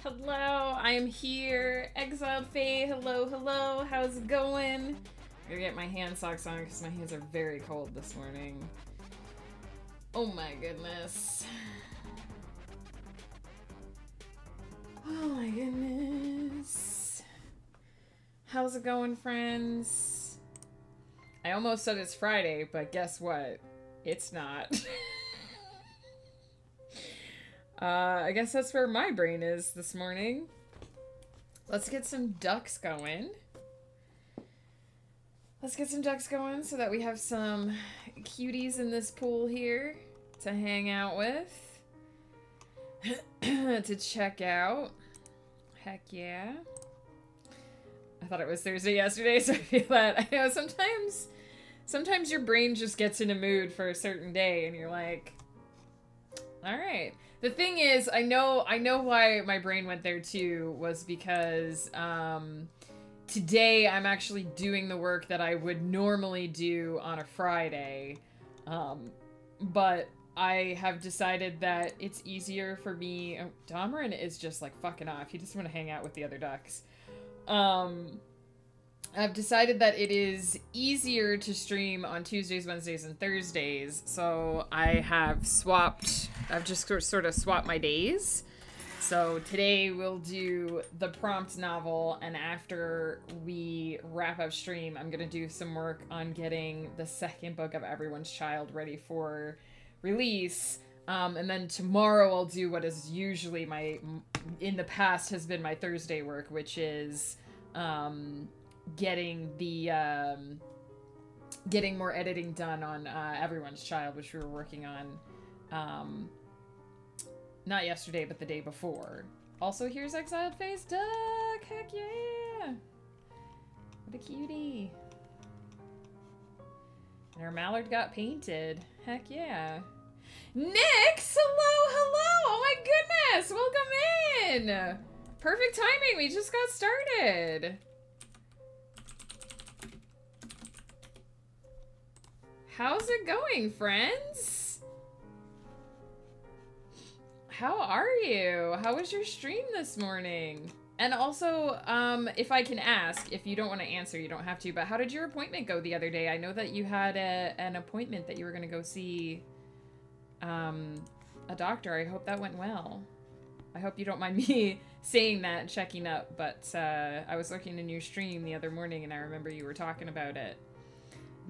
Hello, I am here. Exiled Faye, hello, hello. How's it going? I'm gonna get my hand socks on because my hands are very cold this morning. Oh my goodness. Oh my goodness. How's it going, friends? I almost said it's Friday, but guess what? It's not. I guess that's where my brain is this morning. Let's get some ducks going. Let's get some ducks going so that we have some cuties in this pool here to hang out with. To check out. Heck yeah. I thought it was Thursday yesterday, so I feel that. I know sometimes your brain just gets in a mood for a certain day and you're like, alright. The thing is, I know why my brain went there too, was because today I'm actually doing the work that I would normally do on a Friday, but I have decided that it's easier for me. Oh, Domerin is just like fucking off. He just want to hang out with the other ducks. I've decided that it is easier to stream on Tuesdays, Wednesdays, and Thursdays, so I've just sort of swapped my days. So today we'll do the prompt novel, and after we wrap up stream, I'm gonna do some work on getting the second book of Everyone's Child ready for release. And then tomorrow I'll do what is usually in the past has been my Thursday work, which is, getting more editing done on Everyone's Child, which we were working on not yesterday but the day before. Also, here's Exiled Face Duck. Heck yeah, what a cutie. And our mallard got painted. Heck yeah. Nyx, hello. Oh my goodness, welcome in. Perfect timing, we just got started. How's it going, friends? How are you? How was your stream this morning? And also, if I can ask, if you don't want to answer, you don't have to, but how did your appointment go the other day? I know that you had an appointment that you were going to go see a doctor. I hope that went well. I hope you don't mind me saying that and checking up, but I was looking in your stream the other morning and I remember you were talking about it.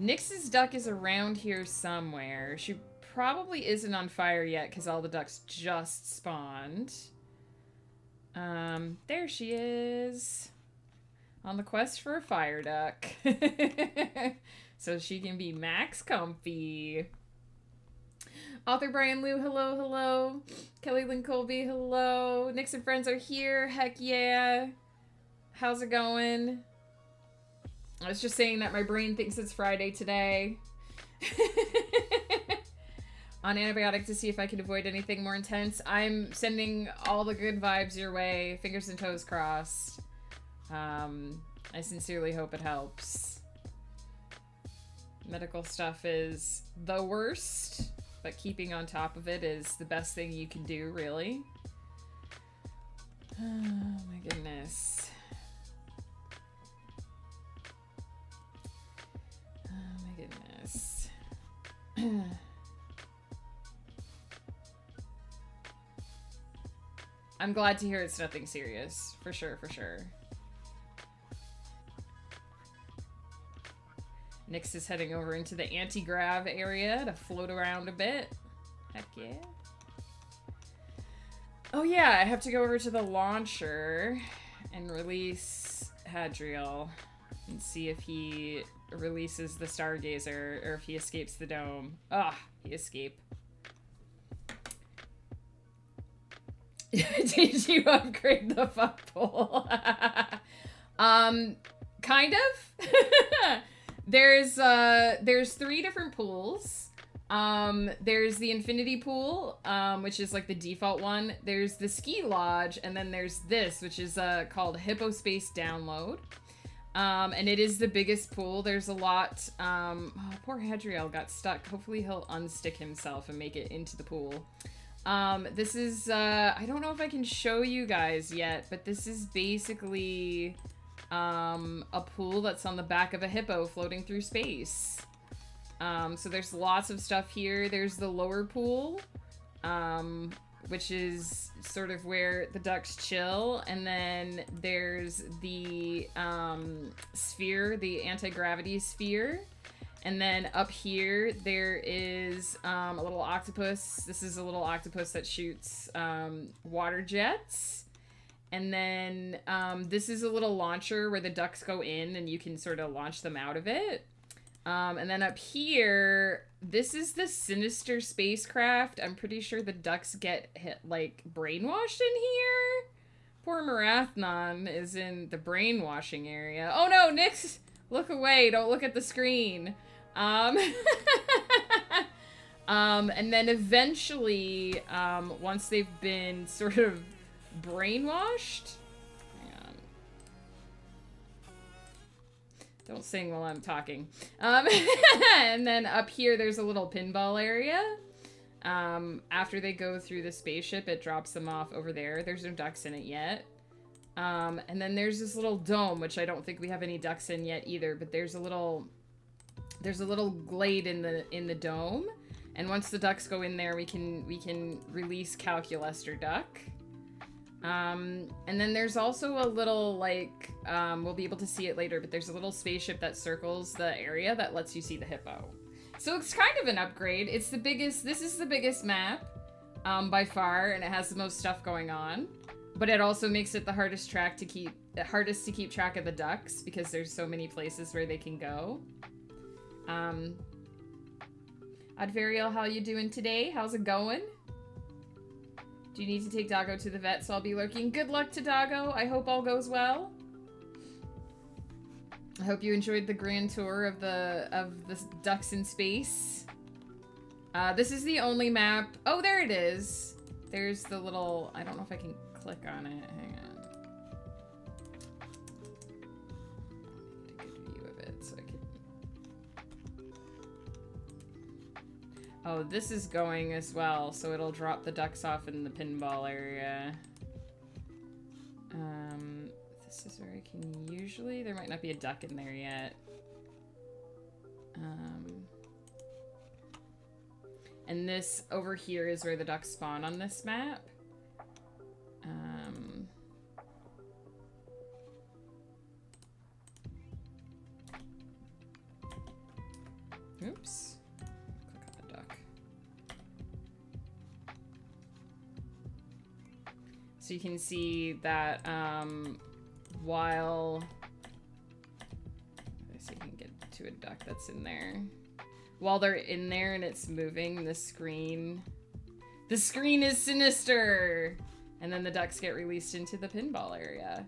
Nyx's duck is around here somewhere. She probably isn't on fire yet because all the ducks just spawned. There she is. On the quest for a fire duck. So she can be max comfy. Author Brian Liu, hello, hello. Kelly Lynn Colby, hello. Nyx and friends are here. Heck yeah. How's it going? I was just saying that my brain thinks it's Friday today. On antibiotic to see if I can avoid anything more intense. I'm sending all the good vibes your way. Fingers and toes crossed. I sincerely hope it helps. Medical stuff is the worst, but keeping on top of it is the best thing you can do, really. Oh my goodness. Oh my goodness. I'm glad to hear it's nothing serious. For sure, for sure. Nyx is heading over into the anti-grav area to float around a bit. Heck yeah. Oh yeah, I have to go over to the launcher and release Hadriel and see if he releases the Stargazer or if he escapes the dome. Ah, he escaped. Did you upgrade the fuck pool? Kind of. There's 3 different pools. There's the Infinity Pool, which is like the default one. There's the Ski Lodge, and then there's this, which is called Hypospace Download. And it is the biggest pool. There's a lot. Oh, poor Hadriel got stuck. Hopefully he'll unstick himself and make it into the pool. This is, I don't know if I can show you guys yet, but this is basically, a pool that's on the back of a hippo floating through space. So there's lots of stuff here. There's the lower pool, which is sort of where the ducks chill. And then there's the, sphere, the anti-gravity sphere. And then up here, there is a little octopus. This is a little octopus that shoots water jets. And then this is a little launcher where the ducks go in and you can sort of launch them out of it. And then up here, this is the Sinister spacecraft. I'm pretty sure the ducks get hit, like, brainwashed in here. Poor Marathon is in the brainwashing area. Oh no, Nyx! Look away, don't look at the screen. And then eventually, once they've been sort of brainwashed, hang on. Don't sing while I'm talking. And then up here, there's a little pinball area. After they go through the spaceship, it drops them off over there. There's no ducks in it yet. And then there's this little dome, which I don't think we have any ducks in yet either, but there's a little glade in the dome, and once the ducks go in there, we can release Calculester Duck. And then there's also a little, like, we'll be able to see it later, but there's a little spaceship that circles the area that lets you see the hippo. So it's kind of an upgrade. It's the biggest, this is the biggest map, by far, and it has the most stuff going on. But it also makes it the hardest to keep track of the ducks, because there's so many places where they can go. Adverial, how you doing today? How's it going? Do you need to take Doggo to the vet, so I'll be lurking? Good luck to Doggo. I hope all goes well. I hope you enjoyed the grand tour of the ducks in space. This is the only map. Oh, there it is. There's the little, I don't know if I can click on it. Hang on. Get a good view of it so I can. Oh, this is going as well, so it'll drop the ducks off in the pinball area. This is where I can usually, there might not be a duck in there yet. And this over here is where the ducks spawn on this map. Oops. Click on the duck. So you can see that while, let's see if you can get to a duck that's in there. While they're in there and it's moving, the screen is sinister! And then the ducks get released into the pinball area.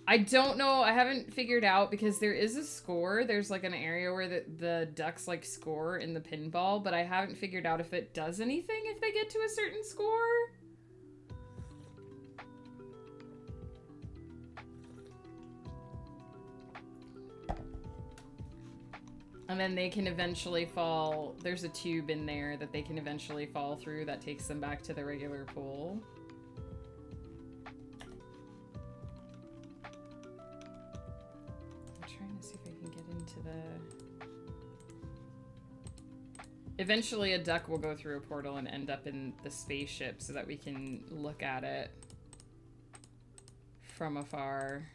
I don't know, I haven't figured out, because there is a score. There's like an area where the ducks like score in the pinball, but I haven't figured out if it does anything if they get to a certain score. And then they can eventually fall, there's a tube in there that they can eventually fall through that takes them back to the regular pool. I'm trying to see if I can get into the... Eventually a duck will go through a portal and end up in the spaceship so that we can look at it from afar.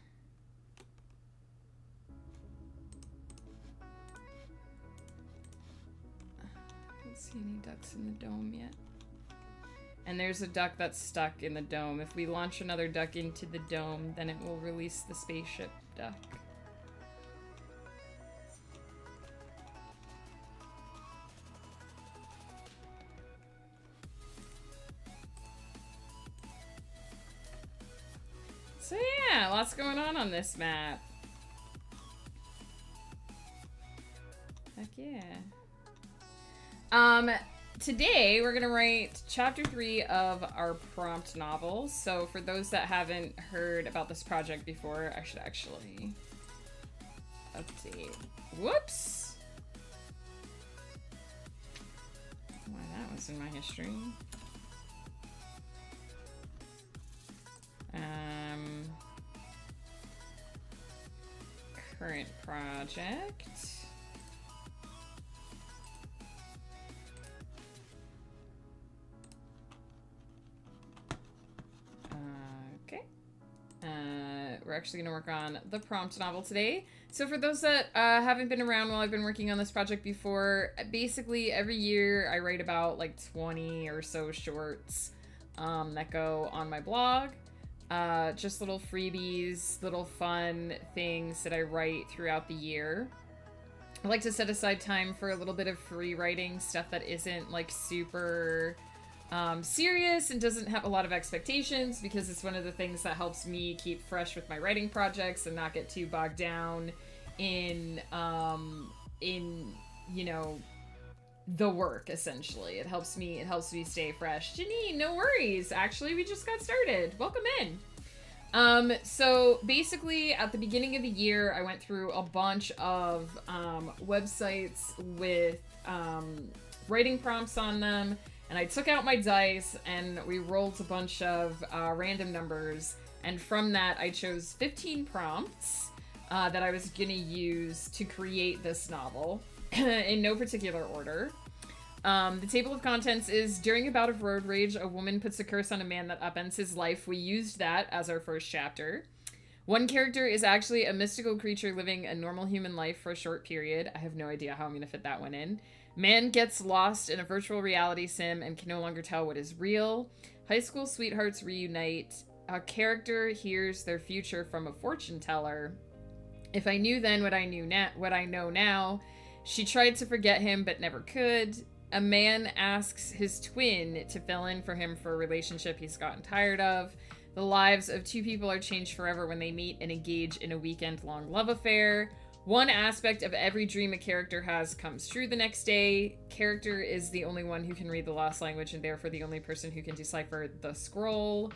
See any ducks in the dome yet? And there's a duck that's stuck in the dome. If we launch another duck into the dome, then it will release the spaceship duck. So yeah, lots going on this map. Heck yeah. Today we're gonna write chapter 3 of our prompt novel. So for those that haven't heard about this project before, I should actually update. Whoops! Why, that was in my history. project. Okay. We're actually going to work on the prompt novel today. So for those that haven't been around while I've been working on this project before, basically every year I write about like 20 or so shorts that go on my blog. Just little freebies, little fun things that I write throughout the year. I like to set aside time for a little bit of free writing, stuff that isn't like super serious and doesn't have a lot of expectations, because it's one of the things that helps me keep fresh with my writing projects and not get too bogged down in you know, the work. Essentially, it helps me stay fresh. Janine, no worries, actually we just got started. Welcome in. So basically at the beginning of the year I went through a bunch of websites with writing prompts on them, and I took out my dice and we rolled a bunch of random numbers, and from that I chose 15 prompts that I was gonna use to create this novel in no particular order. The table of contents is: during a bout of road rage, a woman puts a curse on a man that upends his life. We used that as our first chapter. One character is actually a mystical creature living a normal human life for a short period. I have no idea how I'm going to fit that one in. Man gets lost in a virtual reality sim and can no longer tell what is real. High school sweethearts reunite. A character hears their future from a fortune teller. If I knew then what I know now. She tried to forget him but never could. A man asks his twin to fill in for him for a relationship he's gotten tired of. The lives of two people are changed forever when they meet and engage in a weekend-long love affair. One aspect of every dream a character has comes true the next day. Character is the only one who can read the lost language and therefore the only person who can decipher the scroll.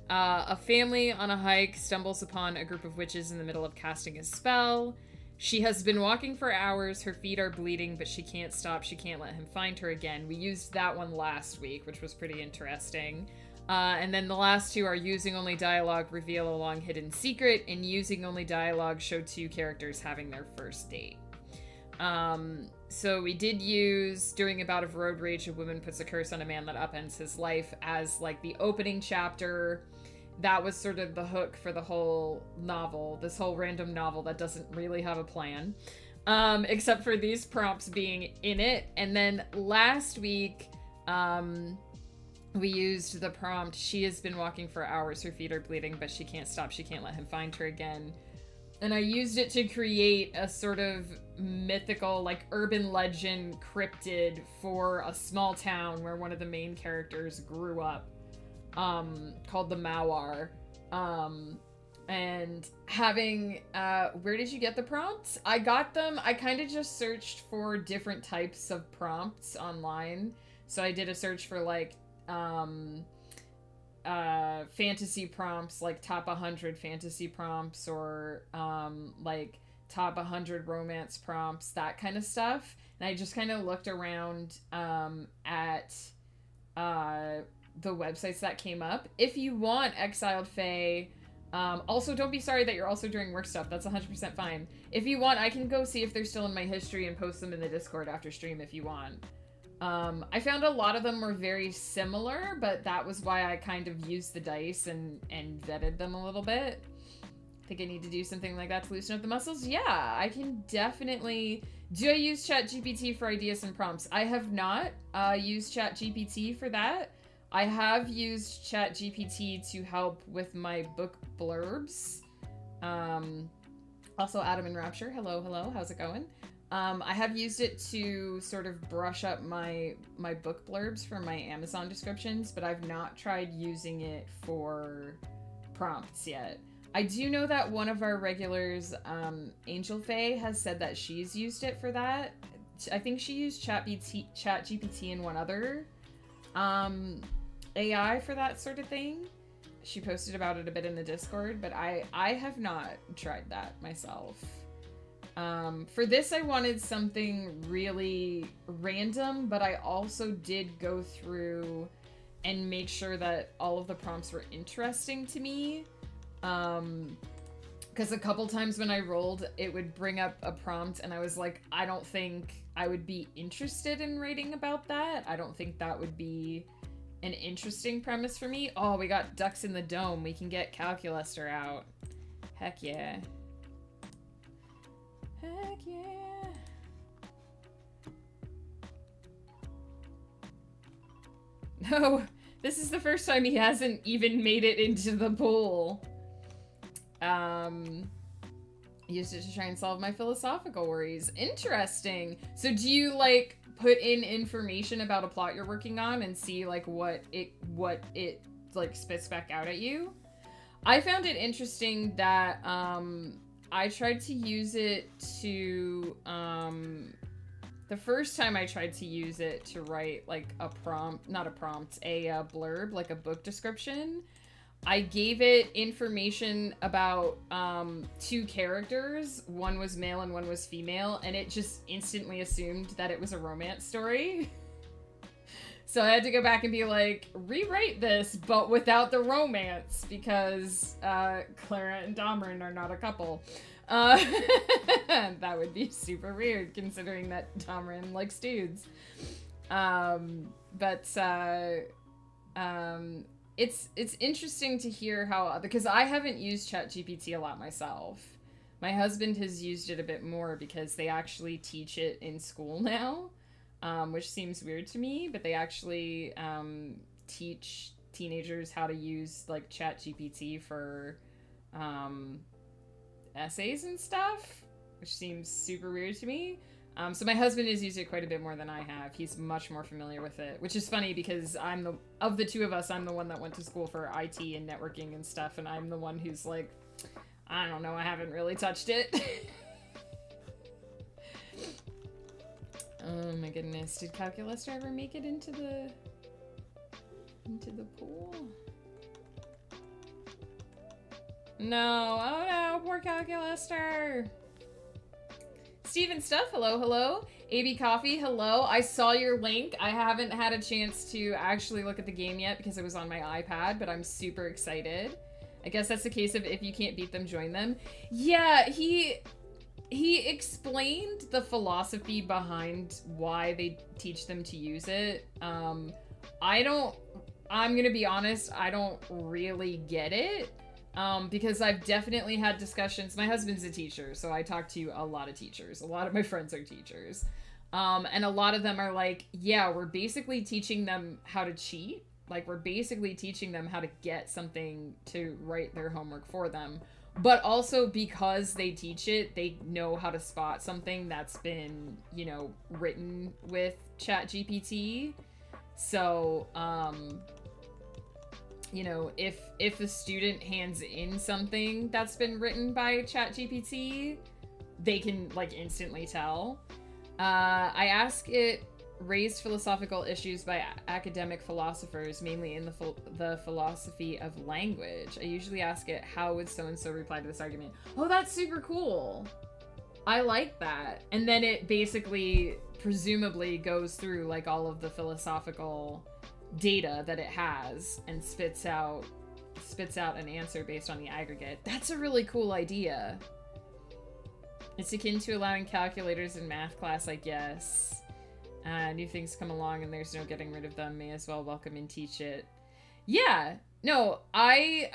A family on a hike stumbles upon a group of witches in the middle of casting a spell. She has been walking for hours. Her feet are bleeding, but she can't stop. She can't let him find her again. We used that one last week, which was pretty interesting. And then the last two are using only dialogue, reveal a long hidden secret, and using only dialogue, show two characters having their first date. So we did use during a bout of road rage, a woman puts a curse on a man that upends his life as like the opening chapter. That was sort of the hook for the whole novel, this whole random novel that doesn't really have a plan, except for these prompts being in it. And then last week, we used the prompt, she has been walking for hours, her feet are bleeding, but she can't stop, she can't let him find her again. And I used it to create a sort of mythical, like, urban legend cryptid for a small town where one of the main characters grew up, called the Mawar. And having, where did you get the prompts? I got them, I kind of just searched for different types of prompts online. So I did a search for, like, fantasy prompts, like top 100 fantasy prompts, or like top 100 romance prompts, that kind of stuff. And I just kind of looked around at the websites that came up. If you want Exiled Fae, also don't be sorry that you're also doing work stuff. That's 100% fine. If you want, I can go see if they're still in my history and post them in the Discord after stream if you want. I found a lot of them were very similar, but that was why I kind of used the dice and vetted them a little bit. I think I need to do something like that to loosen up the muscles. Yeah, I can definitely... Do I use ChatGPT for ideas and prompts? I have not used ChatGPT for that. I have used ChatGPT to help with my book blurbs. Also, Adam and Rapture, hello, how's it going? I have used it to sort of brush up my book blurbs for my Amazon descriptions, but I've not tried using it for prompts yet. I do know that one of our regulars, Angel Faye, has said that she's used it for that. I think she used ChatGPT and one other AI for that sort of thing. She posted about it a bit in the Discord, but I have not tried that myself. For this, I wanted something really random, but I also did go through and make sure that all of the prompts were interesting to me. Because a couple times when I rolled, it would bring up a prompt, and I was like, I don't think I would be interested in writing about that. I don't think that would be an interesting premise for me. Oh, we got ducks in the dome. We can get Calculuster out. Heck yeah. Heck yeah. No, this is the first time he hasn't even made it into the pool. Used it to try and solve my philosophical worries. Interesting. So do you, like, put in information about a plot you're working on and see, like, what it like, spits back out at you? I found it interesting that, I tried to use it to, the first time I tried to use it to write, like, a prompt, not a prompt, a blurb, like a book description, I gave it information about 2 characters. One was male and one was female, and it just instantly assumed that it was a romance story. So I had to go back and be like, rewrite this, but without the romance, because Clara and Dameron are not a couple. That would be super weird, considering that Dameron likes dudes. It's interesting to hear how, because I haven't used ChatGPT a lot myself. My husband has used it a bit more because they actually teach it in school now, which seems weird to me, but they actually teach teenagers how to use, like, ChatGPT for essays and stuff, which seems super weird to me. So my husband has used it quite a bit more than I have. He's much more familiar with it, which is funny because of the 2 of us, I'm the one that went to school for IT and networking and stuff, and I'm the one who's like, I don't know, I haven't really touched it. Oh my goodness, did Calculuster ever make it into the pool? No, oh no, poor Calculuster. Steven Stuff, hello, hello. AB Coffee, hello. I saw your link. I haven't had a chance to actually look at the game yet because it was on my iPad, but I'm super excited. I guess that's the case of if you can't beat them, join them. Yeah, he explained the philosophy behind why they teach them to use it. I'm gonna be honest, I don't really get it. Because I've definitely had discussions. My husband's a teacher, so I talk to a lot of teachers. A lot of my friends are teachers. And a lot of them are like, yeah, we're basically teaching them how to cheat. Like, we're basically teaching them how to get something to write their homework for them. But also because they teach it, they know how to spot something that's been, you know, written with ChatGPT. So, you know, if the student hands in something that's been written by ChatGPT, they can, like, instantly tell. I ask it raised philosophical issues by academic philosophers, mainly in the philosophy of language. I usually ask it, how would so-and-so reply to this argument? Oh, that's super cool. I like that. And then it basically, presumably, goes through, like, all of the philosophical data that it has and spits out an answer based on the aggregate. That's a really cool idea. It's akin to allowing calculators in math class, I guess. New things come along and there's no getting rid of them. May as well welcome and teach it. Yeah, no, I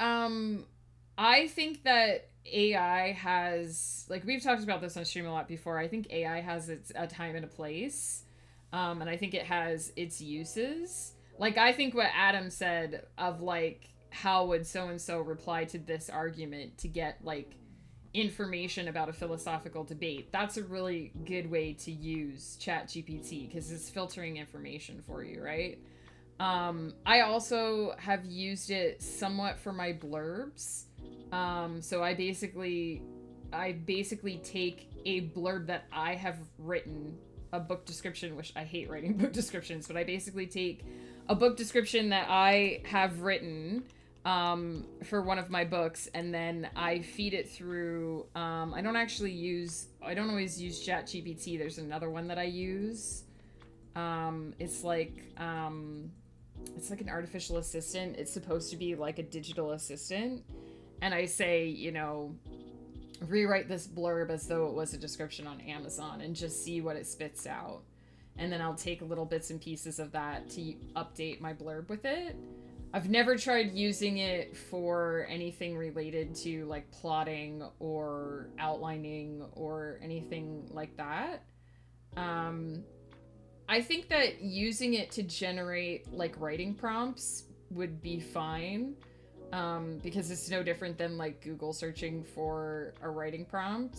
think that AI has, like, we've talked about this on stream a lot before. I think AI has a time and a place, and I think it has its uses. Like, I think what Adam said of, like, how would so-and-so reply to this argument to get, like, information about a philosophical debate, that's a really good way to use ChatGPT because it's filtering information for you, right? I also have used it somewhat for my blurbs. So I basically take a blurb that I have written, a book description, which I hate writing book descriptions, but I basically take a book description that I have written for one of my books, and then I feed it through, I don't always use ChatGPT. There's another one that I use. It's like an artificial assistant. It's supposed to be like a digital assistant. And I say, you know, rewrite this blurb as though it was a description on Amazon and just see what it spits out. And then I'll take little bits and pieces of that to update my blurb with it. I've never tried using it for anything related to like plotting or outlining or anything like that. I think that using it to generate like writing prompts would be fine, because it's no different than like Google searching for a writing prompt.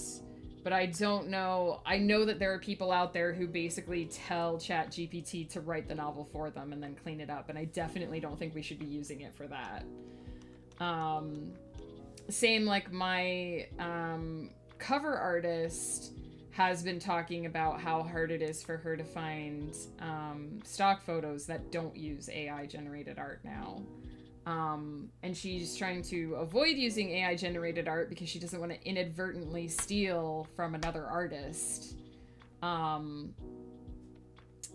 But I don't know. I know that there are people out there who basically tell ChatGPT to write the novel for them and then clean it up, and I definitely don't think we should be using it for that. Same, like my cover artist has been talking about how hard it is for her to find stock photos that don't use AI generated art now. And she's trying to avoid using AI generated art because she doesn't want to inadvertently steal from another artist.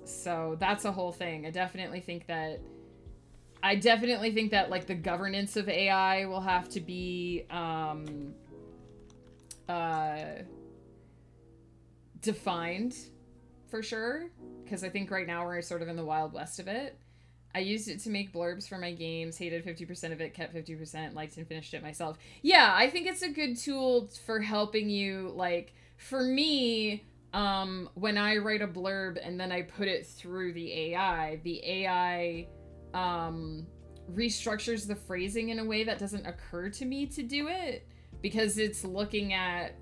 So that's a whole thing. I definitely think that like the governance of AI will have to be defined for sure, because I think right now we're sort of in the wild west of it. I used it to make blurbs for my games, hated 50% of it, kept 50%, liked and finished it myself. Yeah, I think it's a good tool for helping you, like, for me, when I write a blurb and then I put it through the AI restructures the phrasing in a way that doesn't occur to me to do it, because it's looking at,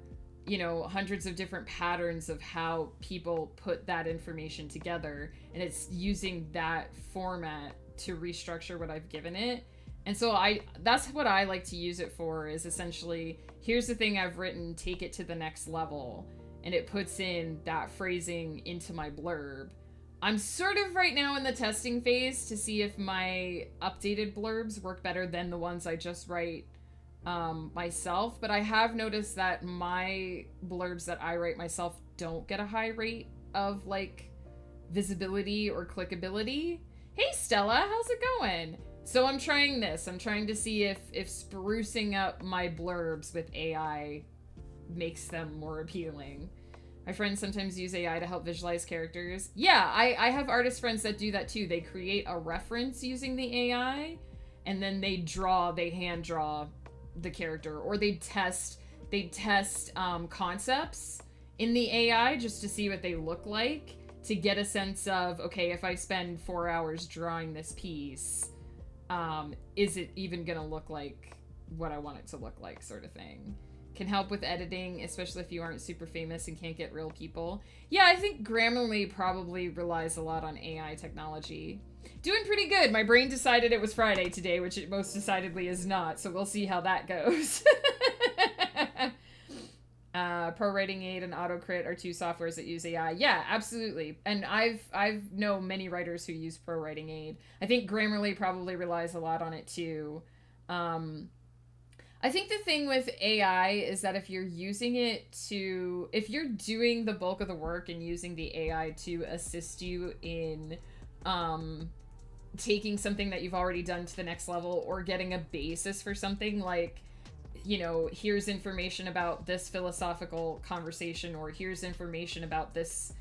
you know, hundreds of different patterns of how people put that information together, and it's using that format to restructure what I've given it. And so that's what I like to use it for, is essentially, here's the thing I've written, take it to the next level, and it puts in that phrasing into my blurb. I'm sort of right now in the testing phase to see if my updated blurbs work better than the ones I just write myself, but I have noticed that my blurbs that I write myself don't get a high rate of like visibility or clickability. Hey Stella, how's it going? So I'm trying this. I'm trying to see if sprucing up my blurbs with AI makes them more appealing. My friends sometimes use AI to help visualize characters. Yeah, I have artist friends that do that too. They create a reference using the AI, and then they hand draw the character, or they test concepts in the AI just to see what they look like, to get a sense of, okay, if I spend 4 hours drawing this piece, is it even gonna look like what I want it to look like, sort of thing. Can help with editing, especially if you aren't super famous and can't get real people. Yeah, I think Grammarly probably relies a lot on AI technology. Doing pretty good. My brain decided it was Friday today, which it most decidedly is not, so we'll see how that goes. Pro Writing Aid and AutoCrit are two softwares that use AI. Yeah, absolutely. And I've know many writers who use Pro Writing Aid. I think Grammarly probably relies a lot on it too. I think the thing with AI is that if you're using it to, if you're doing the bulk of the work and using the AI to assist you in taking something that you've already done to the next level, or getting a basis for something, like, you know, here's information about this philosophical conversation, or here's information about this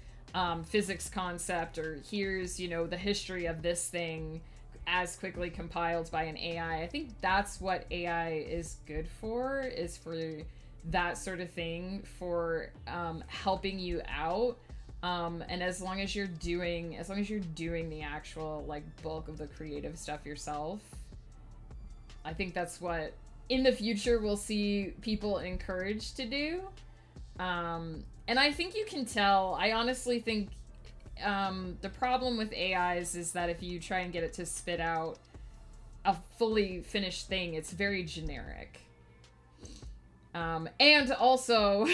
physics concept, or here's, you know, the history of this thing as quickly compiled by an AI. I think that's what AI is good for, is for that sort of thing, for helping you out. And as long as you're doing the actual like bulk of the creative stuff yourself, I think that's what in the future we'll see people encouraged to do. And I think you can tell, I honestly think the problem with AIs is that if you try and get it to spit out a fully finished thing, it's very generic. And also,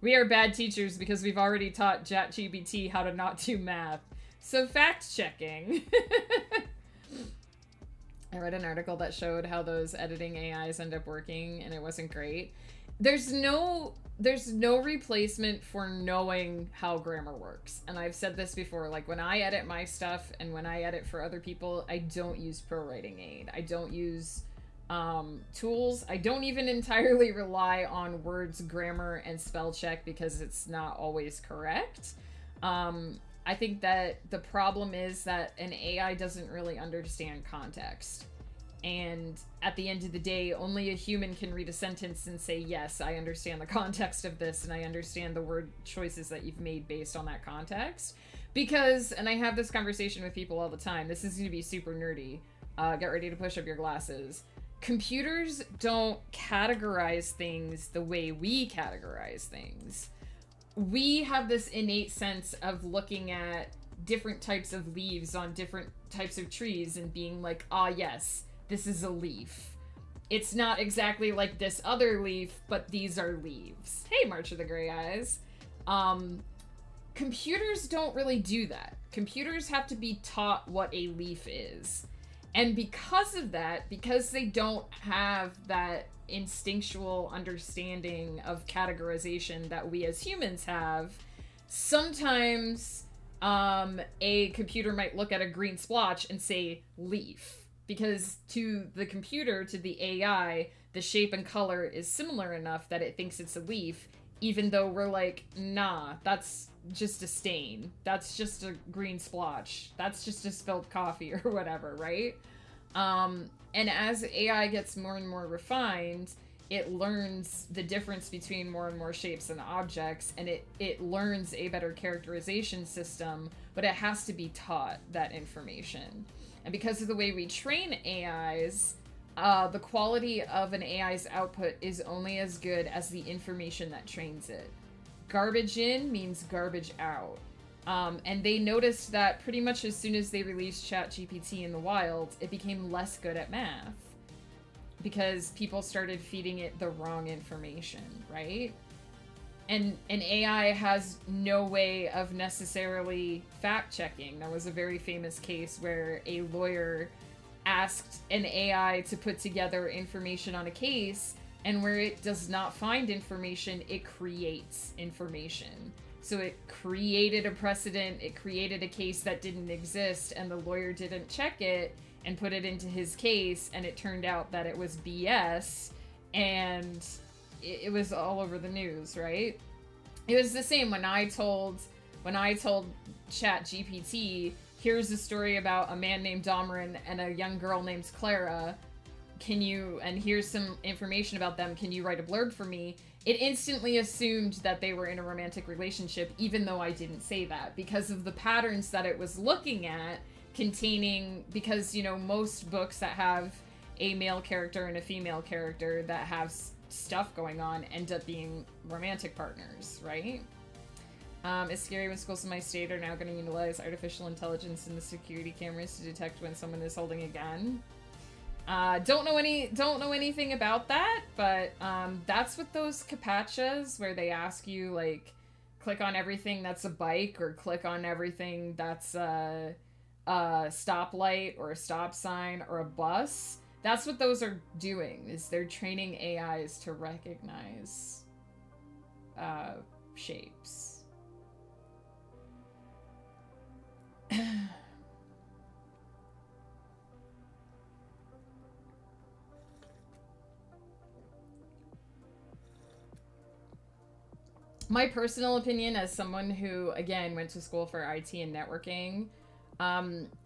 we are bad teachers because we've already taught ChatGPT how to not do math. So fact-checking. I read an article that showed how those editing AIs end up working, and it wasn't great. There's no replacement for knowing how grammar works. And I've said this before, like when I edit my stuff and when I edit for other people, I don't use Pro Writing Aid. I don't use tools. I don't even entirely rely on words, grammar, and spell check because it's not always correct. I think that the problem is that an AI doesn't really understand context. And at the end of the day, only a human can read a sentence and say, yes, I understand the context of this and I understand the word choices that you've made based on that context. Because, and I have this conversation with people all the time, this is going to be super nerdy. Get ready to push up your glasses. Computers don't categorize things the way we categorize things. We have this innate sense of looking at different types of leaves on different types of trees and being like, ah, yes, this is a leaf. It's not exactly like this other leaf, but these are leaves. Hey, March of the Gray Eyes. Computers don't really do that. Computers have to be taught what a leaf is. And because of that, because they don't have that instinctual understanding of categorization that we as humans have, sometimes a computer might look at a green splotch and say leaf. Because to the computer, to the AI, the shape and color is similar enough that it thinks it's a leaf, even though we're like, nah, that's just a stain. That's just a green splotch. That's just a spilled coffee or whatever, right? And as AI gets more and more refined, it learns the difference between more and more shapes and objects, and it learns a better characterization system, but it has to be taught that information. And because of the way we train AIs, the quality of an AI's output is only as good as the information that trains it. Garbage in means garbage out. And they noticed that pretty much as soon as they released ChatGPT in the wild, it became less good at math. Because people started feeding it the wrong information, right? And an AI has no way of necessarily fact-checking. There was a very famous case where a lawyer asked an AI to put together information on a case, and where it does not find information, it creates information. So it created a precedent, it created a case that didn't exist, and the lawyer didn't check it and put it into his case, and it turned out that it was BS, and it was all over the news, right? It was the same when I told ChatGPT, here's a story about a man named Domrin and a young girl named Clara, and here's some information about them, can you write a blurb for me? It instantly assumed that they were in a romantic relationship, even though I didn't say that, because of the patterns that it was looking at, because, you know, most books that have a male character and a female character that have stuff going on end up being romantic partners, right? It's scary when schools in my state are now going to utilize artificial intelligence in the security cameras to detect when someone is holding a gun. Don't know anything about that, but that's what those captchas where they ask you, like, click on everything that's a bike or click on everything that's a stoplight or a stop sign or a bus. That's what those are doing, is they're training AIs to recognize shapes. My personal opinion, as someone who, again, went to school for IT and networking,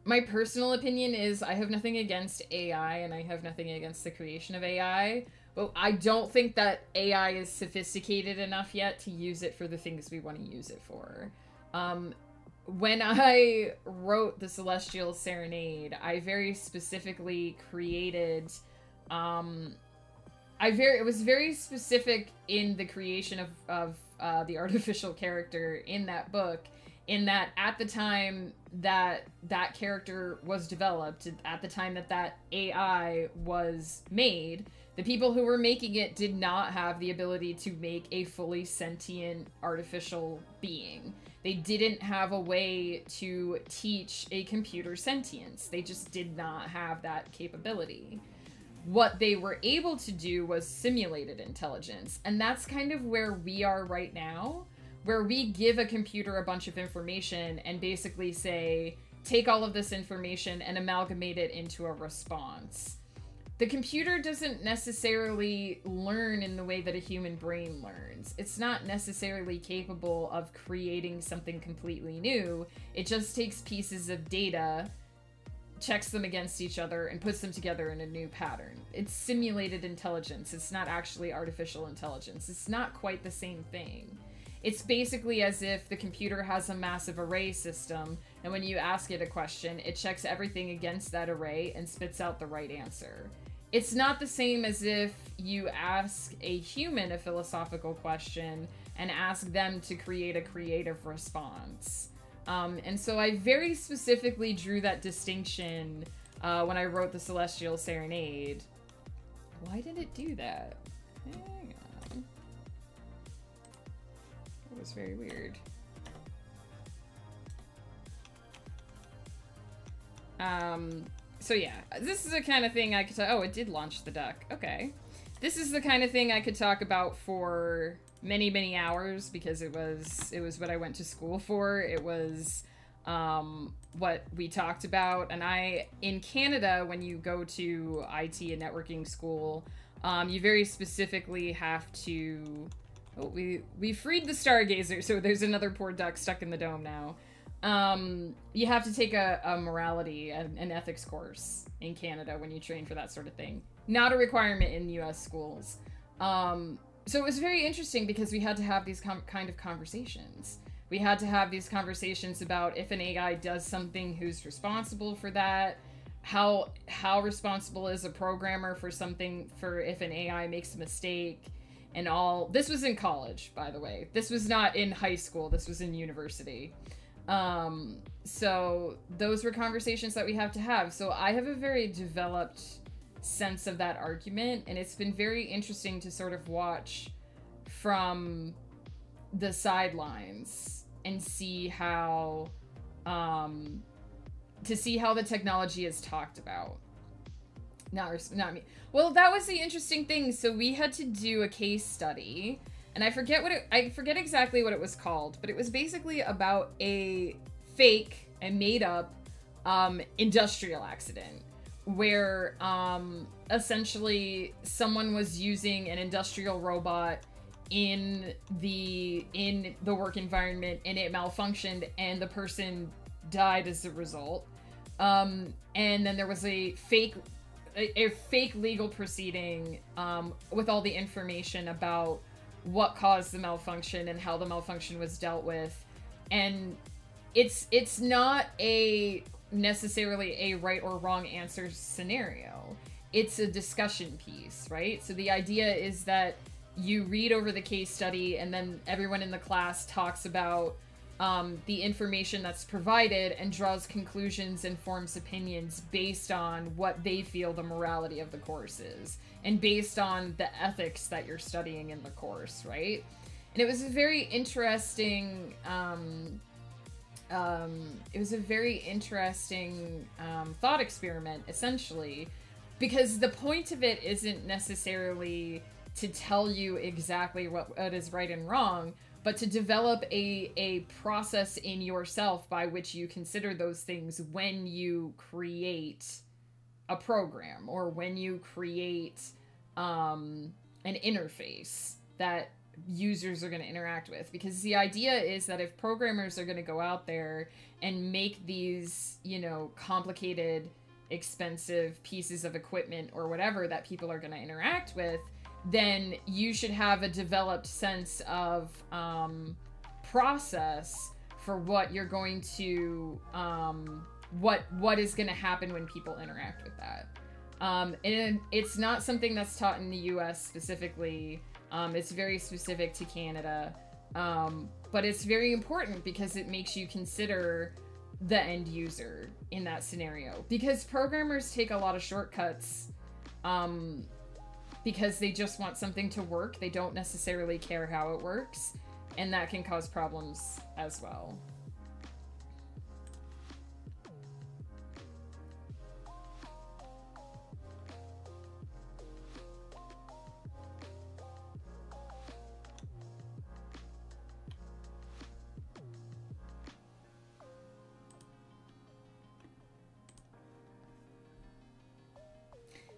my personal opinion is I have nothing against AI and I have nothing against the creation of AI, but I don't think that AI is sophisticated enough yet to use it for the things we want to use it for. When I wrote The Celestial Serenade, I very specifically created, it was very specific in the creation of the artificial character in that book, in that at the time that that character was developed, at the time that that AI was made, the people who were making it did not have the ability to make a fully sentient artificial being. They didn't have a way to teach a computer sentience. They just did not have that capability. What they were able to do was simulated intelligence. And that's kind of where we are right now, where we give a computer a bunch of information and basically say, take all of this information and amalgamate it into a response. the computer doesn't necessarily learn in the way that a human brain learns. It's not necessarily capable of creating something completely new. It just takes pieces of data, checks them against each other, and puts them together in a new pattern. It's simulated intelligence. It's not actually artificial intelligence. It's not quite the same thing. It's basically as if the computer has a massive array system, and when you ask it a question, it checks everything against that array and spits out the right answer. It's not the same as if you ask a human a philosophical question and ask them to create a creative response. And so I very specifically drew that distinction when I wrote the Celestial Serenade. Why did it do that? Hang on. It was very weird. So yeah, this is the kind of thing I could talk— oh, it did launch the duck. Okay. This is the kind of thing I could talk about for many, many hours, because it was what I went to school for. It was what we talked about. And in Canada, when you go to IT and networking school, you very specifically have to— oh, we freed the Stargazer, so there's another poor duck stuck in the dome now. You have to take a morality and ethics course in Canada when you train for that sort of thing. Not a requirement in US schools. So it was very interesting because we had to have these kind of conversations. We had to have these conversations about if an AI does something, who's responsible for that, how responsible is a programmer for something, for if an AI makes a mistake, and all. This was in college, by the way. This was not in high school. This was in university. So those were conversations that we have to have. So I have a very developed sense of that argument, and it's been very interesting to sort of watch from the sidelines and see how the technology is talked about. Not me. Well, that was the interesting thing. So we had to do a case study, and I forget exactly what it was called, but it was basically about a fake and made up industrial accident where essentially someone was using an industrial robot in the work environment, and it malfunctioned and the person died as a result. And then there was a fake legal proceeding with all the information about what caused the malfunction and how the malfunction was dealt with. And it's not necessarily a right or wrong answer scenario. It's a discussion piece, right? So the idea is that you read over the case study, and then everyone in the class talks about the information that's provided and draws conclusions and forms opinions based on what they feel the morality of the course is, and based on the ethics that you're studying in the course, right? And it was a very interesting thought experiment, essentially, because the point of it isn't necessarily to tell you exactly what is right and wrong, but to develop a process in yourself by which you consider those things when you create a program, or when you create an interface that users are going to interact with. Because the idea is that if programmers are going to go out there and make these, complicated, expensive pieces of equipment or whatever that people are going to interact with, then you should have a developed sense of process for what you're going to, what is going to happen when people interact with that. And it's not something that's taught in the US specifically. It's very specific to Canada. But it's very important because it makes you consider the end user in that scenario. Because programmers take a lot of shortcuts, because they just want something to work. They don't necessarily care how it works, and that can cause problems as well.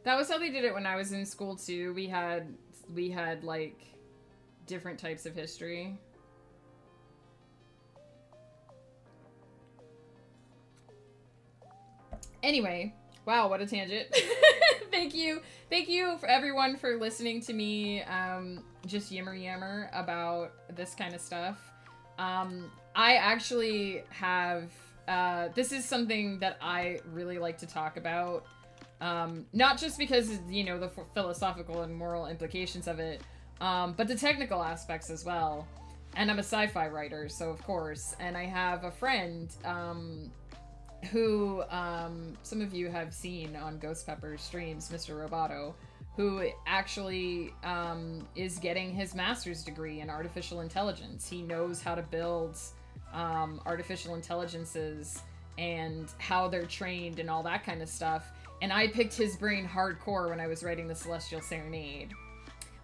That was how they did it when I was in school too. We had like different types of history. Anyway, wow, what a tangent. Thank you for everyone for listening to me just yammer about this kind of stuff. I actually have this is something that I really like to talk about. Not just because, you know, the philosophical and moral implications of it, but the technical aspects as well. And I'm a sci-fi writer, so of course. And I have a friend who some of you have seen on Ghost Pepper's streams, Mr. Roboto, who actually is getting his master's degree in artificial intelligence. He knows how to build artificial intelligences and how they're trained and all that kind of stuff. And I picked his brain hardcore when I was writing the Celestial Serenade.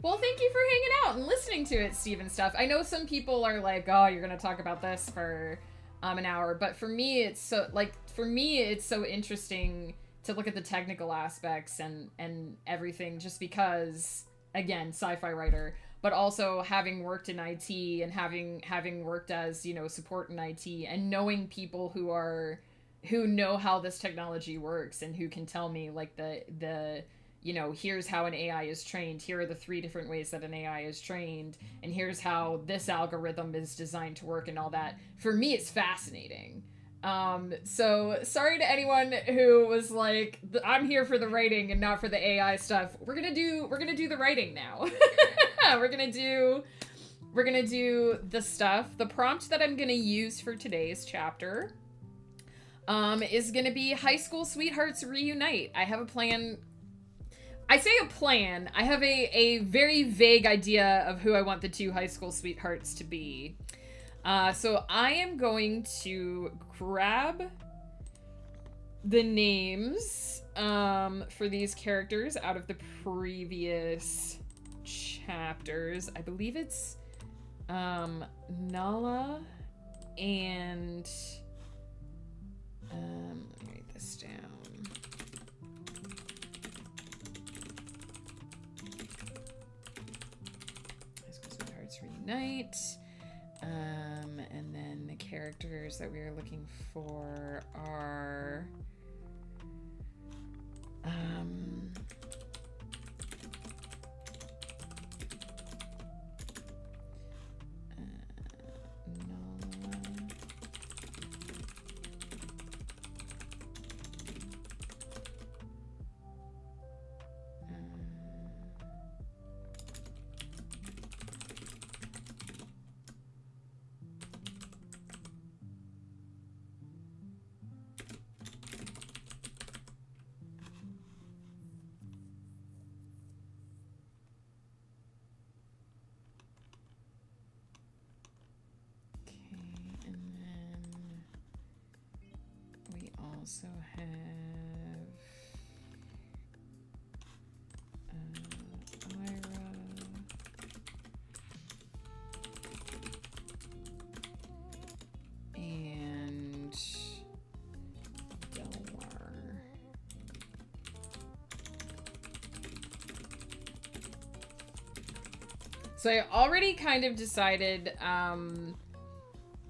Well, thank you for hanging out and listening to it, Steve and stuff. I know some people are like, oh, you're gonna talk about this for an hour, but for me, it's so interesting to look at the technical aspects and everything, just because, again, sci-fi writer, but also having worked in IT and having worked as, you know, support in IT, and knowing people who know how this technology works and who can tell me, like, the you know, here's how an AI is trained, here are the 3 different ways that an AI is trained, and here's how this algorithm is designed to work and all that. For me, it's fascinating. So sorry to anyone who was like, I'm here for the writing and not for the AI stuff. We're gonna do the writing now. We're gonna do the stuff. The prompt that I'm gonna use for today's chapter is gonna be High School Sweethearts Reunite. I have a plan. I say a plan. I have a very vague idea of who I want the 2 high school sweethearts to be. So I am going to grab the names for these characters out of the previous chapters. I believe it's Nala and let me write this down. Reunite, and then the characters that we are looking for are also have Ira, and Delmar. So I already kind of decided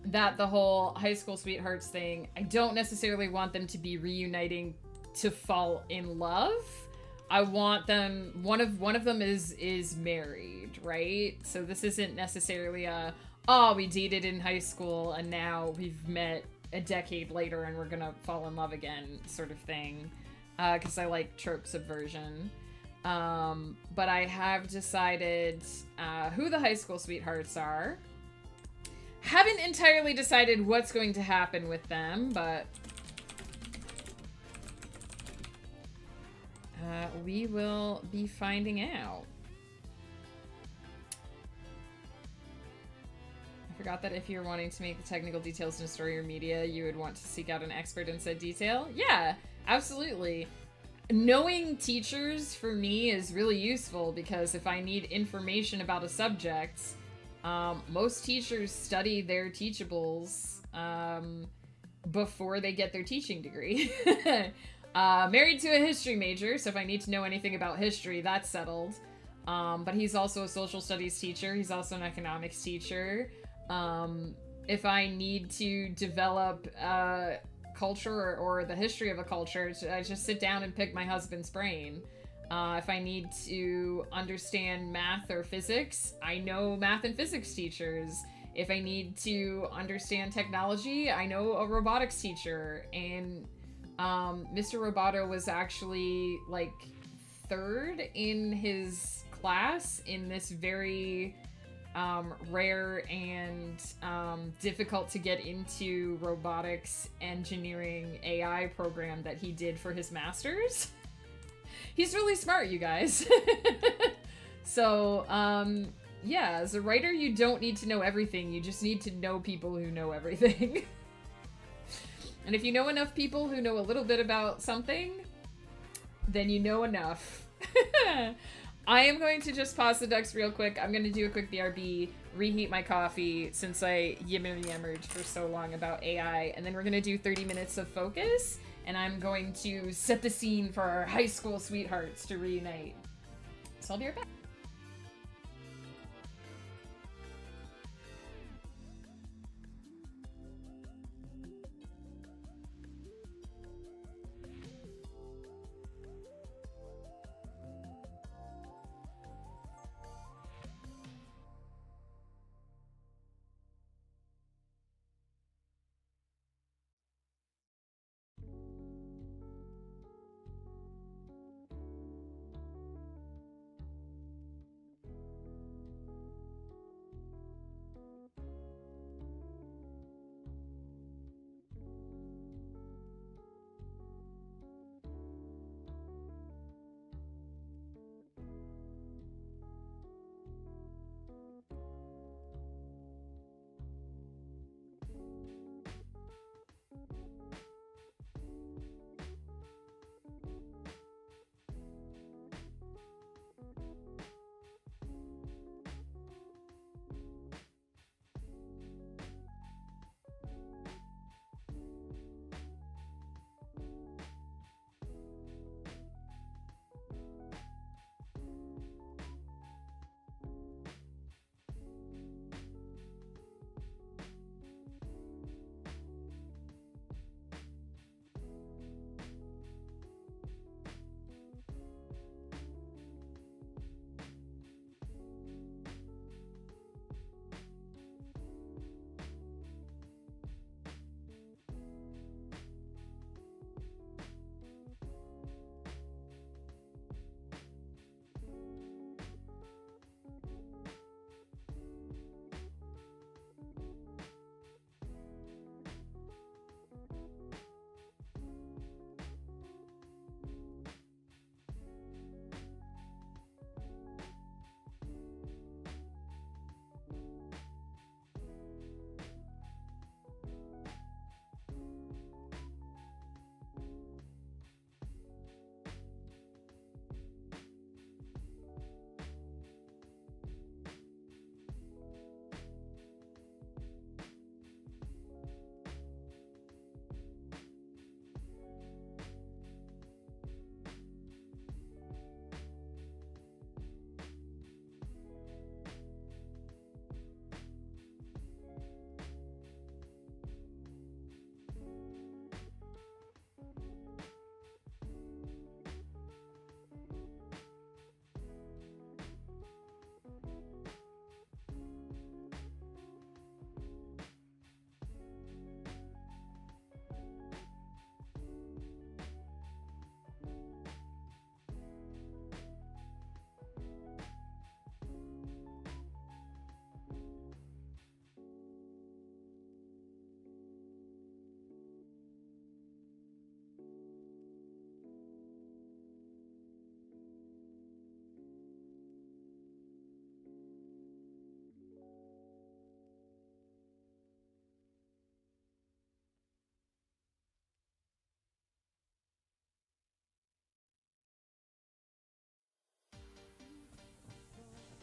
that the whole high school sweethearts thing, I don't necessarily want them to be reuniting to fall in love. I want them, one of them is married, right? So this isn't necessarily a, oh, we dated in high school and now we've met a decade later and we're gonna fall in love again sort of thing. Because I like trope subversion. But I have decided who the high school sweethearts are. Haven't entirely decided what's going to happen with them, but we will be finding out. I forgot that if you're wanting to make the technical details in a story or media, you would want to seek out an expert in said detail. Yeah, absolutely. Knowing teachers for me is really useful, because if I need information about a subject, most teachers study their teachables before they get their teaching degree. Married to a history major, so if I need to know anything about history, that's settled. But he's also a social studies teacher. He's also an economics teacher. If I need to develop culture or the history of a culture, I just sit down and pick my husband's brain. If I need to understand math or physics, I know math and physics teachers. If I need to understand technology, I know a robotics teacher. And Mr. Roboto was actually like third in his class in this very rare and difficult to get into robotics engineering AI program that he did for his master's. He's really smart, you guys. So, yeah, as a writer, you don't need to know everything. You just need to know people who know everything. And if you know enough people who know a little bit about something, then you know enough. I am going to just pause the ducks real quick. I'm going to do a quick BRB, reheat my coffee since I yammered for so long about AI, and then we're going to do 30 minutes of focus, and I'm going to set the scene for our high school sweethearts to reunite. So I'll be right back.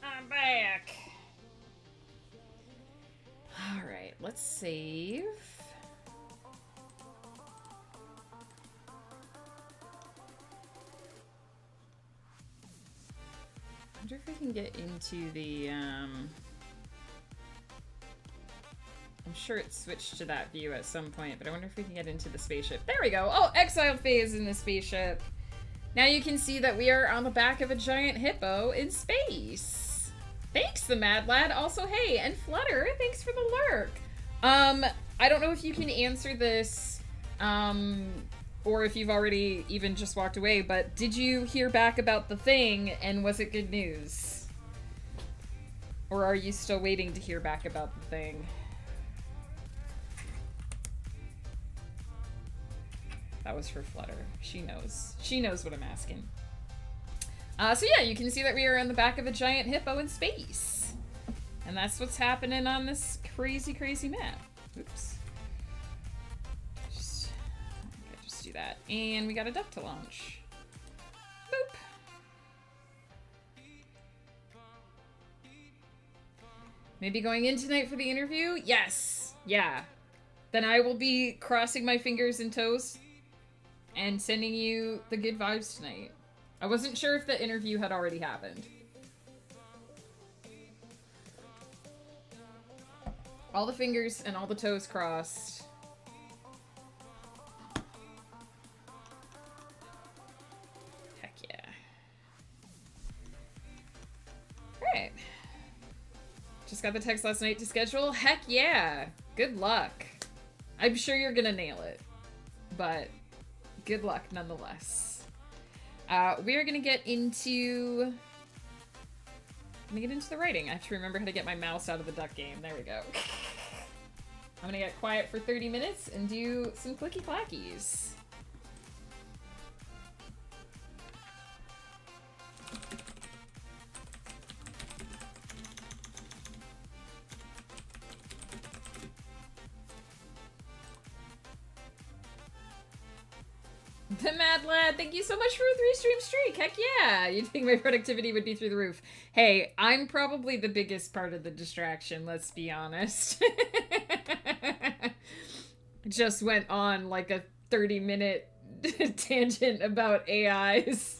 I'm back. All right, let's save. wonder if I can get into the, I'm sure it switched to that view at some point, but I wonder if we can get into the spaceship. There we go! Oh, exiled phase in the spaceship! Now you can see that we are on the back of a giant hippo in space! Thanks, the Mad Lad! Also, hey, and Flutter, thanks for the lurk! I don't know if you can answer this, or if you've already even just walked away, but did you hear back about the thing, and was it good news? Or are you still waiting to hear back about the thing? That was for Flutter. She knows. She knows what I'm asking. So yeah, you can see that we are on the back of a giant hippo in space. And that's what's happening on this crazy, crazy map. Oops. Just do that. And we got a duck to launch. Boop. Maybe going in tonight for the interview? Yes. Yeah. Then I will be crossing my fingers and toes and sending you the good vibes tonight. I wasn't sure if the interview had already happened. All the fingers and all the toes crossed. Heck yeah. Alright. Just got the text last night to schedule. Heck yeah. Good luck. I'm sure you're gonna nail it. But good luck nonetheless. We are gonna get into the writing. I have to remember how to get my mouse out of the duck game. There we go. I'm gonna get quiet for 30 minutes and do some clicky clackies. The Mad Lad, thank you so much for a 3-stream streak. Heck yeah. You'd think my productivity would be through the roof. Hey, I'm probably the biggest part of the distraction, let's be honest. Just went on like a 30-minute tangent about AIs.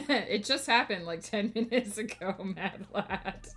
It just happened like 10 minutes ago, Mad Lad.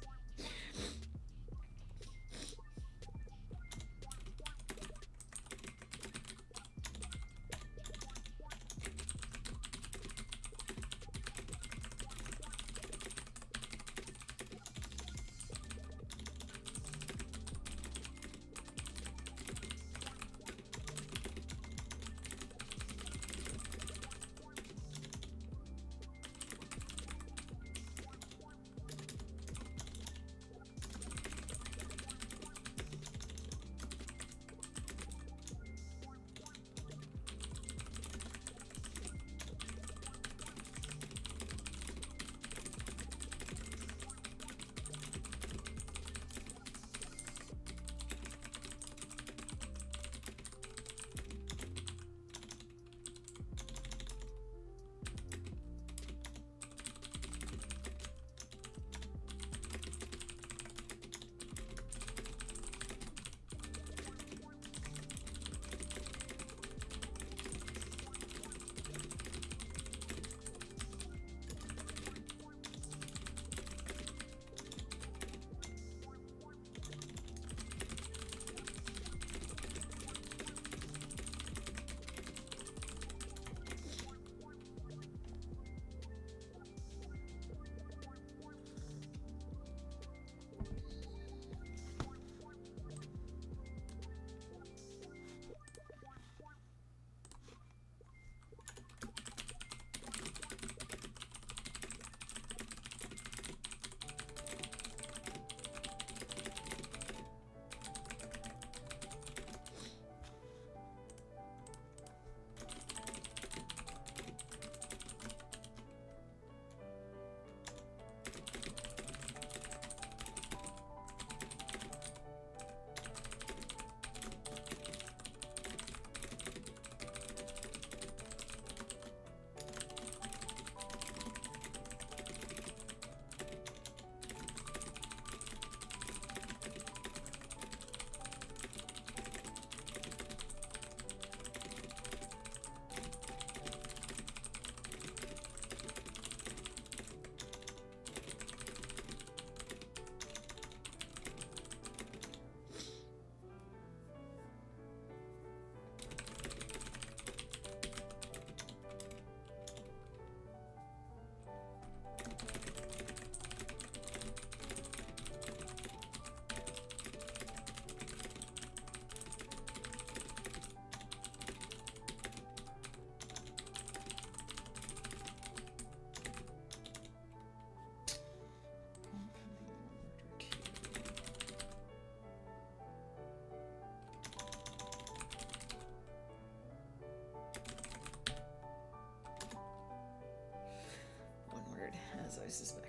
suspected.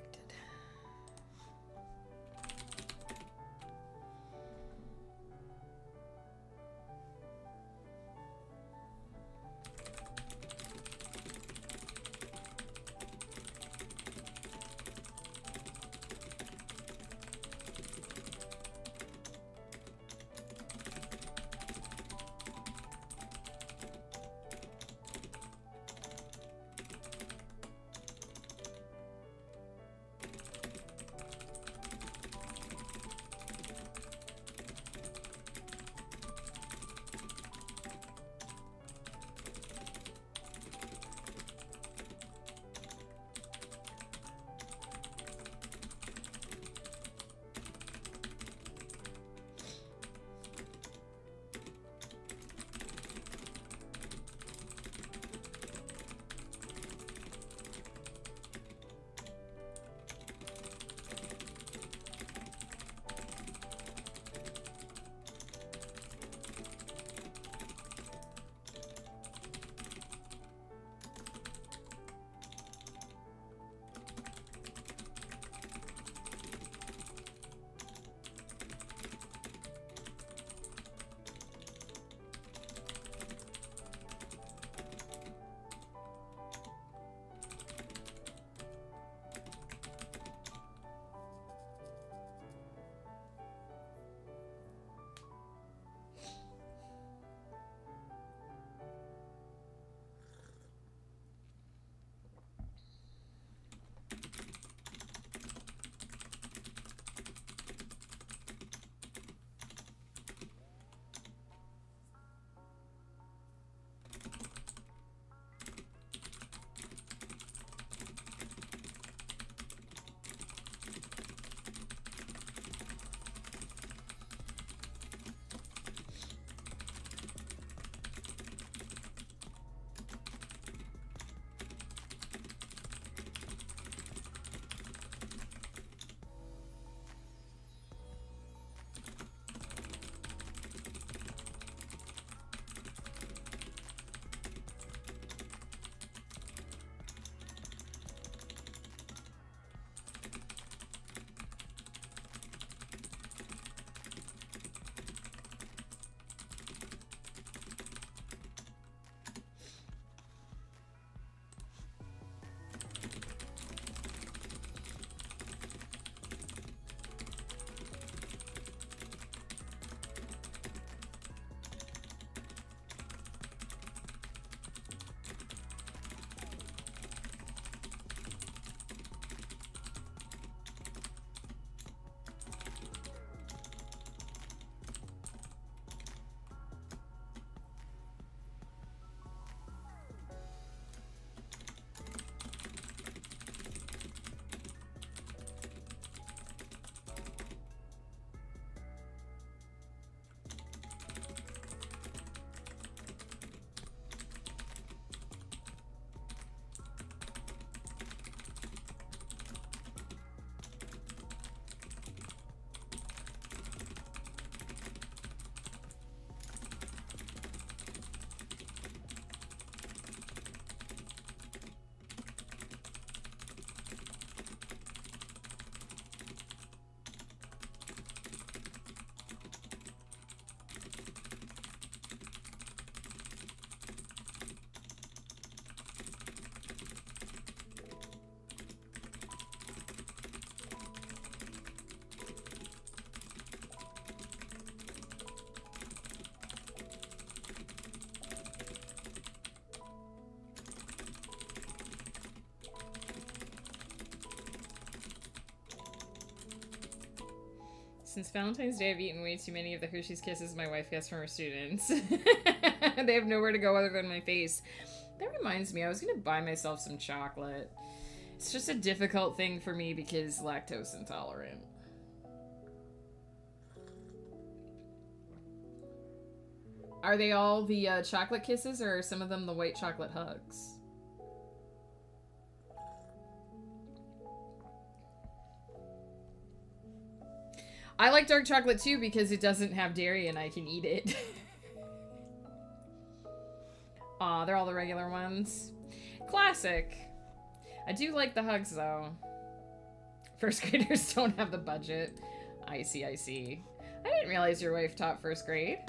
Since Valentine's Day, I've eaten way too many of the Hershey's Kisses my wife gets from her students. They have nowhere to go other than my face. That reminds me, I was going to buy myself some chocolate. It's just a difficult thing for me because lactose intolerant. Are they all the chocolate kisses, or are some of them the white chocolate hugs? I like dark chocolate too because it doesn't have dairy and I can eat it. Aw, they're all the regular ones. Classic. I do like the hugs though. First graders don't have the budget. I see, I see. I didn't realize your wife taught first grade.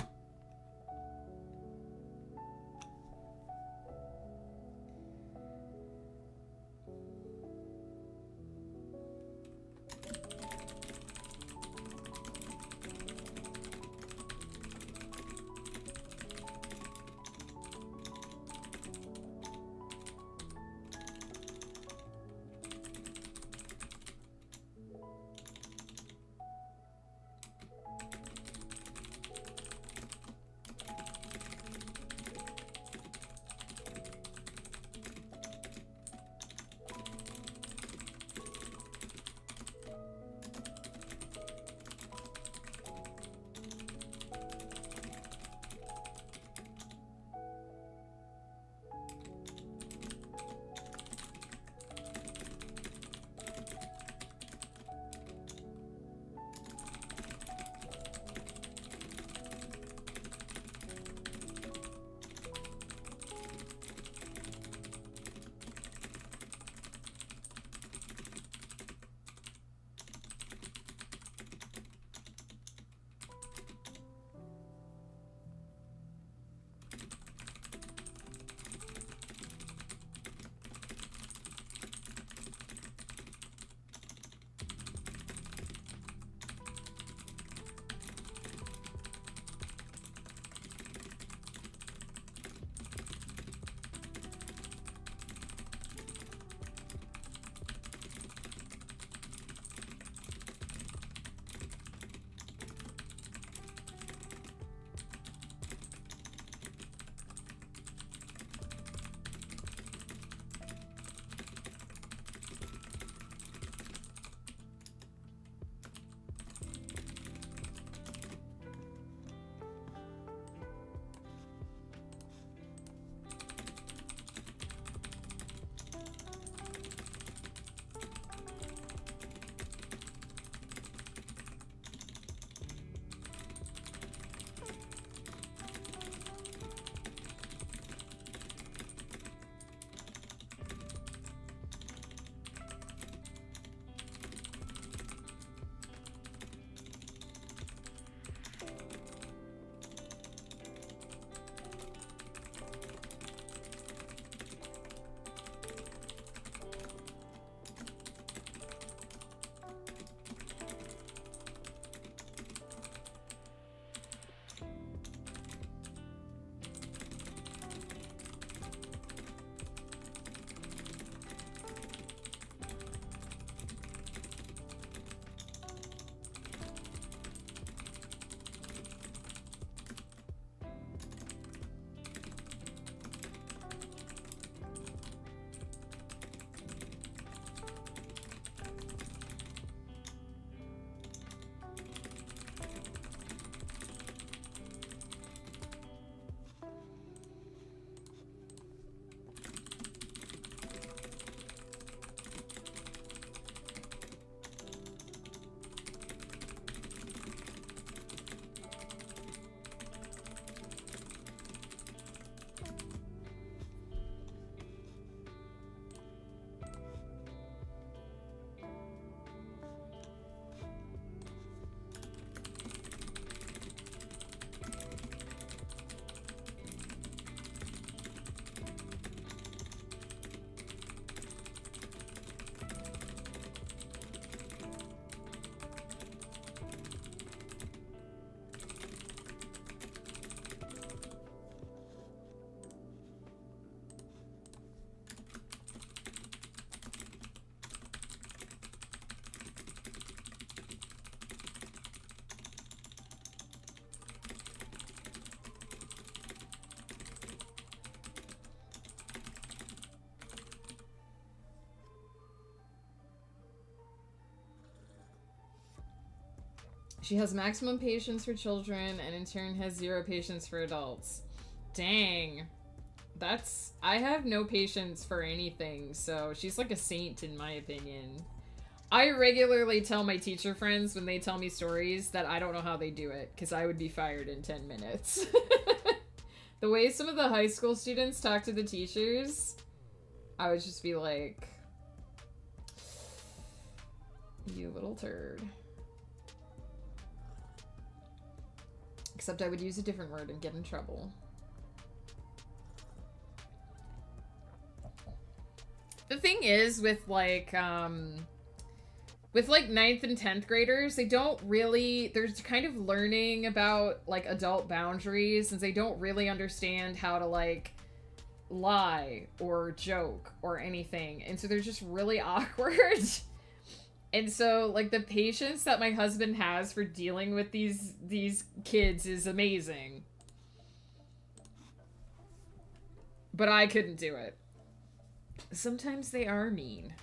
She has maximum patience for children and in turn has 0 patience for adults. Dang. I have no patience for anything, so she's like a saint in my opinion. I regularly tell my teacher friends when they tell me stories that I don't know how they do it, because I would be fired in 10 minutes. The way some of the high school students talk to the teachers, I would just be like, You little turd. Except I would use a different word and get in trouble. The thing is with like 9th and 10th graders, they don't really, they're kind of learning about like adult boundaries, since they don't really understand how to like lie or joke or anything. And so they're just really awkward. And so like the patience that my husband has for dealing with these kids is amazing. But I couldn't do it. Sometimes they are mean.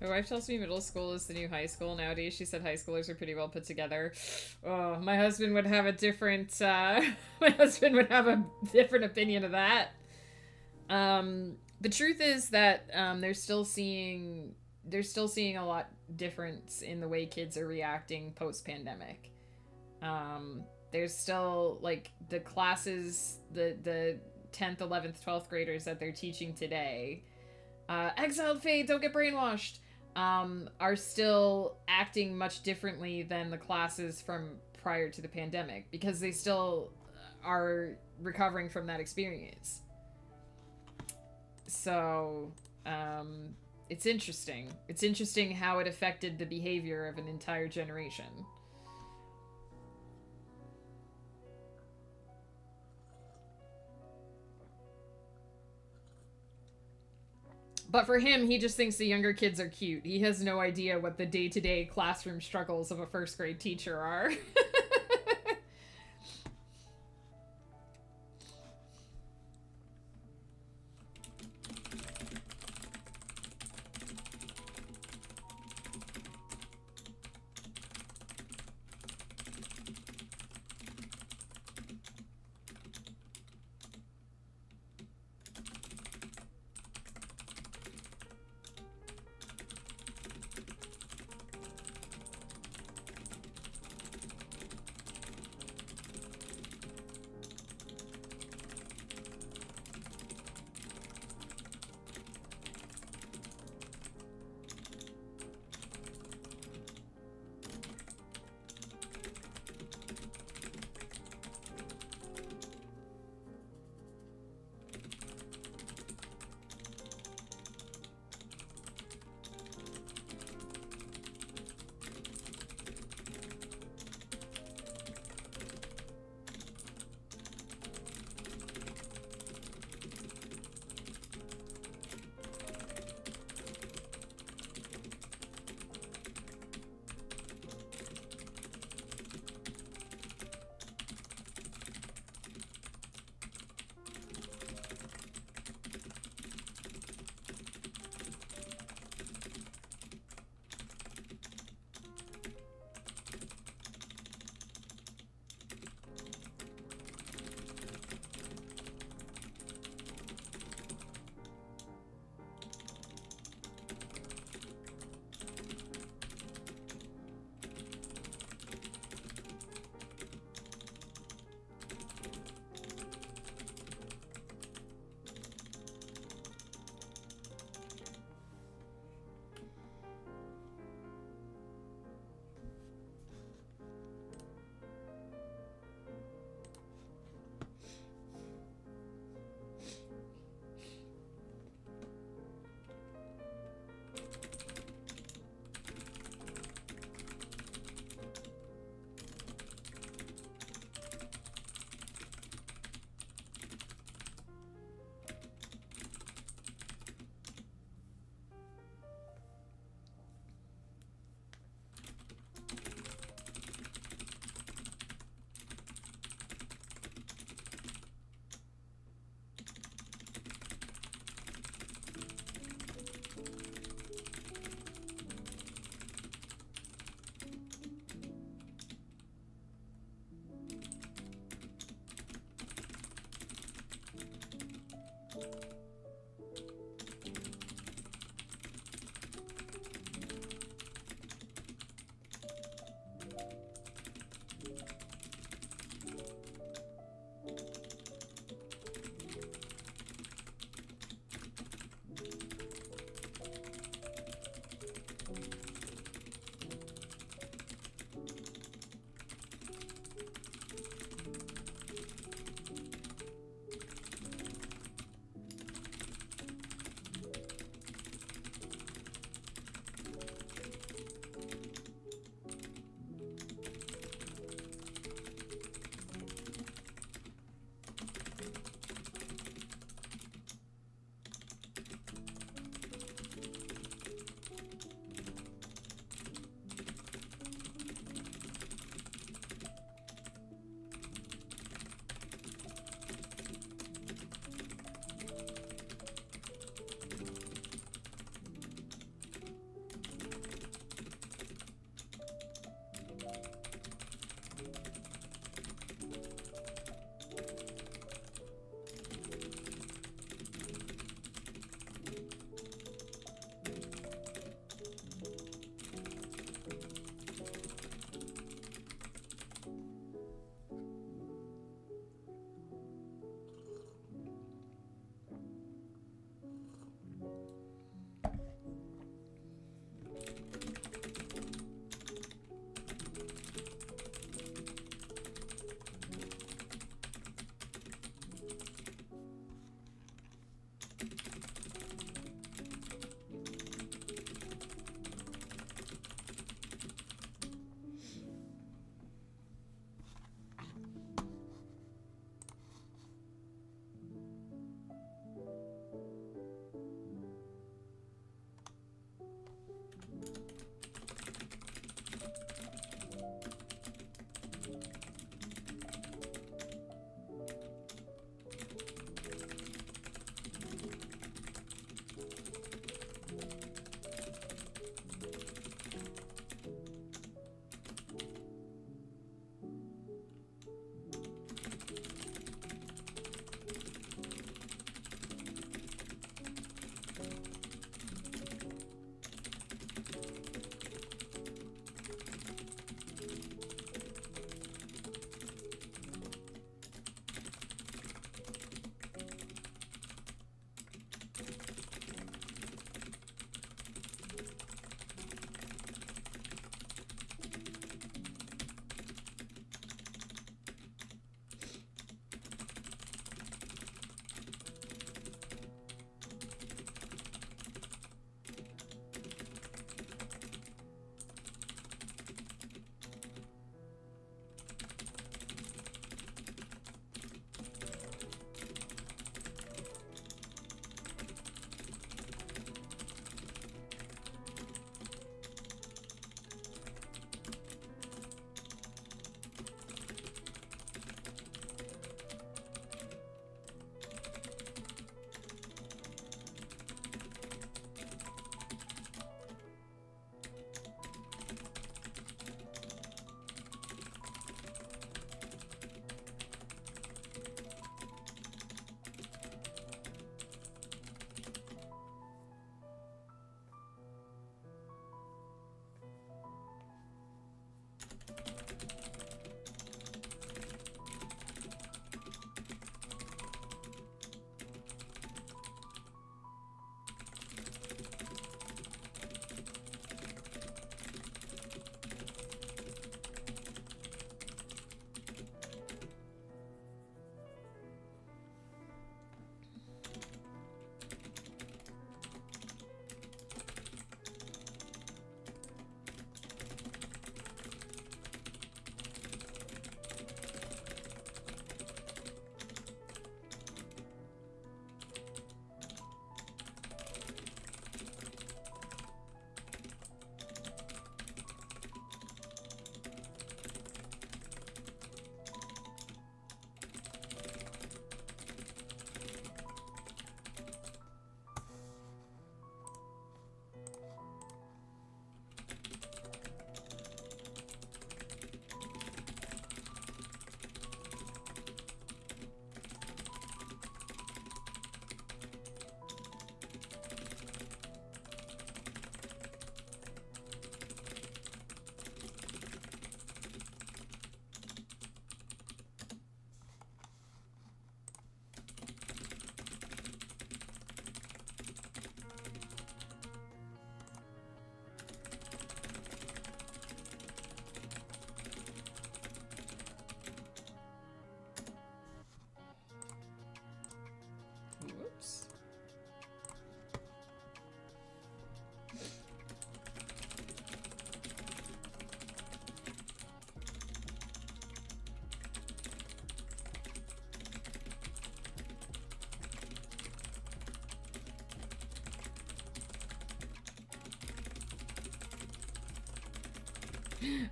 My wife tells me middle school is the new high school nowadays. She said high schoolers are pretty well put together. Oh, my husband would have a different, my husband would have a different opinion of that. The truth is that, they're still seeing a lot difference in the way kids are reacting post-pandemic. There's still, like, the classes, the 10th, 11th, 12th graders that they're teaching today, exiled faith, don't get brainwashed, are still acting much differently than the classes from prior to the pandemic, because they still are recovering from that experience. So, it's interesting. It's interesting how it affected the behavior of an entire generation. But for him, he just thinks the younger kids are cute. He has no idea what the day-to-day classroom struggles of a first grade teacher are.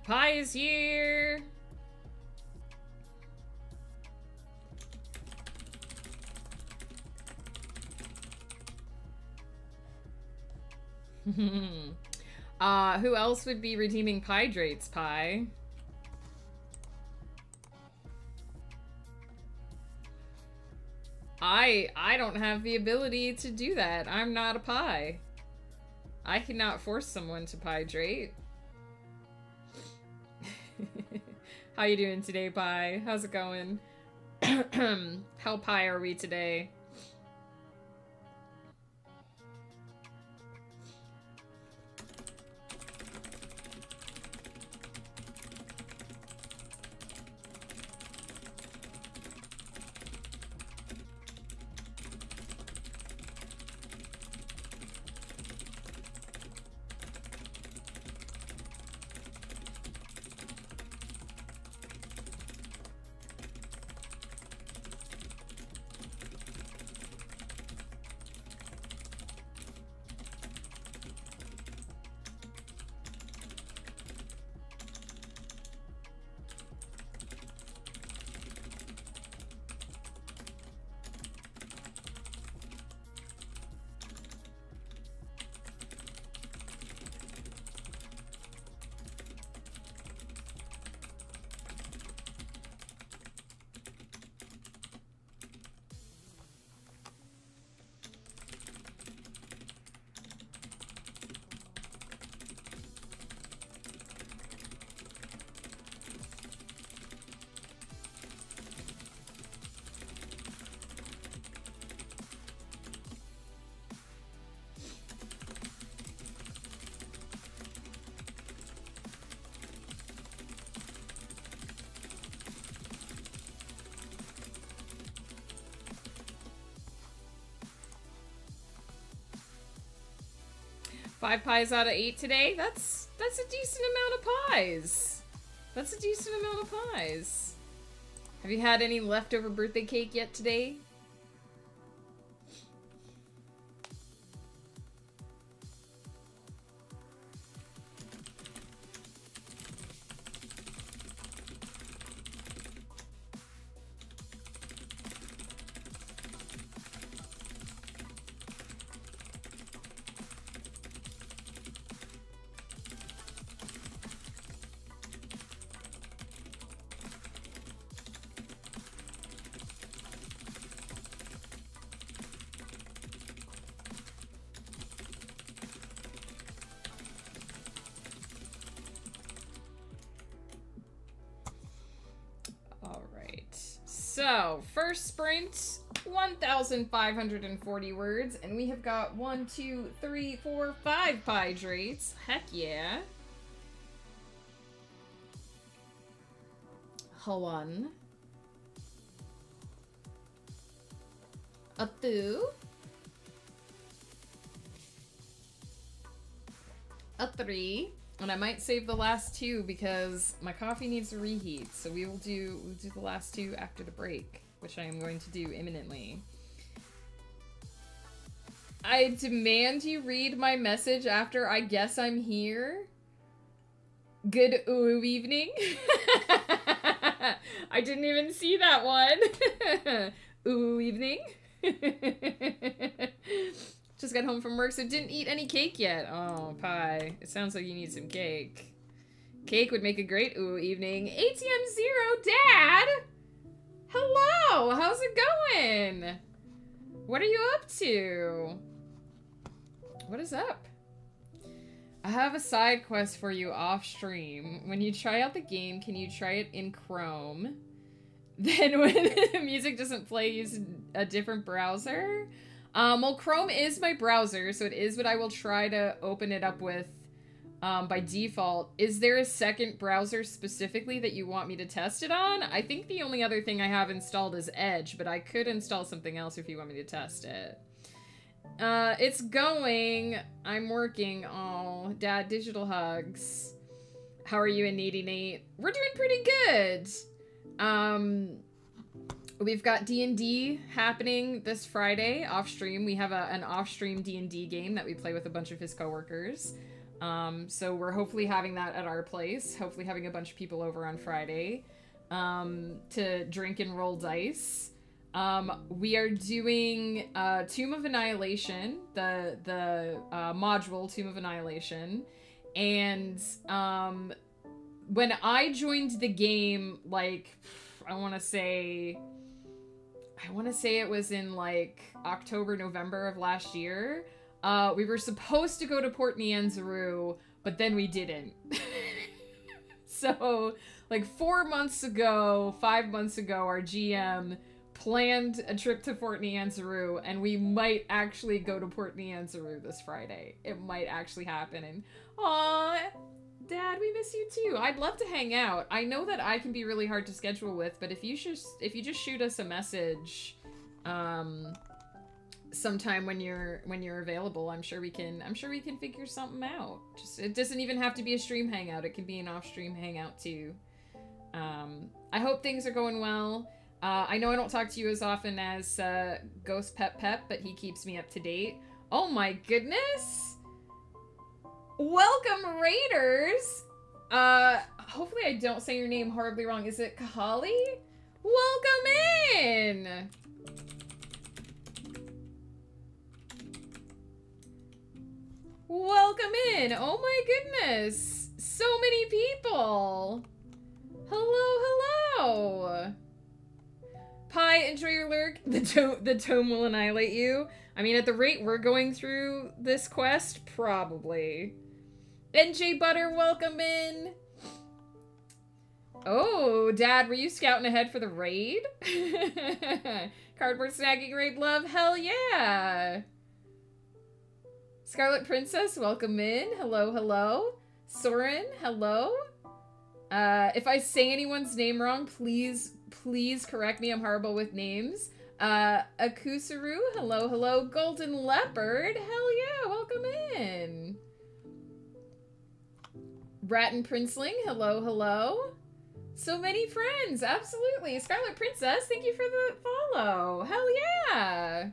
Pie is here. Who else would be redeeming hydrates, Pie? I don't have the ability to do that. I'm not a pie. I cannot force someone to hydrate. How you doing today, Pie? How's it going? How pie are we today? Five pies out of 8 today? That's a decent amount of pies. That's a decent amount of pies. Have you had any leftover birthday cake yet today? So, first sprint, 1,540 words, and we have got 1, 2, 3, 4, 5 hydrates. Heck yeah. One. A two. A three. And I might save the last two because my coffee needs to reheat. So we'll do the last two after the break, which I am going to do imminently. I demand you read my message after I guess I'm here. Good evening. I didn't even see that one. Evening. Just got home from work, so didn't eat any cake yet. Oh, Pie. It sounds like you need some cake. Cake would make a great evening. ATM0, Dad! Hello! How's it going? What are you up to? What is up? I have a side quest for you off stream. When you try out the game, can you try it in Chrome? Then when the music doesn't play, use a different browser? Well, Chrome is my browser, so it is what I will try to open it up with by default. Is there a second browser specifically that you want me to test it on? I think the only other thing I have installed is Edge, but I could install something else if you want me to test it. It's going. I'm working. Oh, Dad, digital hugs. How are you and Needy Nate? We're doing pretty good. We've got D&D happening this Friday off stream. We have an off stream D&D game that we play with a bunch of his coworkers. So we're hopefully having that at our place, hopefully having a bunch of people over on Friday to drink and roll dice. We are doing Tomb of Annihilation, the module Tomb of Annihilation, and when I joined the game, like, I want to say it was in like October, November of last year. We were supposed to go to Port Nianzuru, but then we didn't. So, like 5 months ago, our GM planned a trip to Port Nianzuru, and we might actually go to Port Nianzuru this Friday. It might actually happen, and aw, Dad, we miss you too. I'd love to hang out. I know that I can be really hard to schedule with, but if you just shoot us a message, sometime when you're available, I'm sure we can figure something out. It doesn't even have to be a stream hangout. It can be an off-stream hangout too. I hope things are going well. I know I don't talk to you as often as Ghost Pep, but he keeps me up to date. Oh my goodness! Welcome, Raiders! Hopefully I don't say your name horribly wrong. Is it Kahali? Welcome in! Welcome in! Oh my goodness! So many people! Hello, hello! Pi, enjoy your lurk. The tome will annihilate you. I mean, at the rate we're going through this quest, probably. NJ Butter, welcome in! Oh, Dad, were you scouting ahead for the raid? Cardboard Snagging Raid love, hell yeah! Scarlet Princess, welcome in. Hello, hello. Soren, hello. If I say anyone's name wrong, please correct me. I'm horrible with names. Akusuru, hello, hello. Golden Leopard, hell yeah, welcome in. Rat and Princeling, hello, hello. So many friends, absolutely. Scarlet Princess, thank you for the follow. Hell yeah.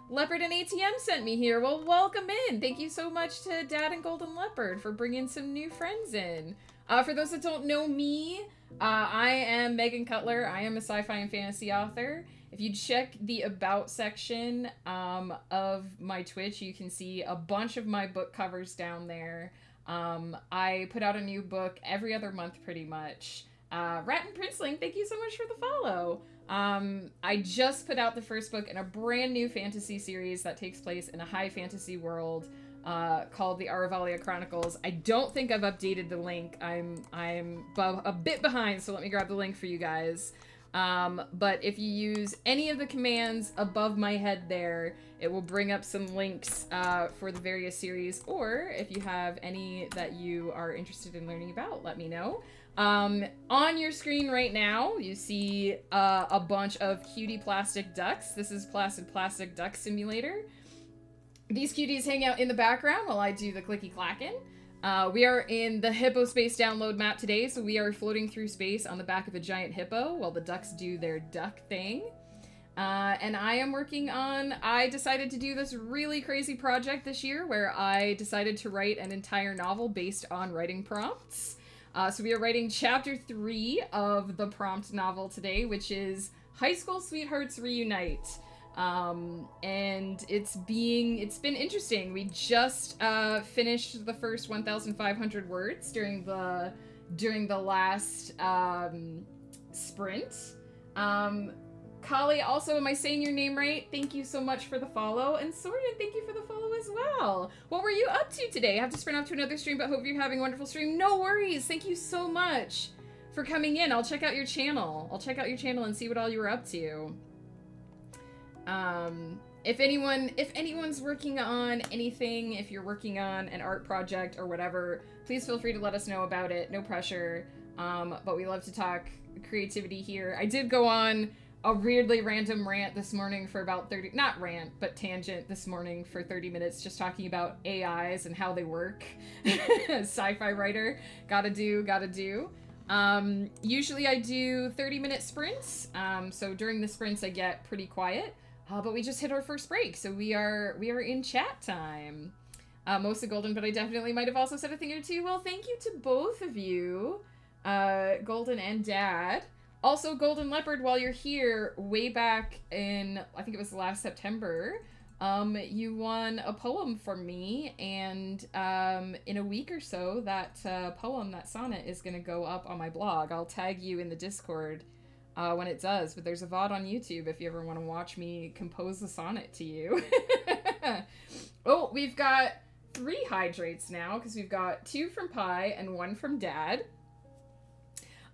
Leopard and ATM sent me here. Well, welcome in. Thank you so much to Dad and Golden Leopard for bringing some new friends in. For those that don't know me, I am Megan Cutler. I am a sci-fi and fantasy author. If you check the About section of my Twitch, you can see a bunch of my book covers down there. I put out a new book every other month pretty much. Rat and Princeling, thank you so much for the follow. I just put out the first book in a brand new fantasy series that takes place in a high fantasy world called the Aravalia Chronicles. I don't think I've updated the link. I'm a bit behind, so let me grab the link for you guys. But if you use any of the commands above my head there, it will bring up some links for the various series, or if you have any that you are interested in learning about, let me know. On your screen right now, you see a bunch of cutie plastic ducks. This is Placid Plastic Duck Simulator. These cuties hang out in the background while I do the clicky clackin'. We are in the Hippo Space download map today, so we are floating through space on the back of a giant hippo while the ducks do their duck thing. And I decided to do this really crazy project this year where I decided to write an entire novel based on writing prompts. So we are writing chapter 3 of the prompt novel today, which is High School Sweethearts Reunite. And it's been interesting. We just finished the first 1,500 words during the last sprint. Kali, also, am I saying your name right? Thank you so much for the follow. And Soren, thank you for the follow as well. What were you up to today? I have to sprint off to another stream, but hope you're having a wonderful stream. No worries. Thank you so much for coming in. I'll check out your channel. And see what all you were up to. If anyone's working on anything, if you're working on an art project or whatever, please feel free to let us know about it. No pressure. But we love to talk creativity here. I did go on a weirdly random rant this morning for about 30, not rant, but tangent this morning for 30 minutes, just talking about AIs and how they work. Sci-fi writer, gotta do. Usually I do 30-minute sprints. So during the sprints I get pretty quiet. But we just hit our first break, so we are in chat time. Mostly Golden, but I definitely might have also said a thing or two. Well, thank you to both of you, Golden and Dad. Also, Golden Leopard, while you're here, way back in, I think it was last September, you won a poem from me, and in a week or so, that poem, that sonnet, is going to go up on my blog. I'll tag you in the Discord when it does, but there's a VOD on YouTube if you ever want to watch me compose a sonnet to you. Oh, we've got 3 hydrates now, because we've got 2 from Pi and 1 from Dad.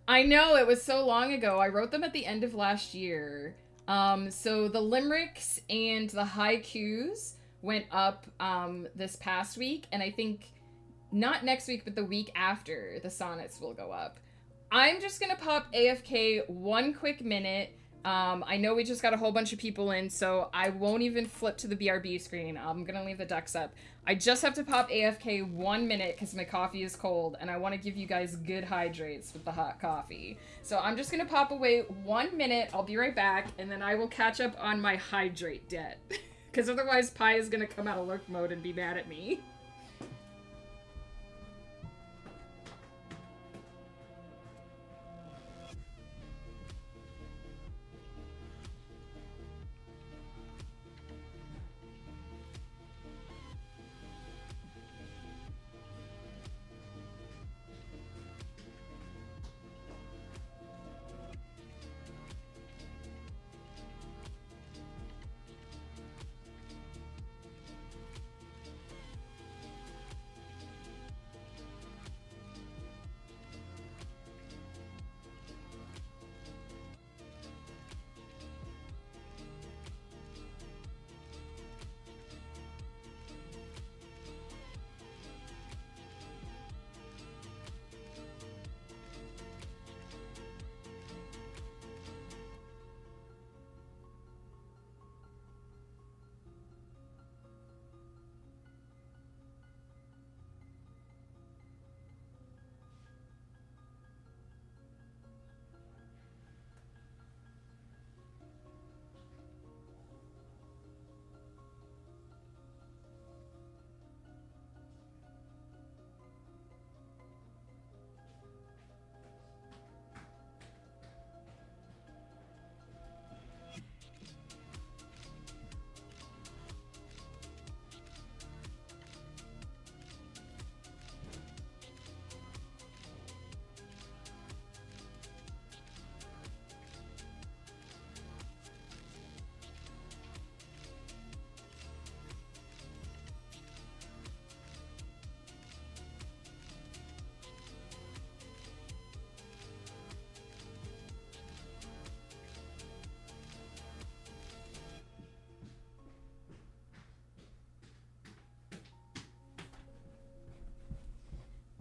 I know, it was so long ago. I wrote them at the end of last year. So the limericks and the haikus went up this past week, and I think not next week, but the week after, the sonnets will go up. I'm just gonna pop AFK 1 quick minute. I know we just got a whole bunch of people in, so I won't even flip to the BRB screen. I'm gonna leave the ducks up. I just have to pop AFK 1 minute because my coffee is cold, and I want to give you guys good hydrates with the hot coffee. So I'm just gonna pop away 1 minute. I'll be right back, and then I will catch up on my hydrate debt. Because otherwise Pi is gonna come out of lurk mode and be mad at me.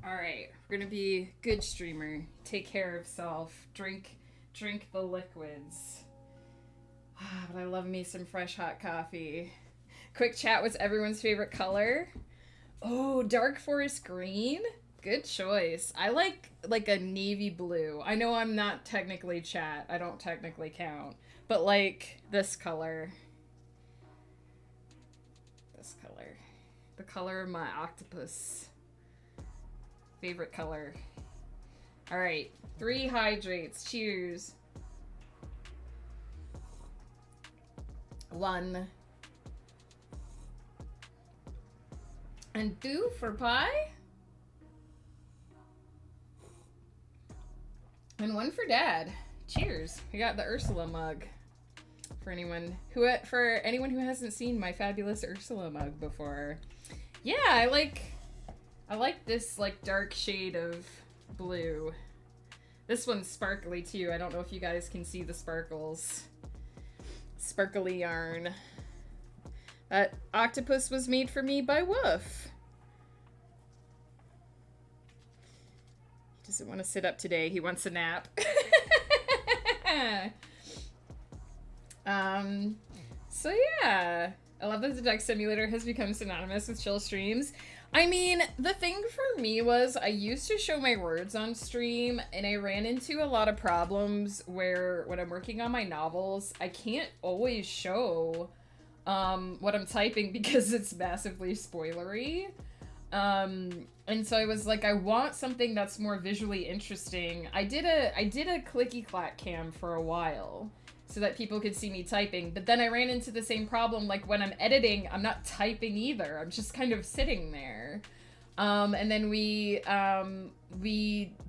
Alright, we're gonna be good streamer. Take care of self. Drink the liquids. But I love me some fresh hot coffee. Quick chat, what's everyone's favorite color? Oh, dark forest green? Good choice. I like a navy blue. I know I'm not technically chat. I don't technically count. But like this color. This color. The color of my octopus. Favorite color. Alright, 3 hydrates. Cheers. 1. And 2 for Pi. And 1 for Dad. Cheers. We got the Ursula mug. For anyone who hasn't seen my fabulous Ursula mug before. Yeah, I like this like dark shade of blue. This one's sparkly too. I don't know if you guys can see the sparkles. Sparkly yarn. That octopus was made for me by Woof. He doesn't want to sit up today. He wants a nap. So yeah. I love that the Duck Simulator has become synonymous with chill streams. I mean, the thing for me was I used to show my words on stream, and I ran into a lot of problems where when I'm working on my novels, I can't always show what I'm typing because it's massively spoilery. And so I was like, I want something that's more visually interesting. I did a clicky clack cam for a while so that people could see me typing, but then I ran into the same problem. Like when I'm editing, I'm not typing either. I'm just kind of sitting there. And then we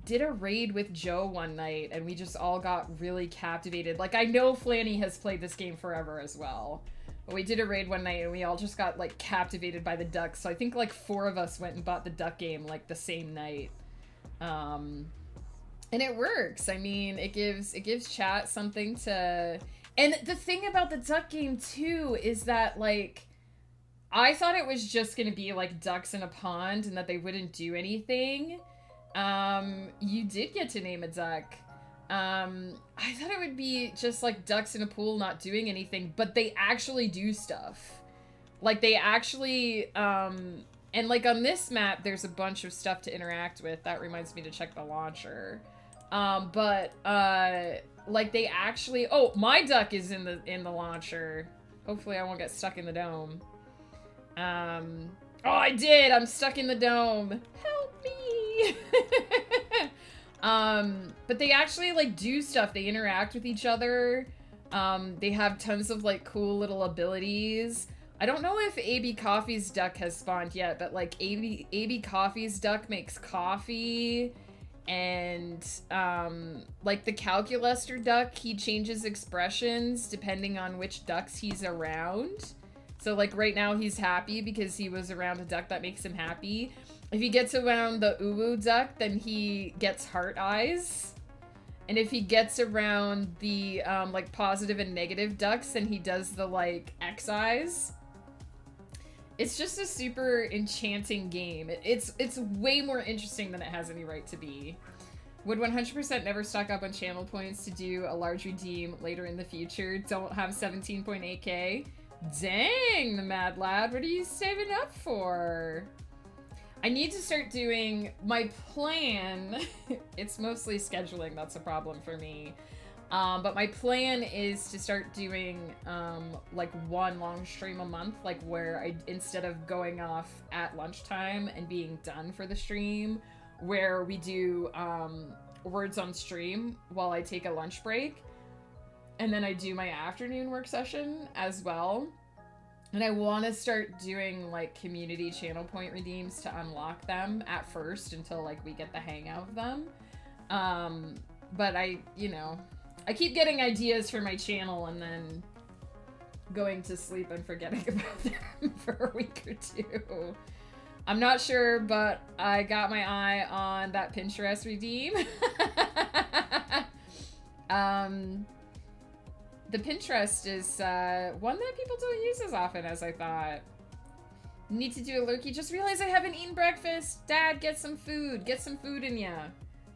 did a raid with Joe one night and we just all got really captivated. Like I know Flanny has played this game forever as well. But we did a raid one night and we all just got like captivated by the ducks. So I think like 4 of us went and bought the duck game like the same night. And it works. I mean, it gives chat something to... And the thing about the duck game too is that like I thought it was just gonna be like ducks in a pond and that they wouldn't do anything. You did get to name a duck. I thought it would be just like ducks in a pool not doing anything, but they actually do stuff. Like they actually, and like on this map, there's a bunch of stuff to interact with. That reminds me to check the launcher. Like they actually, oh, my duck is in the launcher. Hopefully I won't get stuck in the dome. Oh, I did! I'm stuck in the dome. Help me! But they actually, like, do stuff. They interact with each other. They have tons of, like, cool little abilities. I don't know if AB Coffee's duck has spawned yet, but, like, AB Coffee's duck makes coffee. And, like, the Calculuster duck, he changes expressions depending on which ducks he's around. So, like, right now he's happy because he was around a duck that makes him happy. If he gets around the uwu duck, then he gets heart eyes. And if he gets around the, like, positive and negative ducks, then he does the, like, X eyes. It's just a super enchanting game. It's way more interesting than it has any right to be. Would 100% never stock up on channel points to do a large redeem later in the future. Don't have 17.8k. Dang, the mad lad. What are you saving up for? I need to start doing my plan. It's mostly scheduling that's a problem for me. But my plan is to start doing like one long stream a month, like where I, instead of going off at lunchtime and being done for the stream, where we do words on stream while I take a lunch break. And then I do my afternoon work session as well. And I want to start doing, like, community channel point redeems to unlock them at first until, like, we get the hang of them. But I, you know, I keep getting ideas for my channel and then going to sleep and forgetting about them for a week or two. I'm not sure, but I got my eye on that Pinterest redeem. The Pinterest is one that people don't use as often as I thought. Need to do a lurky. Just realized I haven't eaten breakfast. Dad, get some food. Get some food in ya.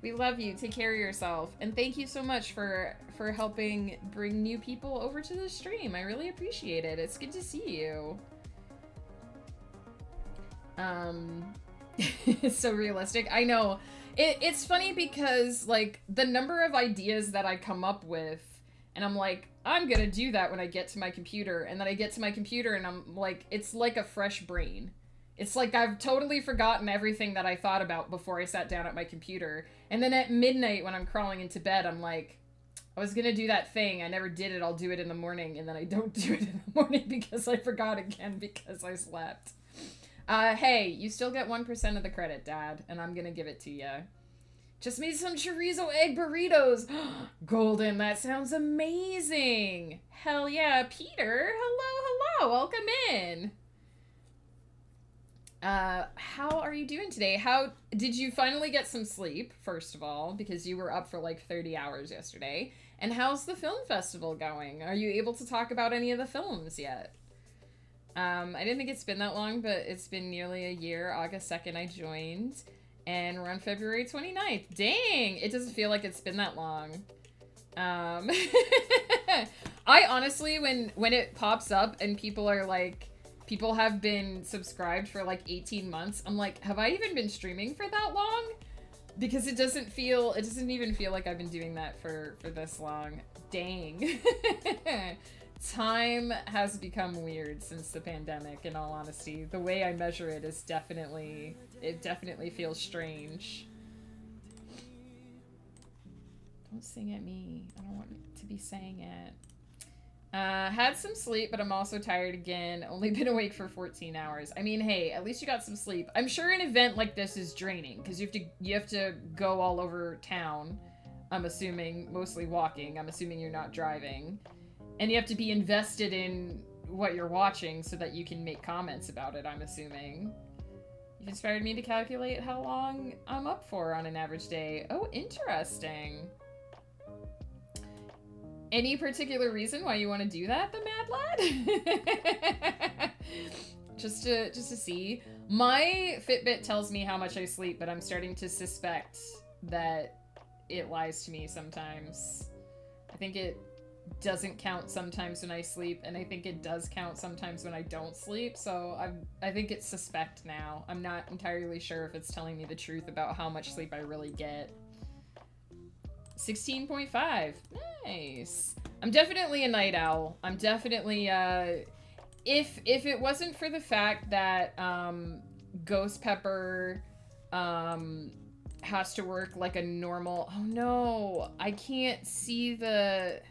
We love you. Take care of yourself. And thank you so much for helping bring new people over to the stream. I really appreciate it. It's good to see you. It's so realistic. I know. It's funny because, like, the number of ideas that I come up with, and I'm like, I'm gonna do that when I get to my computer. And then I get to my computer and I'm like, it's like a fresh brain. It's like I've totally forgotten everything that I thought about before I sat down at my computer. And then at midnight when I'm crawling into bed, I'm like, I was gonna do that thing. I never did it. I'll do it in the morning. And then I don't do it in the morning because I forgot again because I slept. Hey, you still get 1% of the credit, Dad. And I'm gonna give it to you. Just made some chorizo egg burritos. Golden, that sounds amazing. Hell yeah, Peter. Hello, welcome in. How are you doing today? How did you finally get some sleep, first of all, because you were up for like 30 hours yesterday? And how's the film festival going? Are you able to talk about any of the films yet? I didn't think it's been that long, but it's been nearly a year. August 2nd I joined. And we're on February 29th. Dang! It doesn't feel like it's been that long. I honestly, when it pops up and people are like, people have been subscribed for like 18 months, I'm like, have I even been streaming for that long? Because it doesn't even feel like I've been doing that for this long. Dang. Time has become weird since the pandemic, in all honesty. The way I measure it is definitely, it definitely feels strange. Don't sing at me. I don't want to be sang at. Had some sleep, but I'm also tired again. Only been awake for 14 hours. I mean, hey, at least you got some sleep. I'm sure an event like this is draining, because you have to go all over town. I'm assuming, mostly walking. I'm assuming you're not driving. And you have to be invested in what you're watching so that you can make comments about it, I'm assuming. You've inspired me to calculate how long I'm up for on an average day. Oh, interesting. Any particular reason why you want to do that, the mad lad? just to see. My Fitbit tells me how much I sleep, but I'm starting to suspect that it lies to me sometimes. I think it doesn't count sometimes when I sleep, and I think it does count sometimes when I don't sleep, so I think it's suspect now. I'm not entirely sure if it's telling me the truth about how much sleep I really get. 16.5. Nice. I'm definitely a night owl. I'm definitely, if it wasn't for the fact that, Ghost Pepper, has to work like a normal... Oh no! I can't see the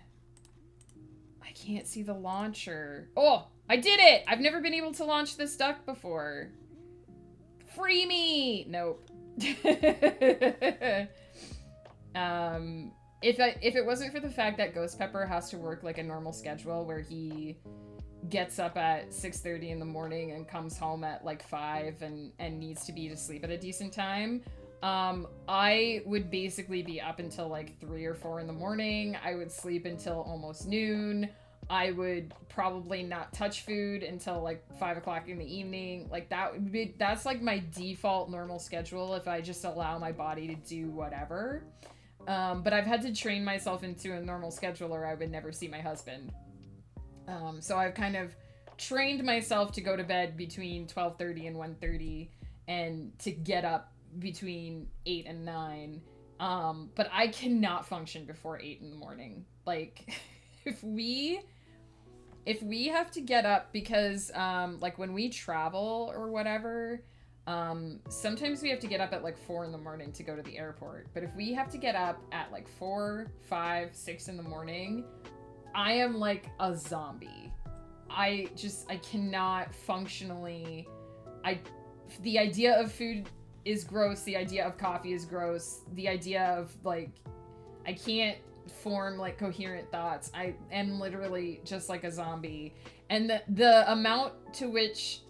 launcher. Oh! I did it! I've never been able to launch this duck before. Free me! Nope. If it wasn't for the fact that Ghost Pepper has to work like a normal schedule where he gets up at 6:30 in the morning and comes home at like 5 and needs to be to sleep at a decent time, I would basically be up until like 3 or 4 in the morning. I would sleep until almost noon. I would probably not touch food until like 5 o'clock in the evening. Like that's like my default normal schedule if I just allow my body to do whatever. But I've had to train myself into a normal schedule or I would never see my husband. So I've kind of trained myself to go to bed between 12:30 and 1:30 and to get up between 8 and 9. But I cannot function before 8 in the morning. Like, if we have to get up because, like, when we travel or whatever, sometimes we have to get up at, like, 4 in the morning to go to the airport. But if we have to get up at, like, 4, 5, 6 in the morning, I am, like, a zombie. I cannot functionally... The idea of food is gross. The idea of coffee is gross. The idea of, like... I can't form, like, coherent thoughts. I am literally just like a zombie. And the amount to which...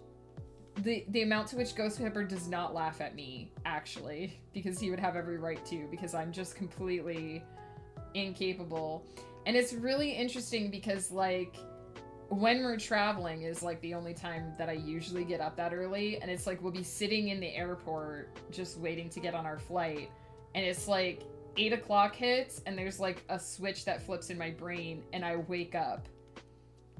The amount to which Ghost Pepper does not laugh at me, actually. Because he would have every right to. Because I'm just completely incapable. And it's really interesting because, like... when we're traveling is, like, the only time that I usually get up that early, and it's, like, we'll be sitting in the airport just waiting to get on our flight, and it's, like, 8 o'clock hits, and there's, like, a switch that flips in my brain, and I wake up,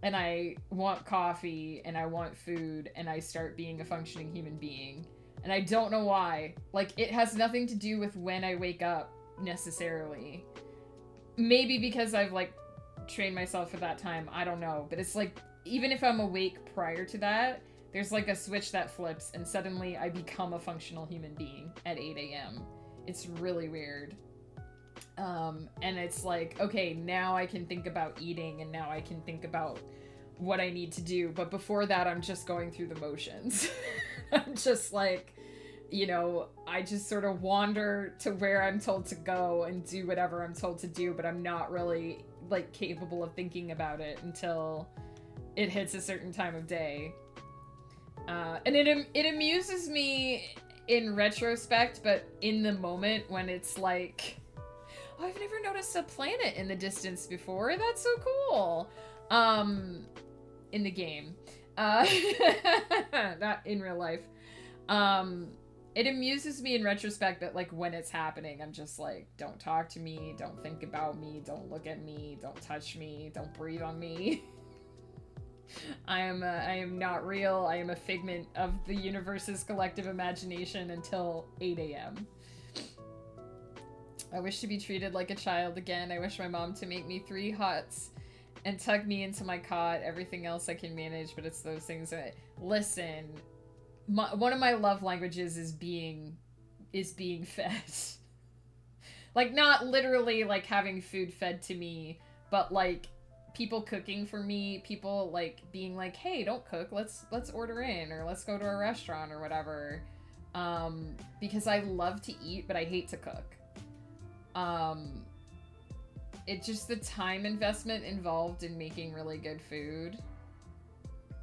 and I want coffee, and I want food, and I start being a functioning human being, and I don't know why. Like, it has nothing to do with when I wake up, necessarily. Maybe because I've, like, train myself for that time, I don't know, but it's like even if I'm awake prior to that, there's like a switch that flips and suddenly I become a functional human being at 8 a.m. It's really weird. And it's like, okay, now I can think about eating and now I can think about what I need to do, but before that I'm just going through the motions. I'm just like, you know, I just sort of wander to where I'm told to go and do whatever I'm told to do, but I'm not really like capable of thinking about it until it hits a certain time of day. And it amuses me in retrospect, but in the moment when it's like, oh, I've never noticed a planet in the distance before. That's so cool. In the game. Not in real life. It amuses me in retrospect, but, like, when it's happening, I'm just like, don't talk to me, don't think about me, don't look at me, don't touch me, don't breathe on me. I am not real. I am a figment of the universe's collective imagination until 8 a.m. I wish to be treated like a child again. I wish my mom to make me 3 hots and tuck me into my cot. Everything else I can manage, but it's those things that, listen, one of my love languages is being fed. Like, not literally, like, having food fed to me, but, like, people cooking for me, people, like, being like, hey, don't cook, let's order in, or let's go to a restaurant, or whatever. Because I love to eat, but I hate to cook. It's just the time investment involved in making really good food.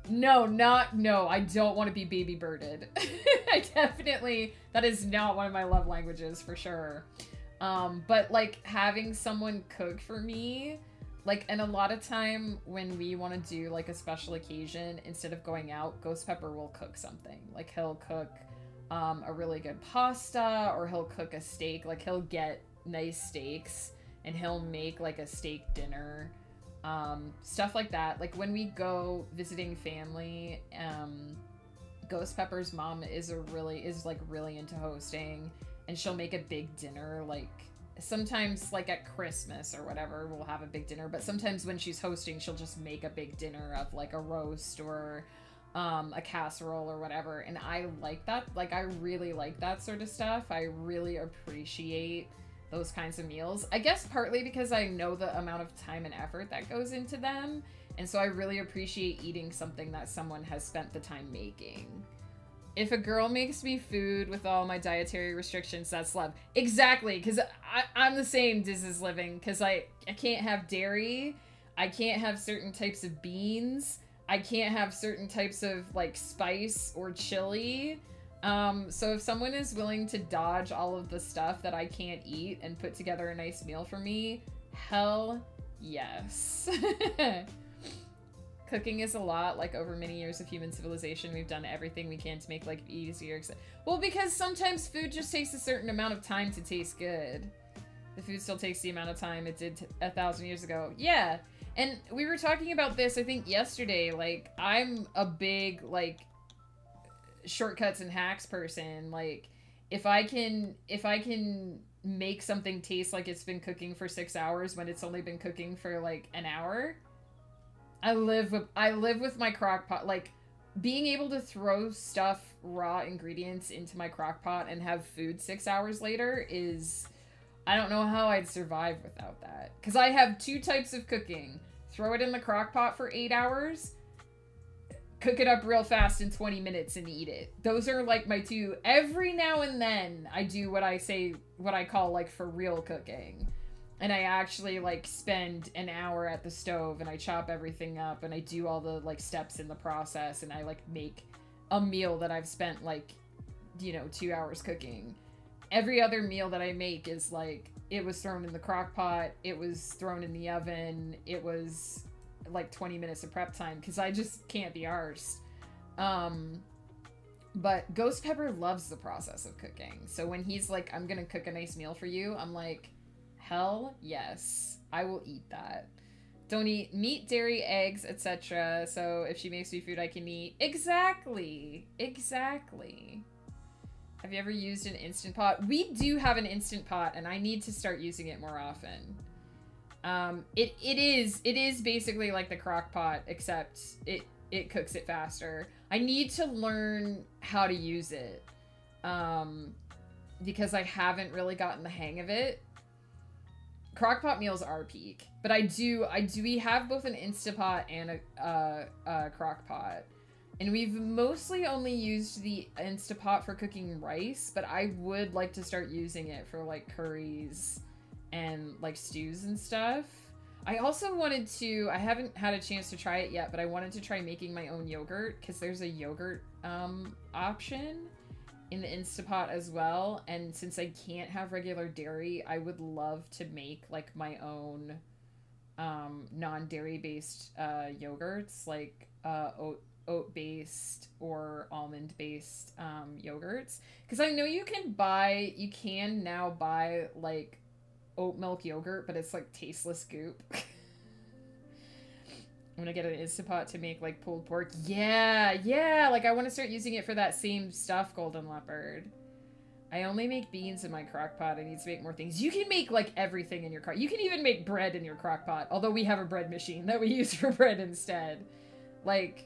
No, I don't want to be baby birded. That is not one of my love languages, for sure. But, like, having someone cook for me, like, and a lot of time when we want to do, like, a special occasion, instead of going out, Ghost Pepper will cook something. Like, he'll cook, a really good pasta, or he'll cook a steak. Like, he'll get nice steaks, and he'll make, like, a steak dinner. Stuff like that. Like, when we go visiting family, Ghost Pepper's mom is really into hosting, and she'll make a big dinner. Like, sometimes, like, at Christmas or whatever, we'll have a big dinner, but sometimes when she's hosting, she'll just make a big dinner of, like, a roast or a casserole or whatever, and I like that. Like, I really like that sort of stuff. I really appreciate those kinds of meals. I guess partly because I know the amount of time and effort that goes into them, and so I really appreciate eating something that someone has spent the time making. If a girl makes me food with all my dietary restrictions, that's love. Exactly, because I'm the same Diz is living, because I can't have dairy, I can't have certain types of beans, I can't have certain types of, like, spice or chili. So if someone is willing to dodge all of the stuff that I can't eat and put together a nice meal for me, hell yes. Cooking is a lot. Like, over many years of human civilization, we've done everything we can to make life easier. Well, because sometimes food just takes a certain amount of time to taste good. The food still takes the amount of time it did 1,000 years ago. Yeah, and we were talking about this, I think, yesterday. Like, I'm a big, like, shortcuts and hacks person. Like, if I can make something taste like it's been cooking for 6 hours when it's only been cooking for, like, an hour, I live with my crock pot. Like, being able to throw stuff, raw ingredients, into my crock pot and have food 6 hours later is, I don't know how I'd survive without that. Because I have two types of cooking. Throw it in the crock pot for 8 hours, cook it up real fast in 20 minutes and eat it. Those are, like, my two. Every now and then I do what I call, like, for real cooking. And I actually, like, spend an hour at the stove and I chop everything up and I do all the, like, steps in the process and I, like, make a meal that I've spent, like, you know, 2 hours cooking. Every other meal that I make is, like, it was thrown in the crock pot, it was thrown in the oven, it was, like, 20 minutes of prep time, because I just can't be arsed. But Ghost Pepper loves the process of cooking. So when he's like, I'm gonna cook a nice meal for you, I'm like, hell yes, I will eat that. Don't eat meat, dairy, eggs, etc. So if she makes me food I can eat. Exactly. Have you ever used an Instant Pot? We do have an Instant Pot, and I need to start using it more often. It is basically like the crock pot, except it cooks it faster. I need to learn how to use it, because I haven't really gotten the hang of it. Crockpot meals are peak, but we have both an Instapot and a crockpot, and we've mostly only used the Instapot for cooking rice, but I would like to start using it for, like, curries and, like, stews and stuff. I also wanted to, I haven't had a chance to try it yet, but I wanted to try making my own yogurt, because there's a yogurt option in the Instapot as well, and since I can't have regular dairy, I would love to make, like, my own non-dairy based yogurts, like oat-based or almond-based yogurts, because I know you can now buy, like, oat milk yogurt, but it's, like, tasteless goop. I'm gonna get an Instapot to make, like, pulled pork. Yeah, like, I want to start using it for that same stuff, Golden Leopard. I only make beans in my crock pot. I need to make more things. You can make, like, everything in your crock. You can even make bread in your crock pot. Although we have a bread machine that we use for bread instead. Like,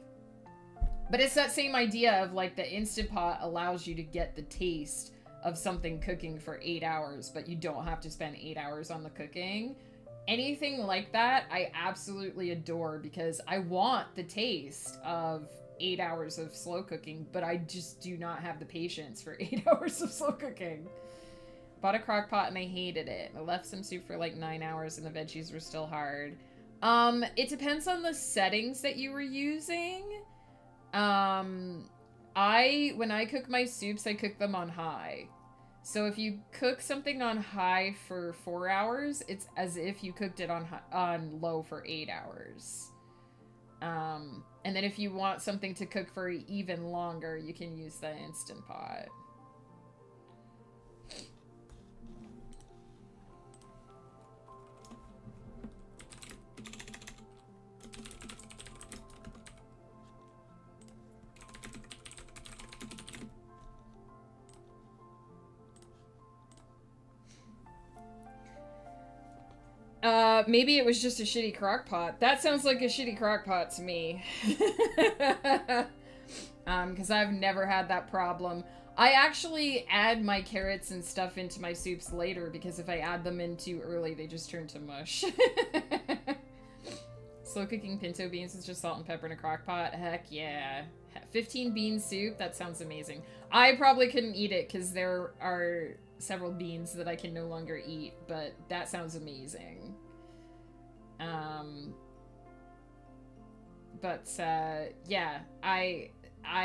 but it's that same idea of, like, the Instant Pot allows you to get the taste of something cooking for 8 hours, but you don't have to spend 8 hours on the cooking. Anything like that, I absolutely adore because I want the taste of 8 hours of slow cooking, but I just do not have the patience for 8 hours of slow cooking. Bought a crock pot and I hated it. I left some soup for like 9 hours and the veggies were still hard. It depends on the settings that you were using. When I cook my soups, I cook them on high. So if you cook something on high for 4 hours, it's as if you cooked it on low for 8 hours. And then if you want something to cook for even longer, you can use the Instant Pot. Maybe it was just a shitty crock pot. That sounds like a shitty crock pot to me. Because I've never had that problem. I actually add my carrots and stuff into my soups later because if I add them in too early, they just turn to mush. Slow cooking pinto beans is just salt and pepper in a crock pot. Heck yeah. 15 bean soup? That sounds amazing. I probably couldn't eat it because there are several beans that I can no longer eat, but that sounds amazing.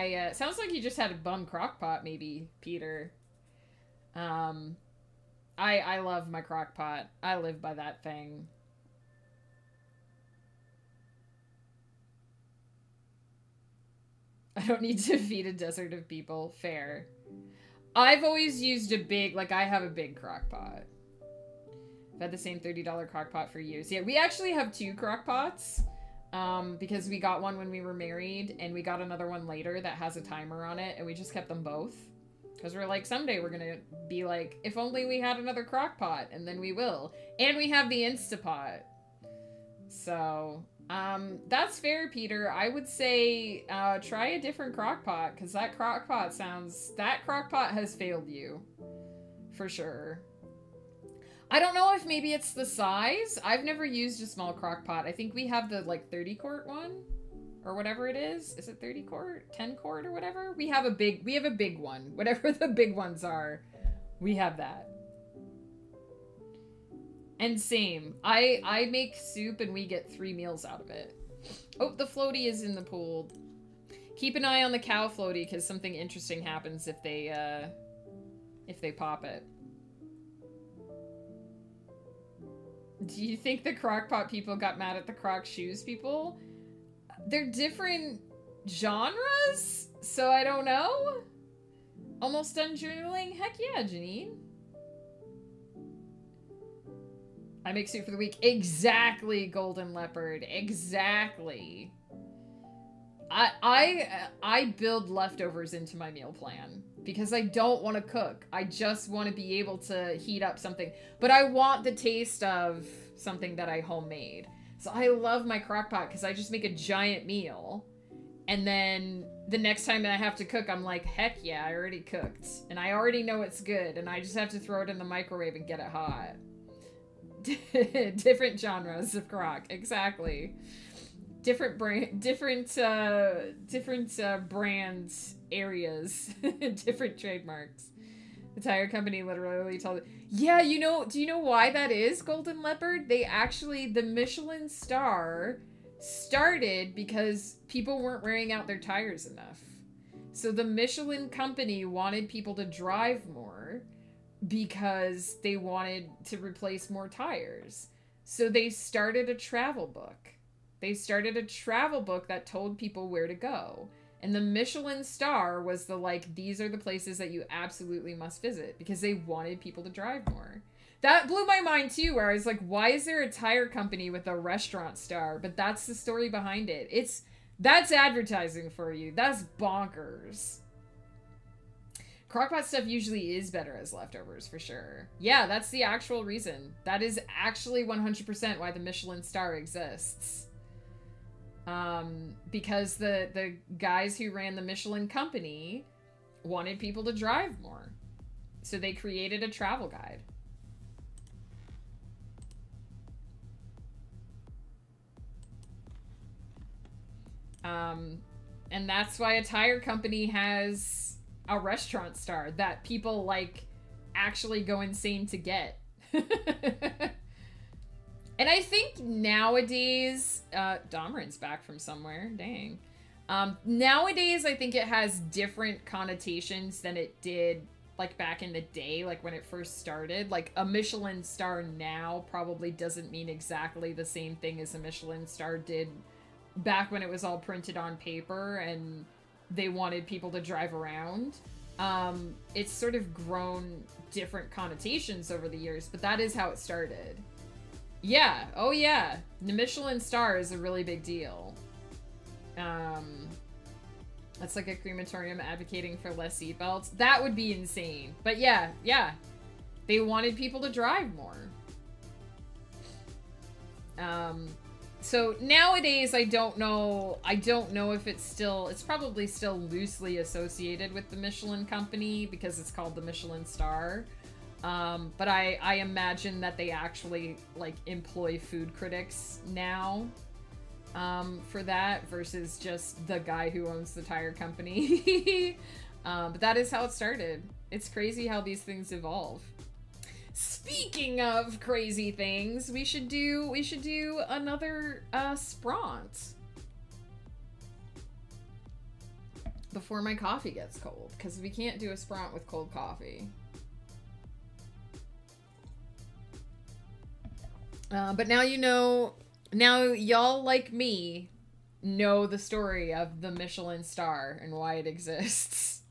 Yeah, sounds like you just had a bum crock pot, maybe, Peter. I love my crock pot. I live by that thing. I don't need to feed a desert of people. Fair. I've always used a big, like, I have a big crock pot. I've had the same $30 crock pot for years. Yeah, we actually have 2 crock pots. Because we got one when we were married, and we got another one later that has a timer on it, and we just kept them both. Because we're like, someday we're gonna be like, if only we had another crock pot, and then we will. And we have the Instapot. So, that's fair, Peter. I would say, try a different crock pot, because that crock pot has failed you. For sure. I don't know if maybe it's the size. I've never used a small crock pot. I think we have the, like, 30-quart one, or whatever it is. Is it 30-quart? 10-quart or whatever? We have a big one. Whatever the big ones are, we have that. And same. I make soup and we get 3 meals out of it. Oh, the floaty is in the pool. Keep an eye on the cow floaty, because something interesting happens if they pop it. Do you think the crockpot people got mad at the croc shoes people? They're different genres, so I don't know. Almost done journaling? Heck yeah, Janine. I make soup for the week. Exactly, Golden Leopard. Exactly. I build leftovers into my meal plan because I don't want to cook. I just want to be able to heat up something. But I want the taste of something that I homemade. So I love my crock pot because I just make a giant meal. And then the next time I have to cook, I'm like, heck yeah, I already cooked. And I already know it's good. And I just have to throw it in the microwave and get it hot. Different genres of crock. Exactly. Different brands, areas, different trademarks. The tire company literally told it. Yeah, do you know why that is, Golden Leopard? The Michelin star started because people weren't wearing out their tires enough. So the Michelin company wanted people to drive more because they wanted to replace more tires. So they started a travel book. They started a travel book that told people where to go. And the Michelin star was these are the places that you absolutely must visit because they wanted people to drive more. That blew my mind too, where I was like, why is there a tire company with a restaurant star? But that's the story behind it. That's advertising for you. That's bonkers. Crockpot stuff usually is better as leftovers, for sure. Yeah, that's the actual reason. That is actually 100% why the Michelin star exists. Because the guys who ran the Michelin company wanted people to drive more. So they created a travel guide. And that's why a tire company has a restaurant star that people, like, actually go insane to get. And I think nowadays, Domran's back from somewhere, dang. Nowadays, I think it has different connotations than it did, like, back in the day, like, when it first started. Like, a Michelin star now probably doesn't mean exactly the same thing as a Michelin star did back when it was all printed on paper and they wanted people to drive around. It's sort of grown different connotations over the years, but that is how it started. Yeah, oh yeah, the Michelin star is a really big deal. That's like a crematorium advocating for less seatbelts. That would be insane. But yeah, they wanted people to drive more. So nowadays, I don't know if it's probably still loosely associated with the Michelin company because it's called the Michelin star. But I imagine that they actually, like, employ food critics now, for that versus just the guy who owns the tire company. But that is how it started. It's crazy how these things evolve. Speaking of crazy things, we should do another spront before my coffee gets cold, because we can't do a spront with cold coffee. But now you know, now y'all like me know the story of the Michelin star and why it exists.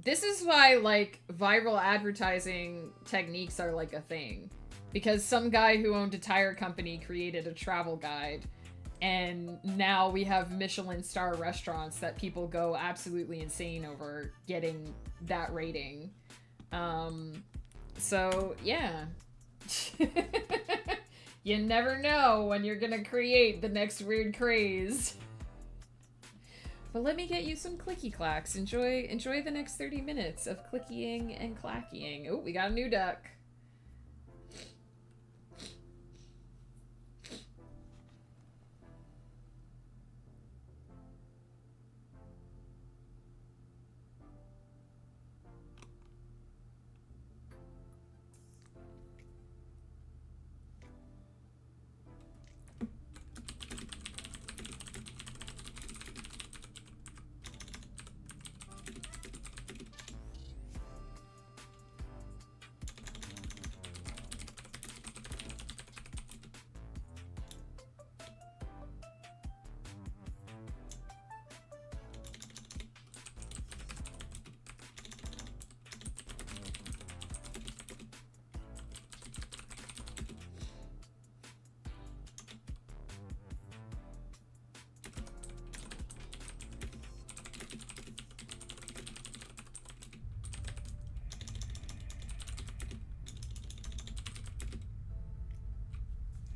This is why, like, viral advertising techniques are, like, a thing. Because some guy who owned a tire company created a travel guide, and now we have Michelin star restaurants that people go absolutely insane over getting that rating. So, yeah. You never know when you're gonna create the next weird craze. But let me get you some clicky clacks. Enjoy the next 30 minutes of clickying and clackying. Oh, we got a new duck.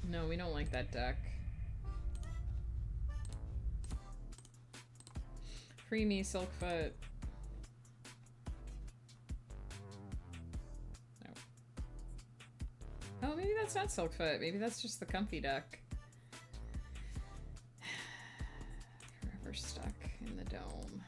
No, we don't like that duck. Free me, Silkfoot. No. Oh, maybe that's not Silkfoot. Maybe that's just the comfy duck. Forever stuck in the dome.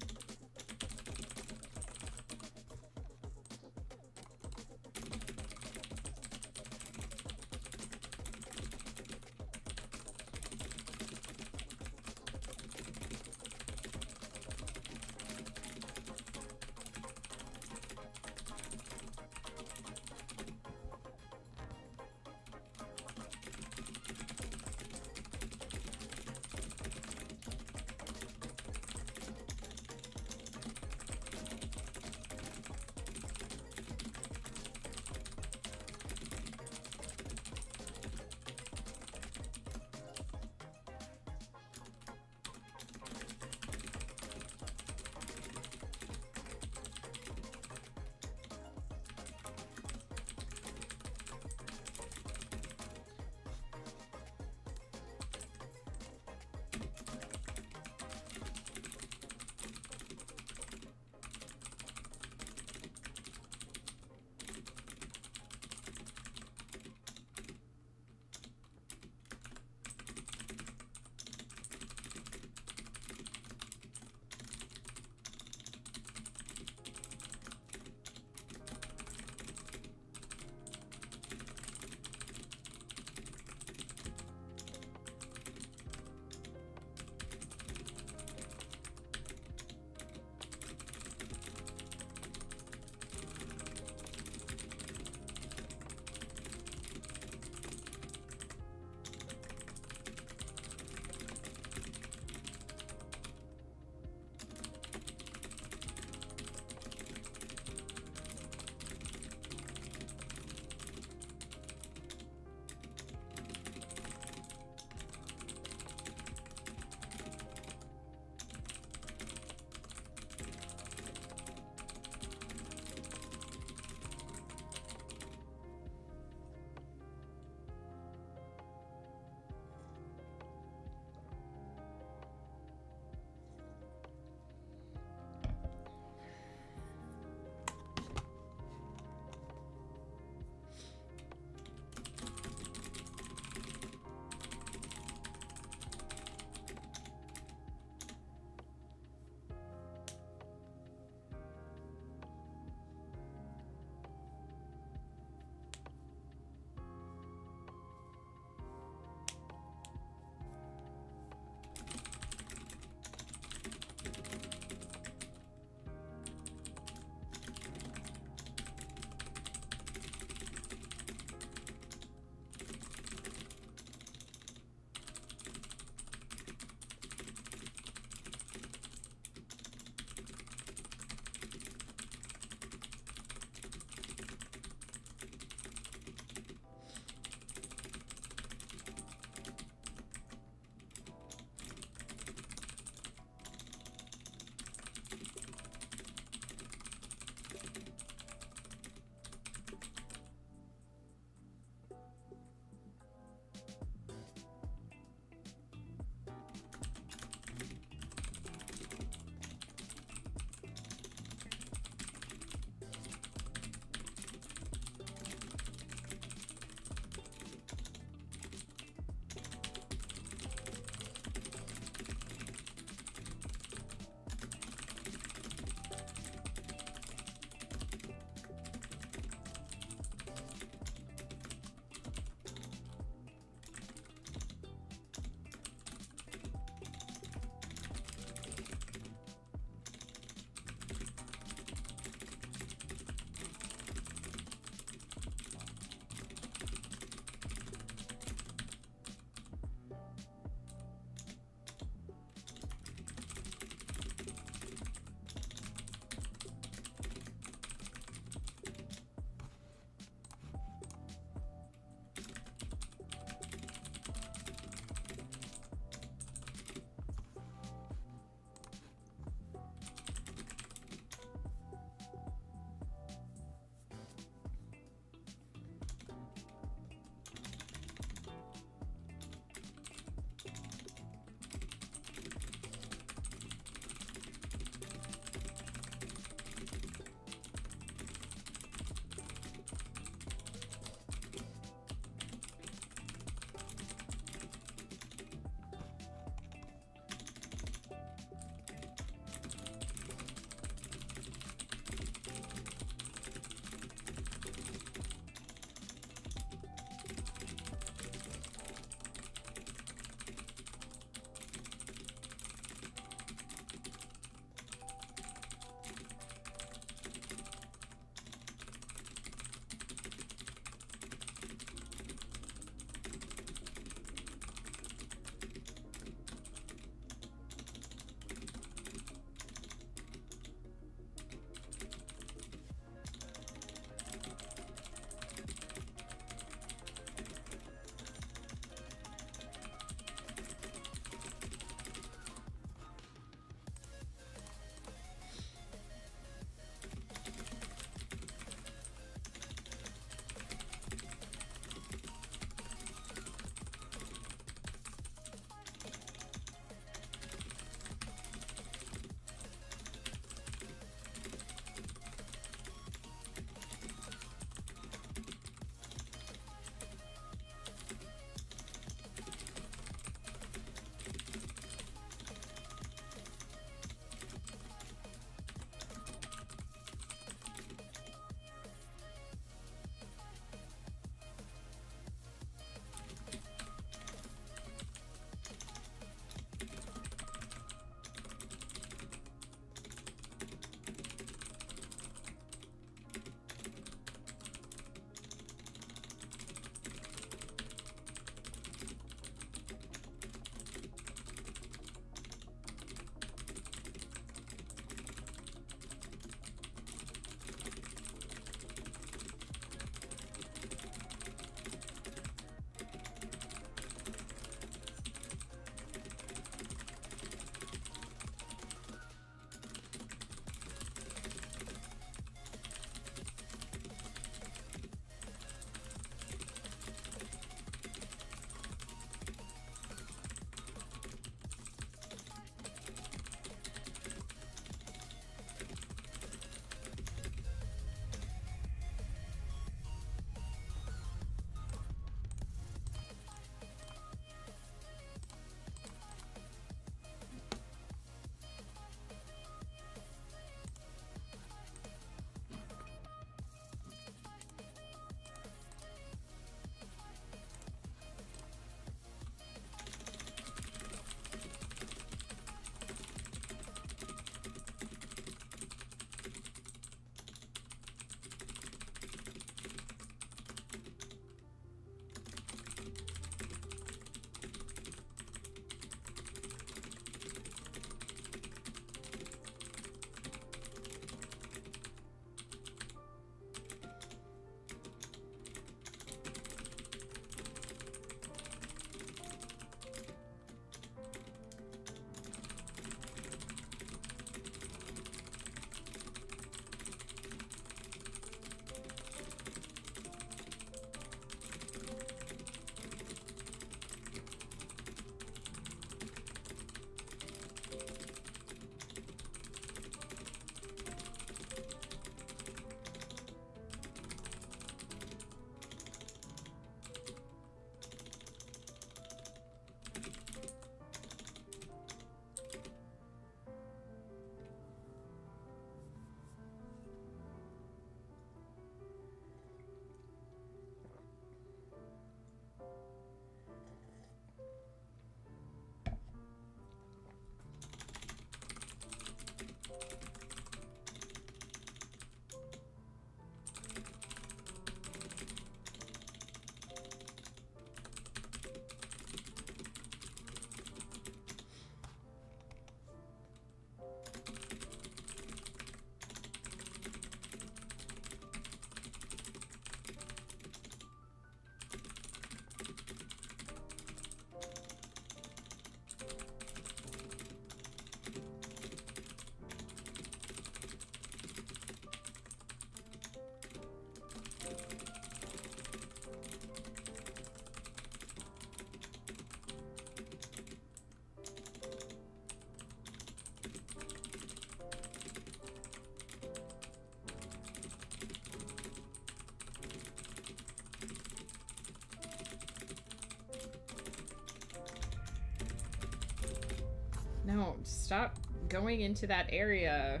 Stop going into that area.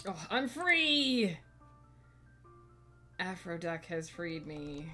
Oh, I'm free! Afro Duck has freed me.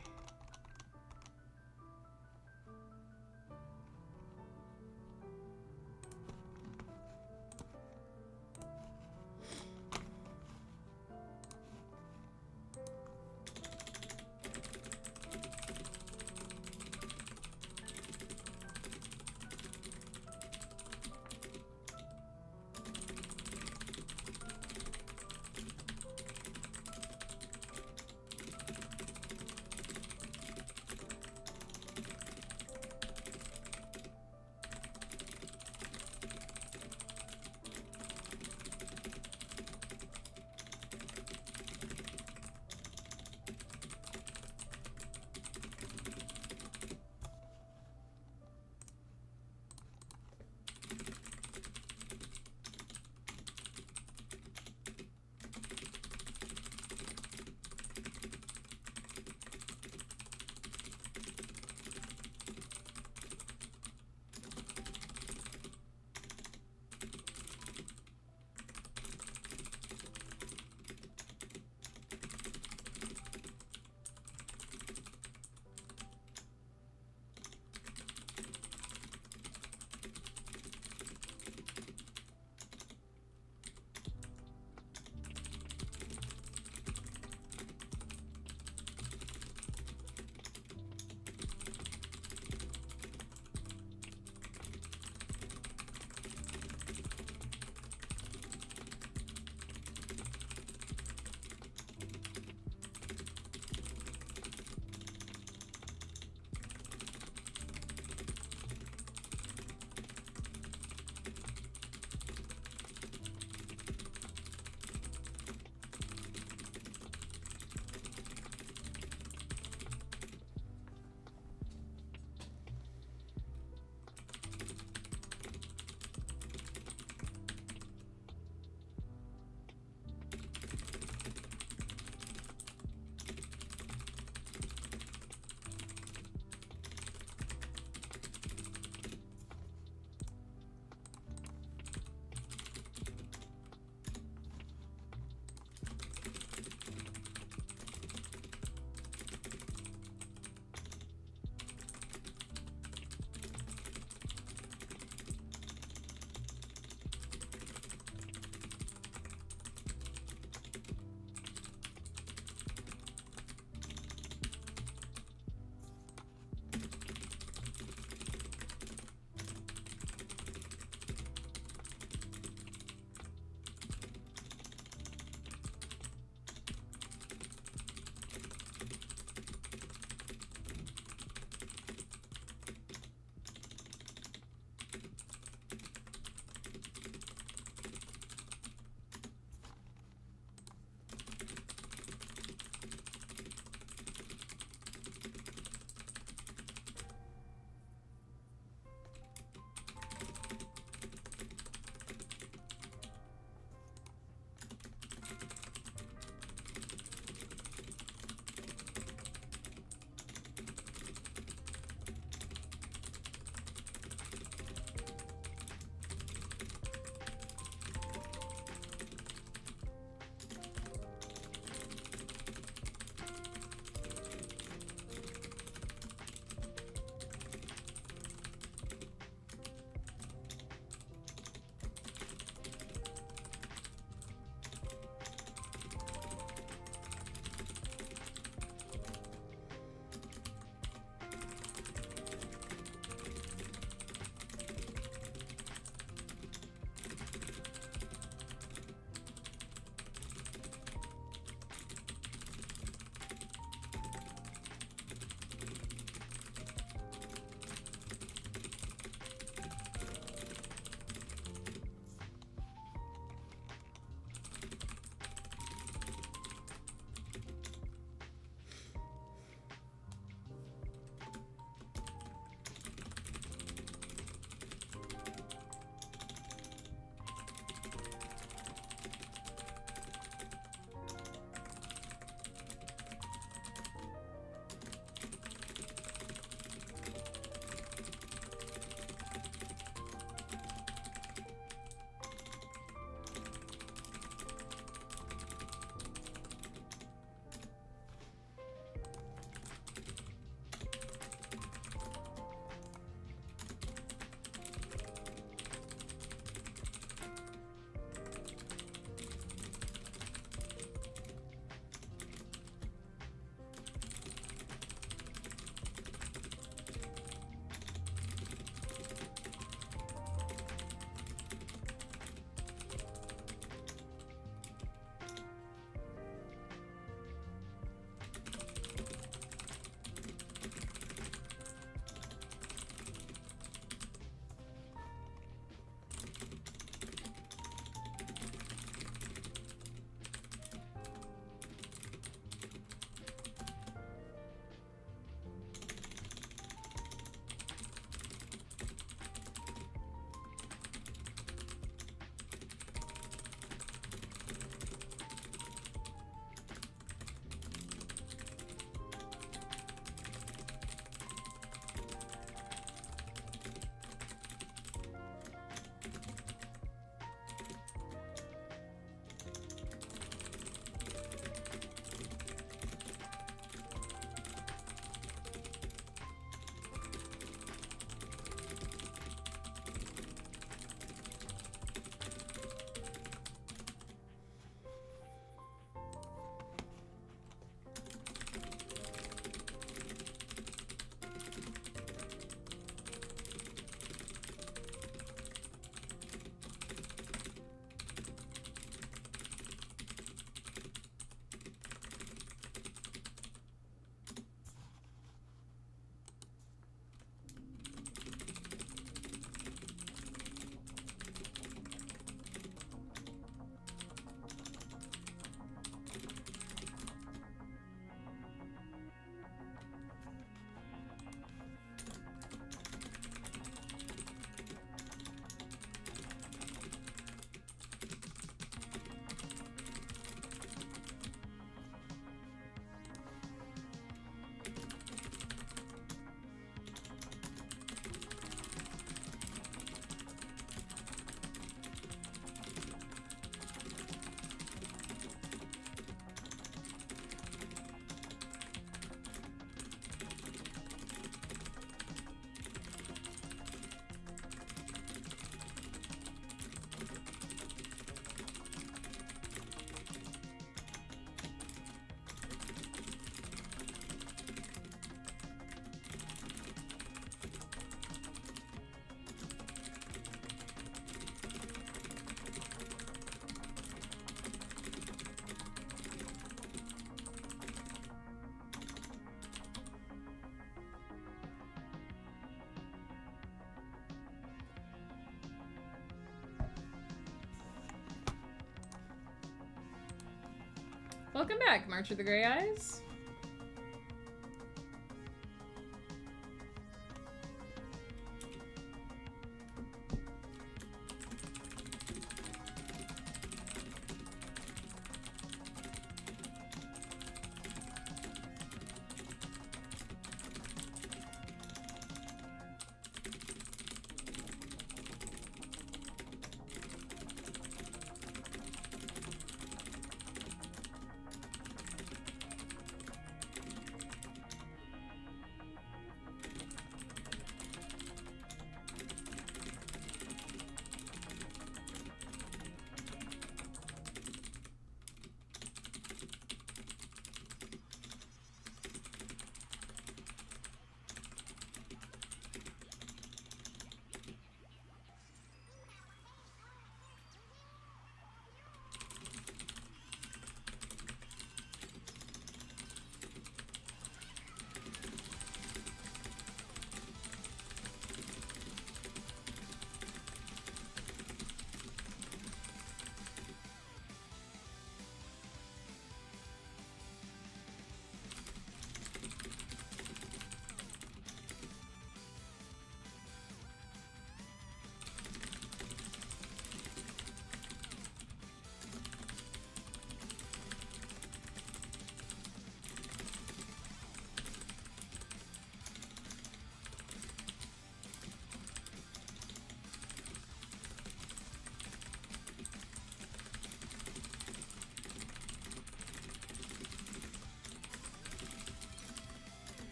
Welcome back, March of the Grey Eyes.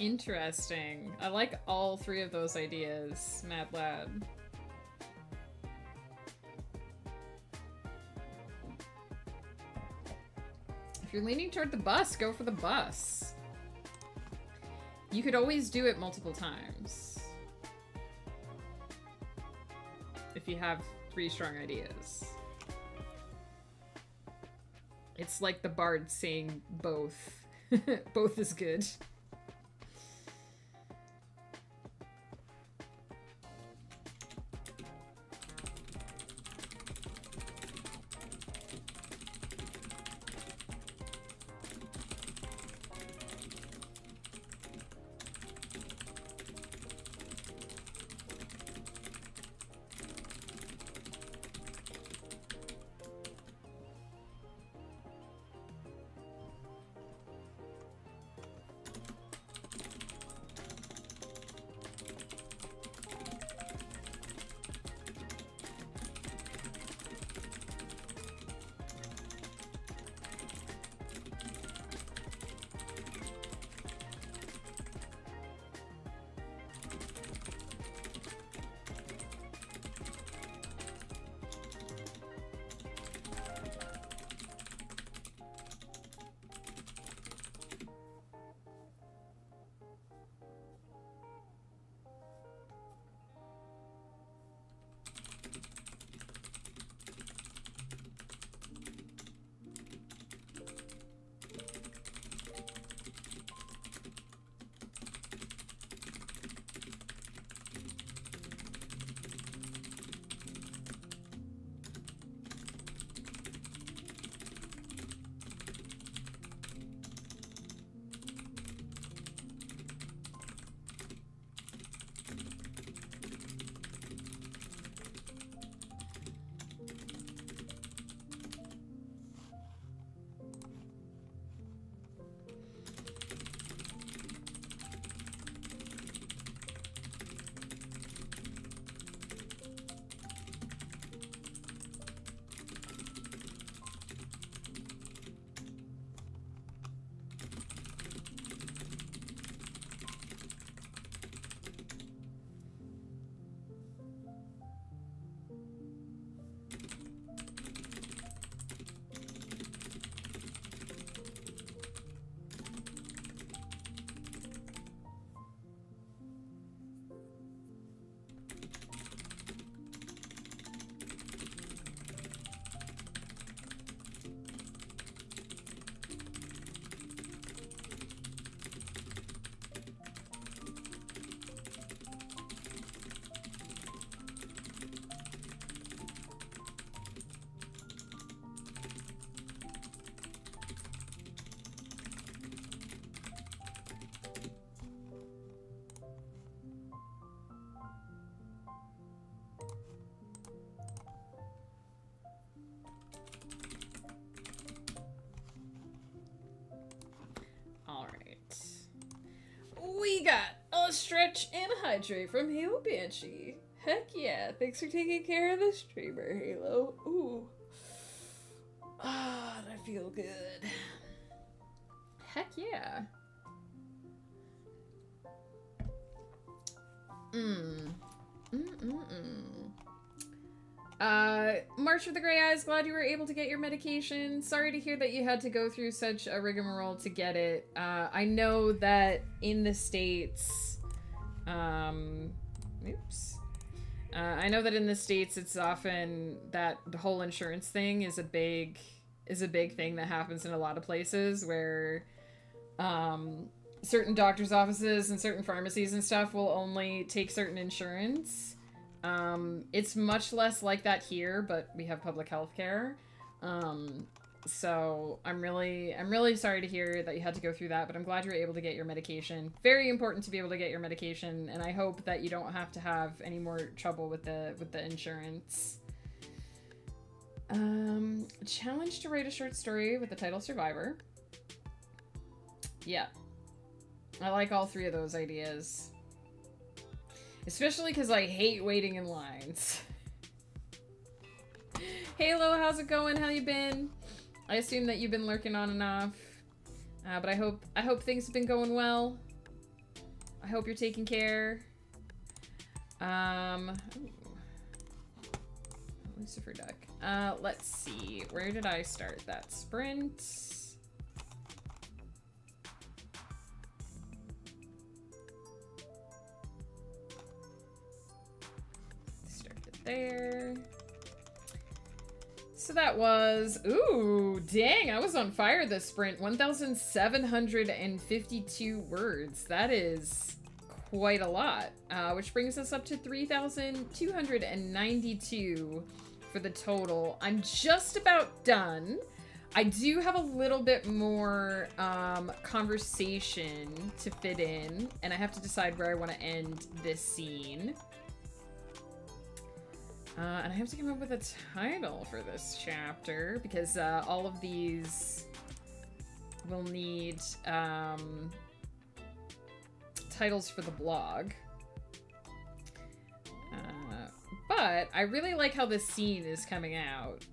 Interesting. I like all three of those ideas, Mad Lad. If you're leaning toward the bus, go for the bus. You could always do it multiple times. If you have 3 strong ideas. It's like the bard saying both. Both is good. We got a stretch and hydrate from Halo Banshee. Heck yeah, thanks for taking care of the streamer, Halo. Ooh. Ah, I feel good. Heck yeah. March with the Gray Eyes, glad you were able to get your medication. Sorry to hear that you had to go through such a rigmarole to get it. I know that in the States, I know that in the States it's often that the whole insurance thing is a big thing that happens in a lot of places where, certain doctor's offices and certain pharmacies and stuff will only take certain insurance. It's much less like that here, but we have public health care. So I'm really sorry to hear that you had to go through that, but I'm glad you were able to get your medication. Very important to be able to get your medication, and I hope that you don't have to have any more trouble with the insurance. Challenge to write a short story with the title Survivor. Yeah. I like all 3 of those ideas. Especially because I hate waiting in lines. Halo, how's it going? How you been? I assume that you've been lurking on and off. But I hope things have been going well. I hope you're taking care. Ooh. Lucifer Duck. Let's see. Where did I start that sprint? Started there. So that was, ooh, dang, I was on fire this sprint. 1,752 words. That is quite a lot, which brings us up to 3,292 for the total. I'm just about done. I do have a little bit more conversation to fit in, and I have to decide where I want to end this scene. And I have to come up with a title for this chapter, because all of these will need titles for the blog. But I really like how this scene is coming out.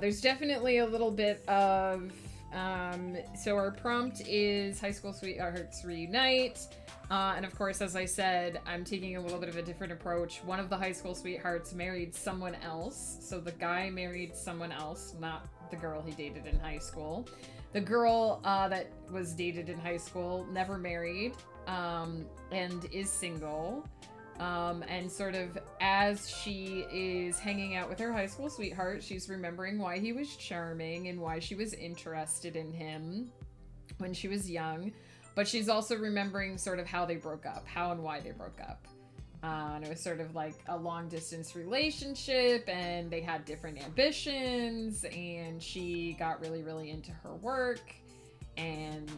There's definitely a little bit of, so our prompt is high school sweethearts reunite. And of course, as I said, I'm taking a little bit of a different approach. One of the high school sweethearts married someone else. So the guy married someone else, not the girl he dated in high school. The girl that was dated in high school never married, and is single. And sort of as she is hanging out with her high school sweetheart, she's remembering why he was charming and why she was interested in him when she was young. But she's also remembering sort of how they broke up, how and why they broke up. And it was sort of like a long distance relationship, and they had different ambitions, and she got really, really into her work, and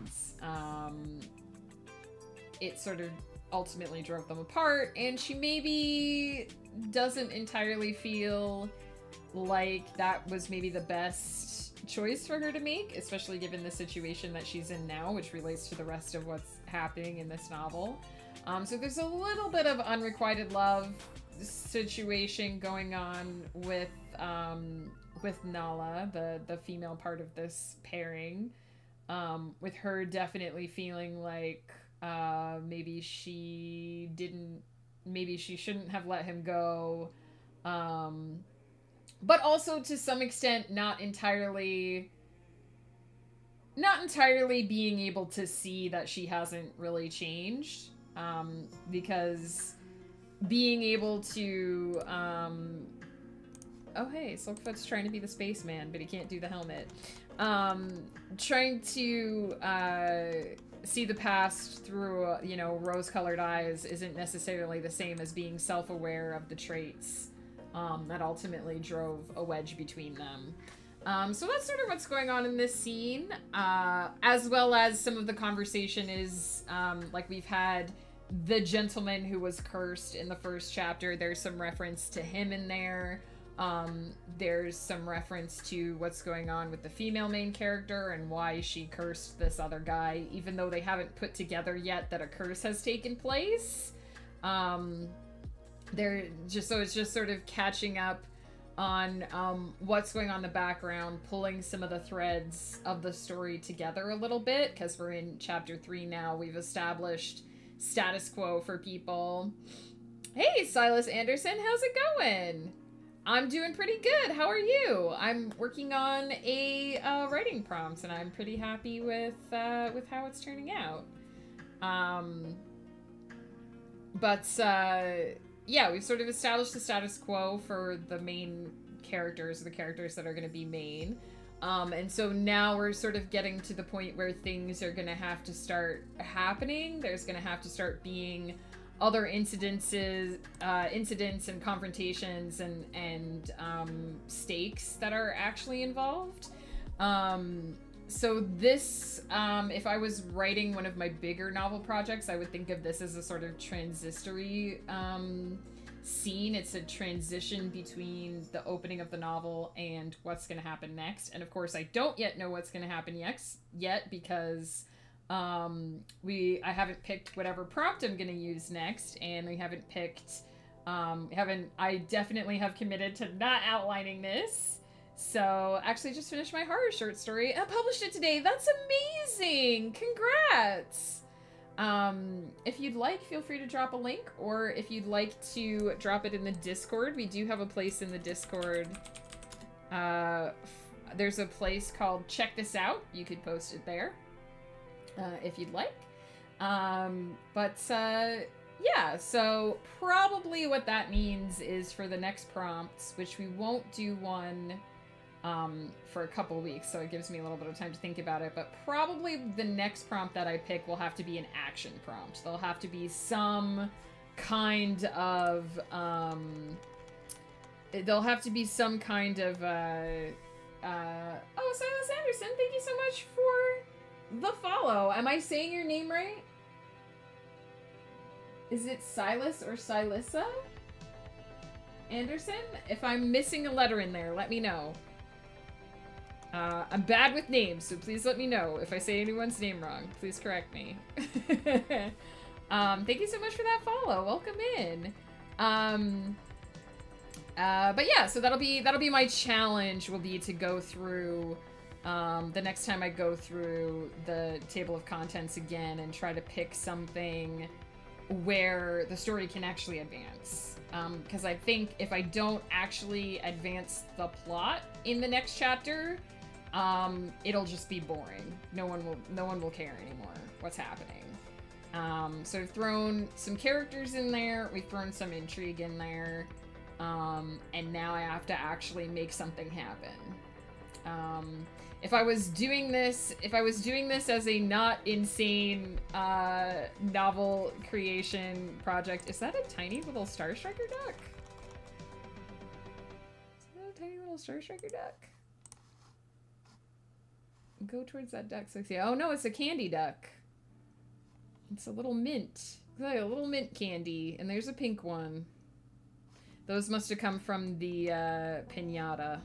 it sort of ultimately drove them apart, and she maybe doesn't entirely feel like that was maybe the best choice for her to make, especially given the situation that she's in now, which relates to the rest of what's happening in this novel. So there's a little bit of unrequited love situation going on with Nala, the female part of this pairing, with her definitely feeling like maybe she shouldn't have let him go, but also to some extent not entirely being able to see that she hasn't really changed, because being able to oh hey, Silkfoot's trying to be the spaceman, but he can't do the helmet. Trying to see the past through, you know, rose-colored eyes isn't necessarily the same as being self-aware of the traits that ultimately drove a wedge between them. So that's sort of what's going on in this scene, as well as some of the conversation is, like we've had the gentleman who was cursed in the first chapter. There's some reference to him in there. There's some reference to what's going on with the female main character and why she cursed this other guy, even though they haven't put together yet that a curse has taken place. It's just sort of catching up on what's going on in the background, pulling some of the threads of the story together a little bit, because we're in chapter 3 now. We've established status quo for people. Hey, Silas Anderson, how's it going? I'm doing pretty good. How are you? I'm working on a writing prompt, and I'm pretty happy with how it's turning out. Yeah, we've sort of established the status quo for the main characters, the characters that are going to be main. And so now we're sort of getting to the point where things are going to have to start happening. There's going to have to start being other incidents and confrontations and stakes that are actually involved. So this, if I was writing one of my bigger novel projects, I would think of this as a sort of transitory scene. It's a transition between the opening of the novel and what's going to happen next. And of course, I don't yet know what's going to happen yet because I haven't picked whatever prompt I'm going to use next, and we haven't picked I definitely have committed to not outlining this. So, actually just finished my horror short story and published it today. That's amazing! Congrats! If you'd like, feel free to drop a link, or if you'd like to drop it in the Discord, we do have a place in the Discord. There's a place called Check This Out. You could post it there, if you'd like. Yeah, so probably what that means is for the next prompts, which we won't do one for a couple weeks, so it gives me a little bit of time to think about it, but probably the next prompt that I pick will have to be an action prompt. There'll have to be some kind of, oh, Silas Anderson, thank you so much for the follow. Am I saying your name right? Is it Silas or Silissa Anderson? If I'm missing a letter in there, let me know. I'm bad with names, so please let me know if I say anyone's name wrong. Please correct me. Thank you so much for that follow. Welcome in. But yeah, so that'll be my challenge, will be to go through the next time I go through the table of contents again and try to pick something where the story can actually advance. Because I think if I don't actually advance the plot in the next chapter, it'll just be boring. No one will care anymore what's happening. So we've thrown some characters in there, we've thrown some intrigue in there, and now I have to actually make something happen. If I was doing this as a not insane novel creation project, is that a tiny little Star Striker duck? Is that a tiny little Star Striker duck? Go towards that duck, so oh no, it's a candy duck. It's a little mint. It's like a little mint candy, and there's a pink one. Those must have come from the piñata.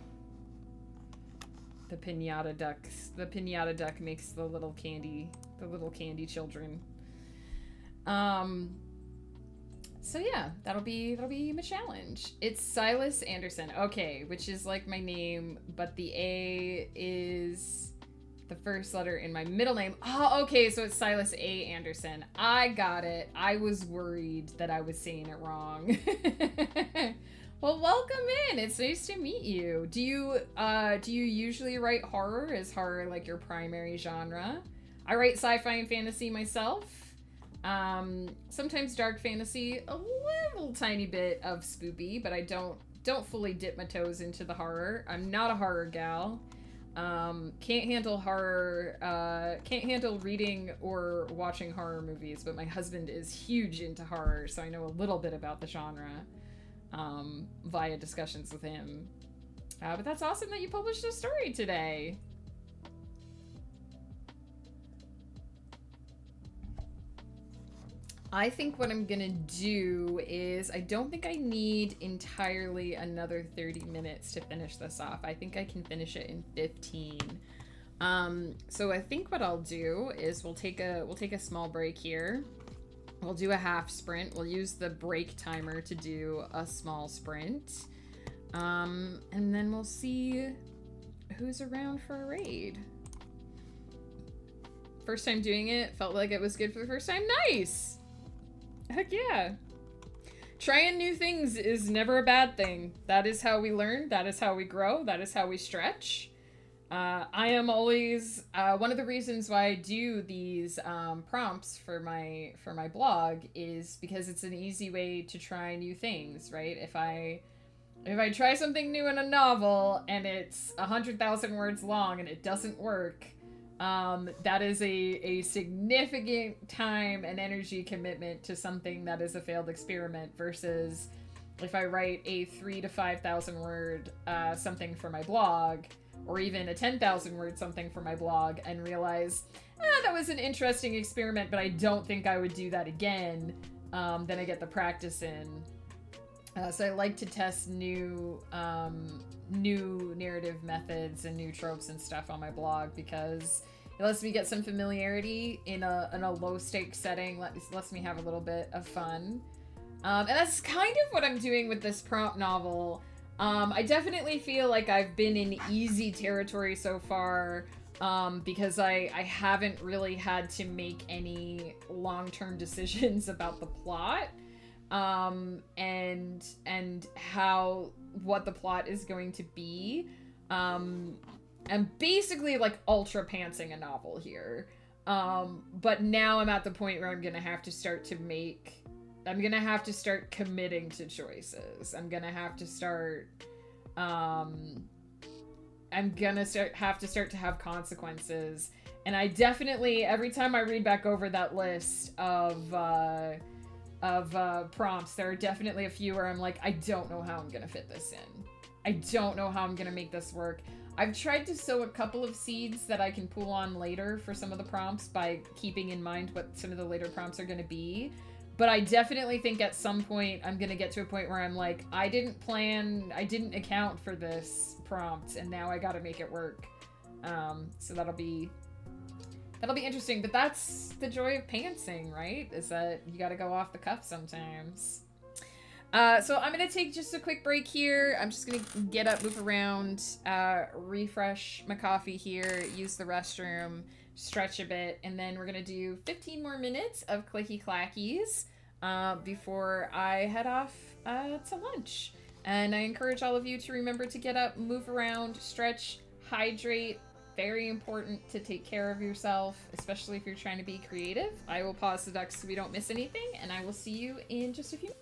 The piñata ducks. The piñata duck makes the little candy children. So yeah, that'll be my challenge. It's Silas Anderson. Okay, which is like my name, but the A is the first letter in my middle name. Oh, okay, so it's Silas A. Anderson. I got it. I was worried that I was saying it wrong. Well, welcome in. It's nice to meet you. Do you usually write horror? Is horror like your primary genre? I write sci-fi and fantasy myself. Sometimes dark fantasy, a little tiny bit of spoopy, but I don't fully dip my toes into the horror. I'm not a horror gal. Can't handle horror, can't handle reading or watching horror movies, but my husband is huge into horror, so I know a little bit about the genre. Via discussions with him. But that's awesome that you published a story today. I think what I'm gonna do is, I don't think I need entirely another 30 minutes to finish this off. I think I can finish it in 15. So I think what I'll do is we'll take a small break here. We'll do a half sprint. We'll use the break timer to do a small sprint. And then we'll see who's around for a raid. First time doing it, felt like it was good for the first time. Nice! Heck yeah. Trying new things is never a bad thing. That is how we learn. That is how we grow. That is how we stretch. I am always, one of the reasons why I do these prompts for my blog is because it's an easy way to try new things, right? If I try something new in a novel and it's 100,000 words long and it doesn't work, that is a significant time and energy commitment to something that is a failed experiment, versus if I write a 3,000 to 5,000 word something for my blog, or even a 10,000 word something for my blog, and realize, that was an interesting experiment, but I don't think I would do that again, then I get the practice in. So I like to test new narrative methods and new tropes and stuff on my blog because it lets me get some familiarity in a low stakes setting. Lets me have a little bit of fun. And that's kind of what I'm doing with this prompt novel. I definitely feel like I've been in easy territory so far because I haven't really had to make any long-term decisions about the plot. And what the plot is going to be. I'm basically like ultra pantsing a novel here. But now I'm at the point where I'm gonna have to start committing to choices. I'm gonna have to start to have consequences. And I definitely, every time I read back over that list of prompts, there are definitely a few where I'm like, I don't know how I'm gonna fit this in. I don't know how I'm gonna make this work. I've tried to sow a couple of seeds that I can pull on later for some of the prompts by keeping in mind what some of the later prompts are gonna be. But I definitely think at some point I'm gonna get to a point where I'm like, I didn't account for this prompt, and now I gotta make it work. So that'll be interesting, but that's the joy of pantsing, right? Is that you gotta go off the cuff sometimes. So I'm gonna take just a quick break here. I'm just gonna get up, move around, refresh my coffee here, use the restroom, stretch a bit, and then we're gonna do 15 more minutes of clicky clackies before I head off to lunch. And I encourage all of you to remember to get up, move around, stretch, hydrate. Very important to take care of yourself, especially if you're trying to be creative. I will pause the ducks so we don't miss anything, and I will see you in just a few minutes.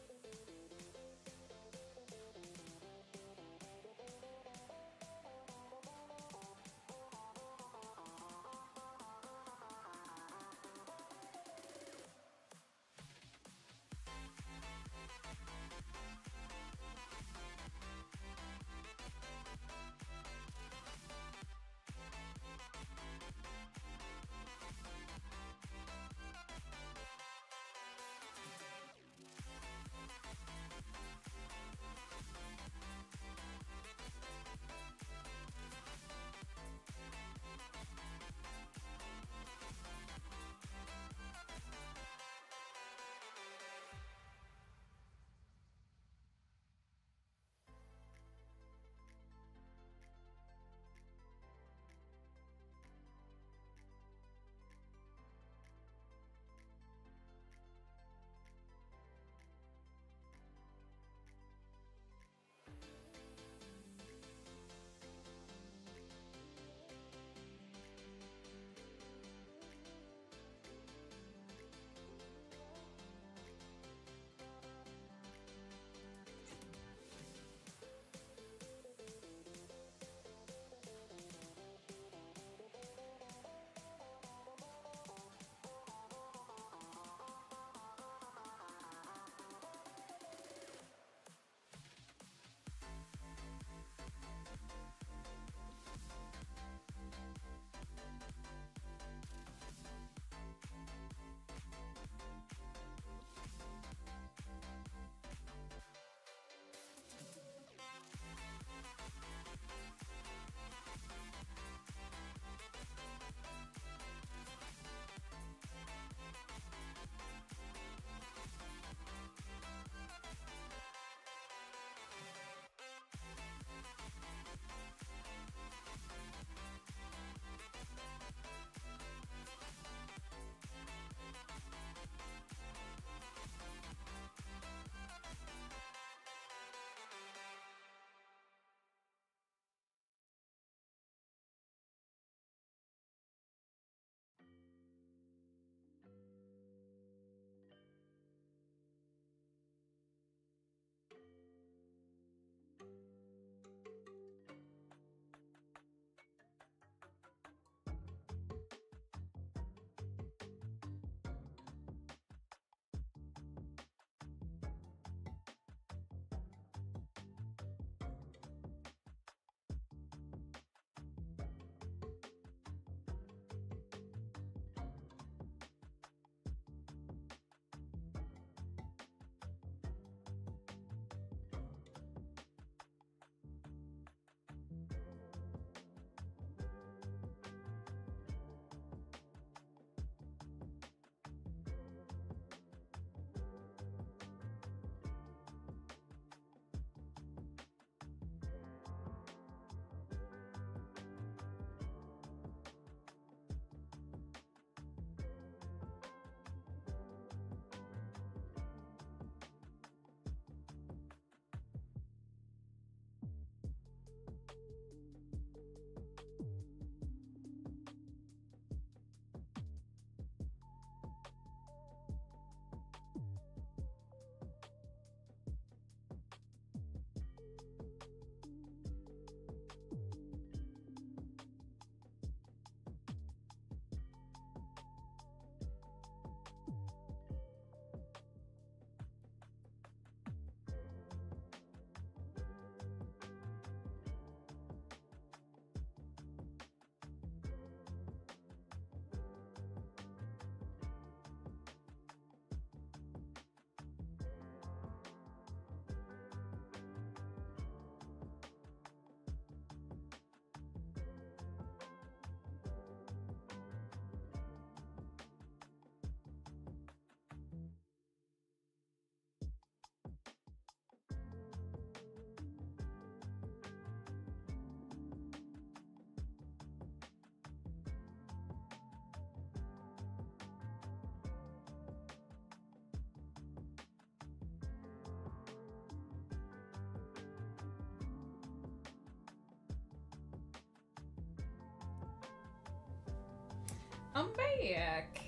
I'm back.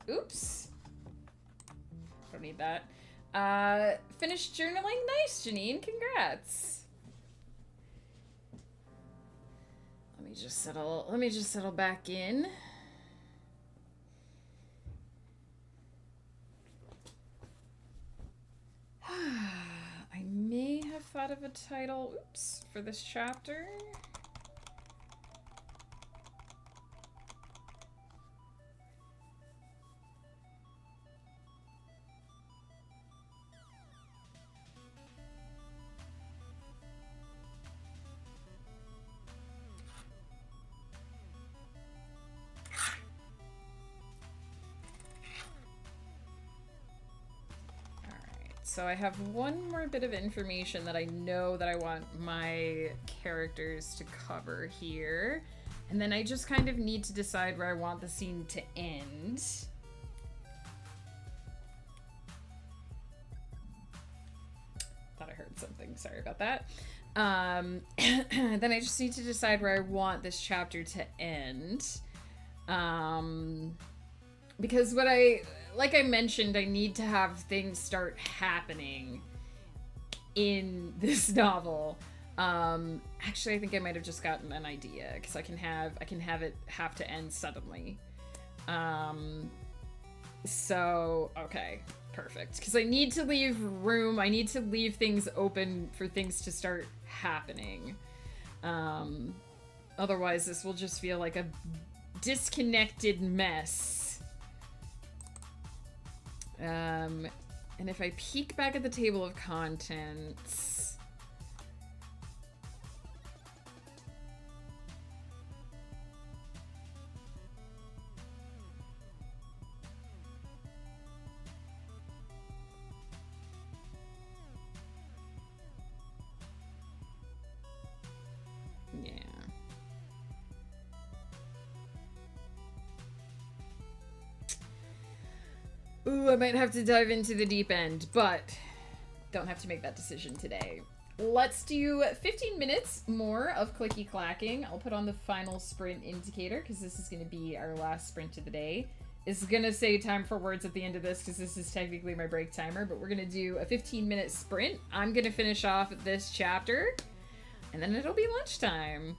Oops. Don't need that. Finished journaling? Nice, Janine. Congrats. Let me just settle back in. I may have thought of a title, oops, for this chapter. So I have one more bit of information that I know that I want my characters to cover here. And then I just kind of need to decide where I want the scene to end. Thought I heard something, sorry about that. Then I just need to decide where I want this chapter to end. Because like I mentioned, I need to have things start happening in this novel. Actually, I think I might have just gotten an idea, because I can have it have to end suddenly. So, okay, perfect. Because I need to leave room, I need to leave things open for things to start happening. Otherwise, this will just feel like a disconnected mess. And if I peek back at the table of contents... Yeah. Ooh, I might have to dive into the deep end, but don't have to make that decision today. Let's do 15 minutes more of clicky clacking. I'll put on the final sprint indicator because this is going to be our last sprint of the day. It's going to say time for words at the end of this because this is technically my break timer, but we're going to do a 15-minute sprint. I'm going to finish off this chapter, and then it'll be lunchtime.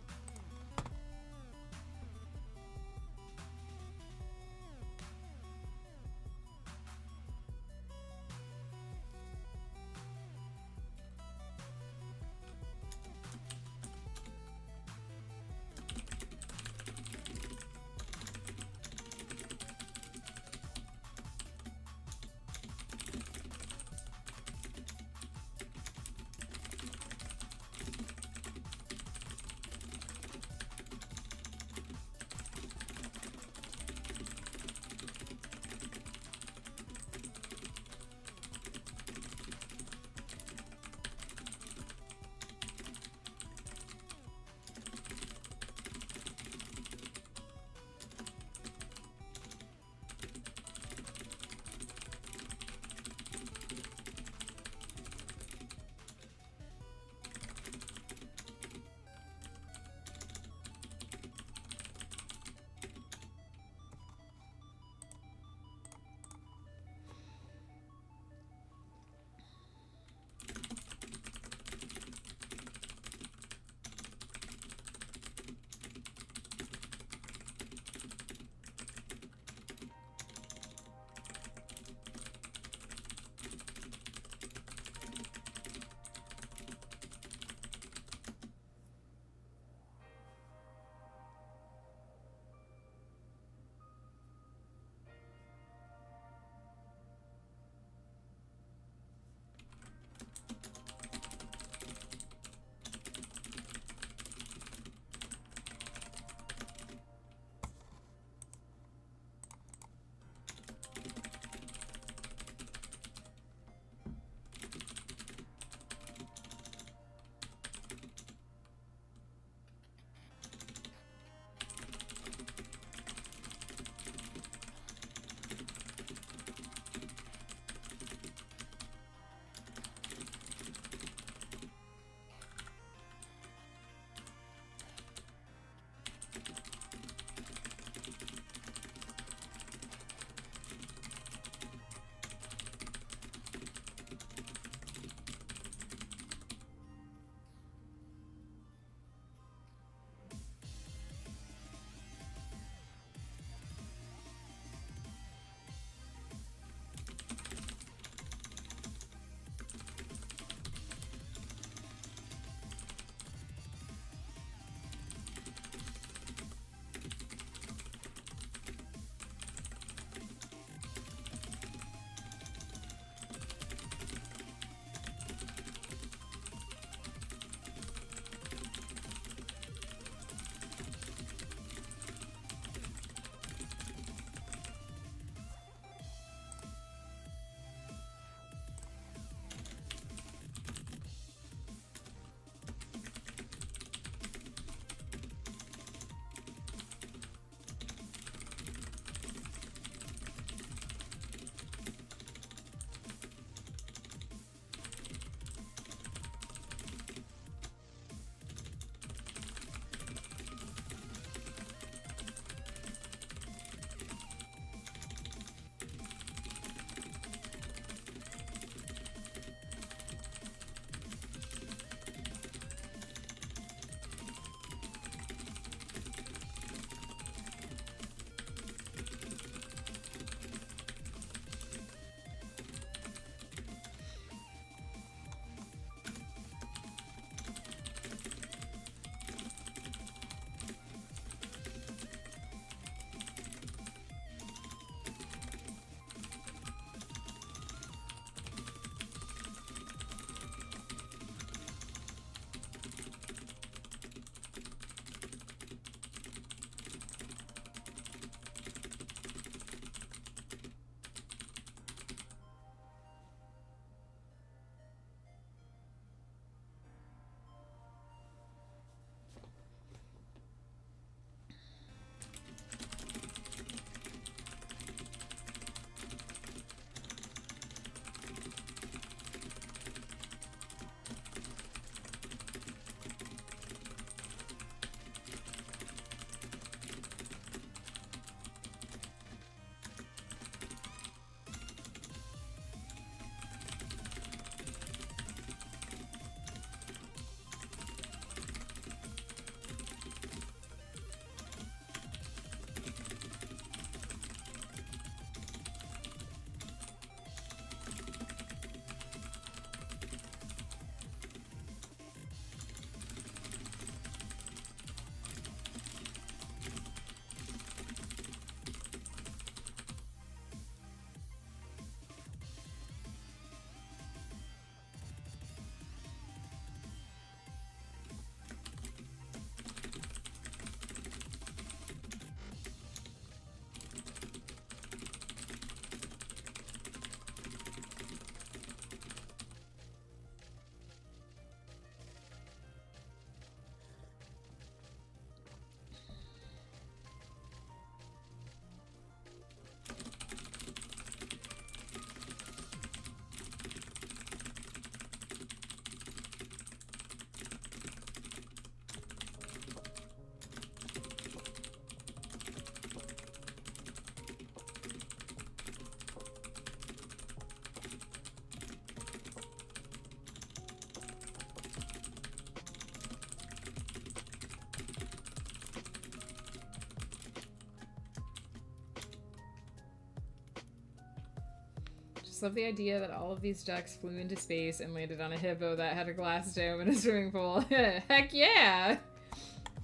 just love the idea that all of these ducks flew into space and landed on a hippo that had a glass dome and a swimming pool. Heck yeah!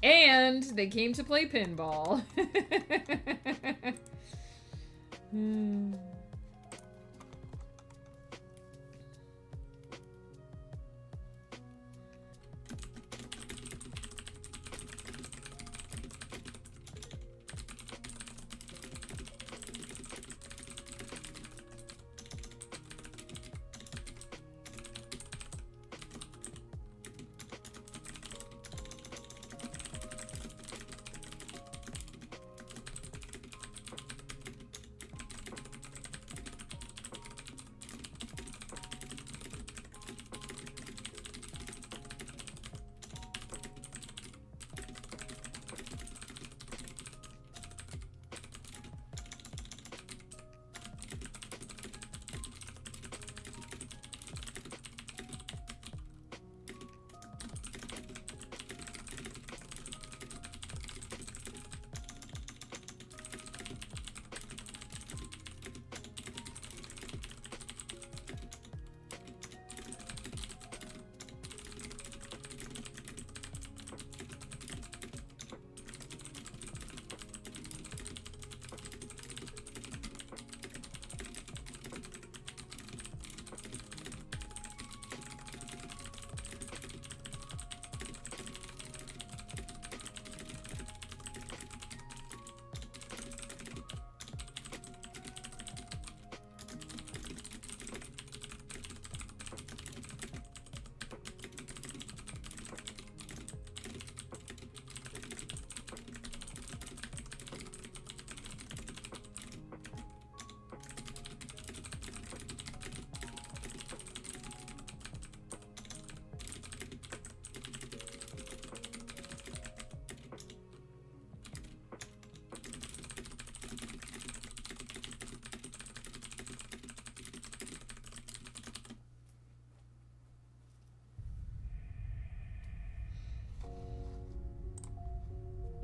And they came to play pinball.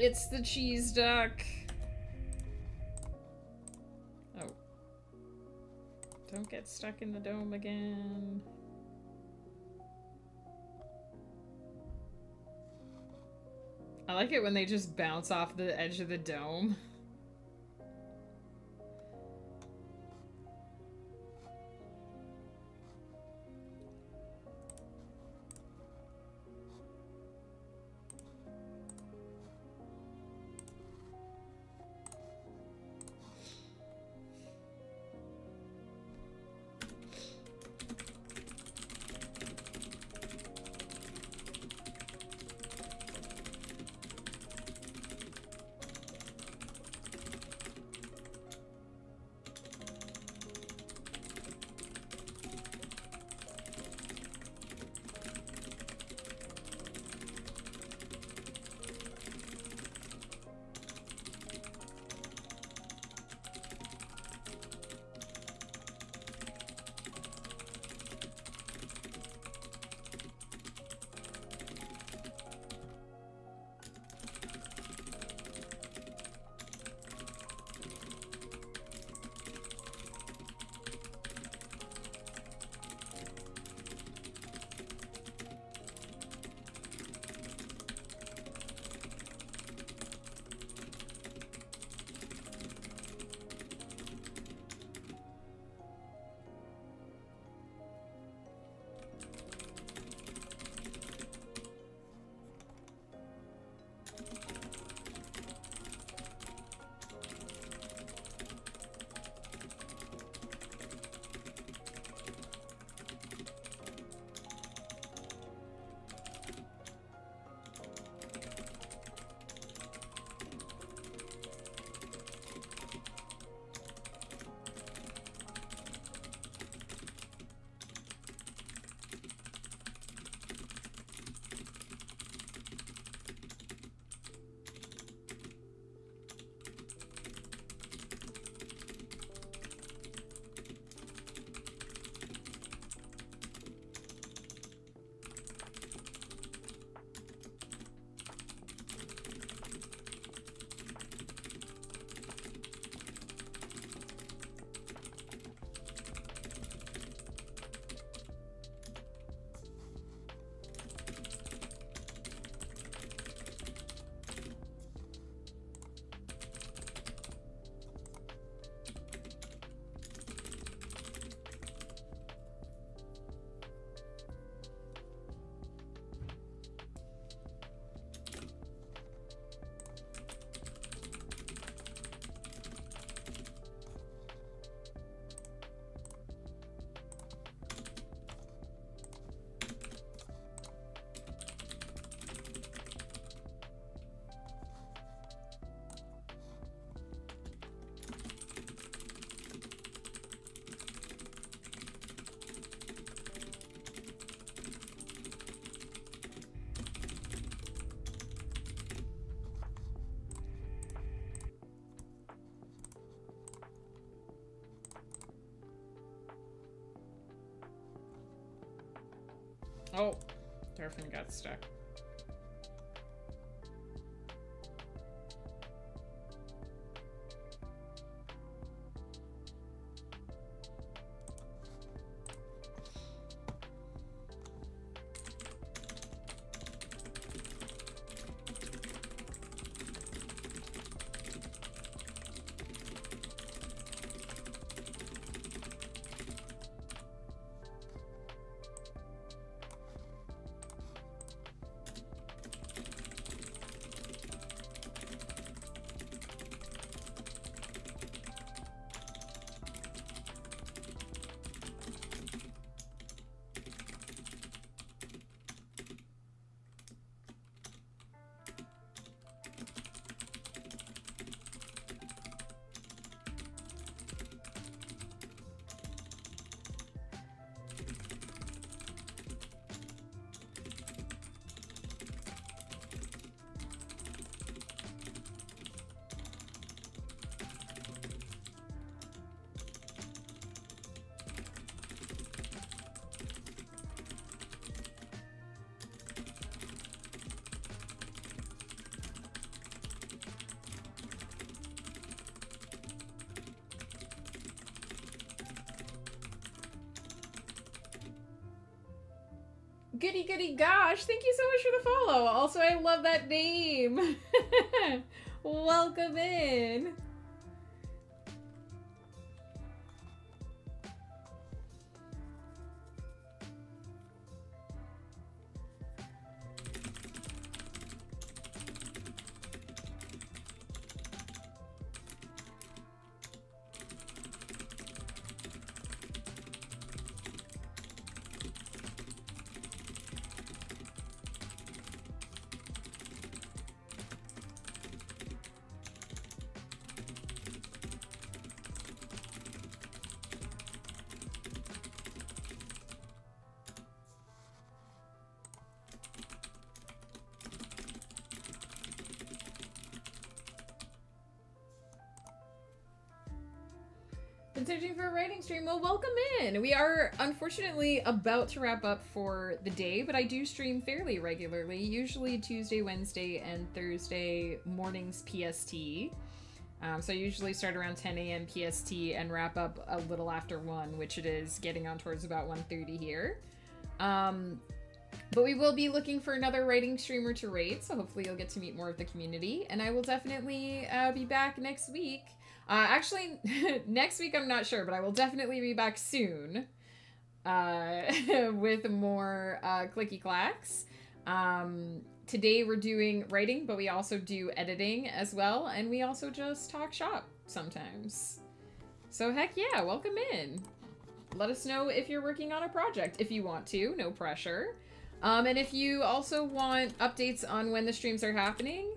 It's the cheese duck. Oh. Don't get stuck in the dome again. I like it when they just bounce off the edge of the dome. Oh, Darfin got stuck. Goody goody gosh, thank you so much for the follow. Also, I love that name. Welcome in. Been searching for a writing stream. Well, welcome in. We are unfortunately about to wrap up for the day, but I do stream fairly regularly, usually Tuesday, Wednesday, and Thursday mornings PST. So I usually start around 10 a.m. PST and wrap up a little after 1, which it is getting on towards about 1:30 here. But we will be looking for another writing streamer to rate, so hopefully you'll get to meet more of the community. And I will definitely be back next week. Actually, next week I'm not sure, but I will definitely be back soon with more clicky clacks. Today we're doing writing, but we also do editing as well, and we also just talk shop sometimes. So heck yeah, welcome in. Let us know if you're working on a project, if you want to, no pressure. And if you also want updates on when the streams are happening,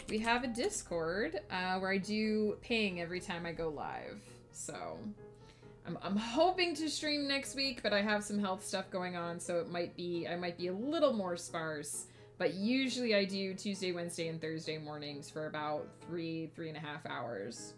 we have a Discord where I do ping every time I go live. So I'm hoping to stream next week, but I have some health stuff going on, so I might be a little more sparse. But usually I do Tuesday, Wednesday, and Thursday mornings for about 3.5 hours.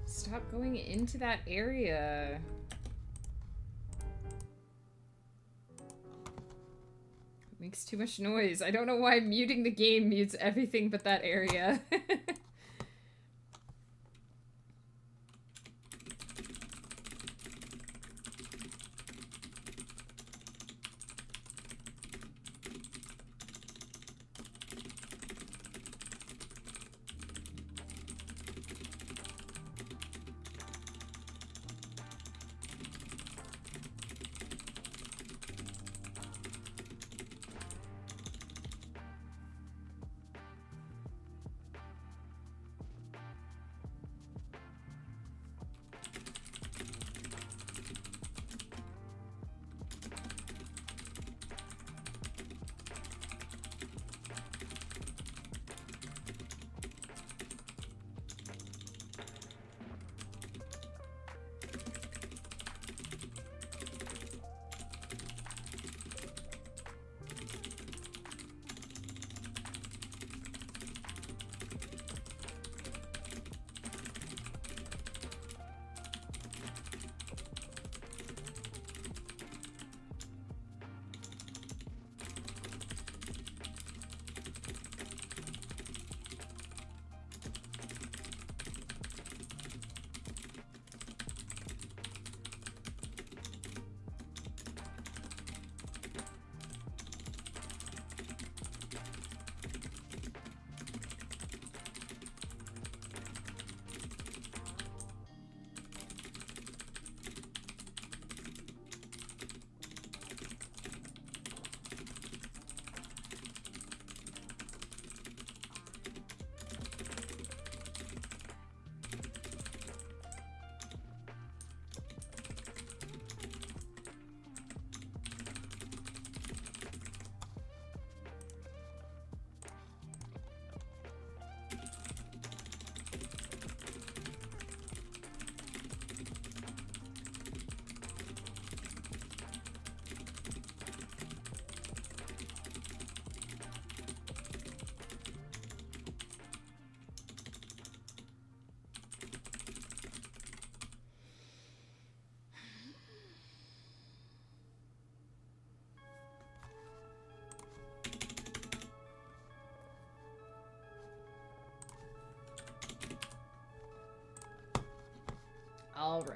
Stop going into that area. It makes too much noise. I don't know why muting the game mutes everything but that area.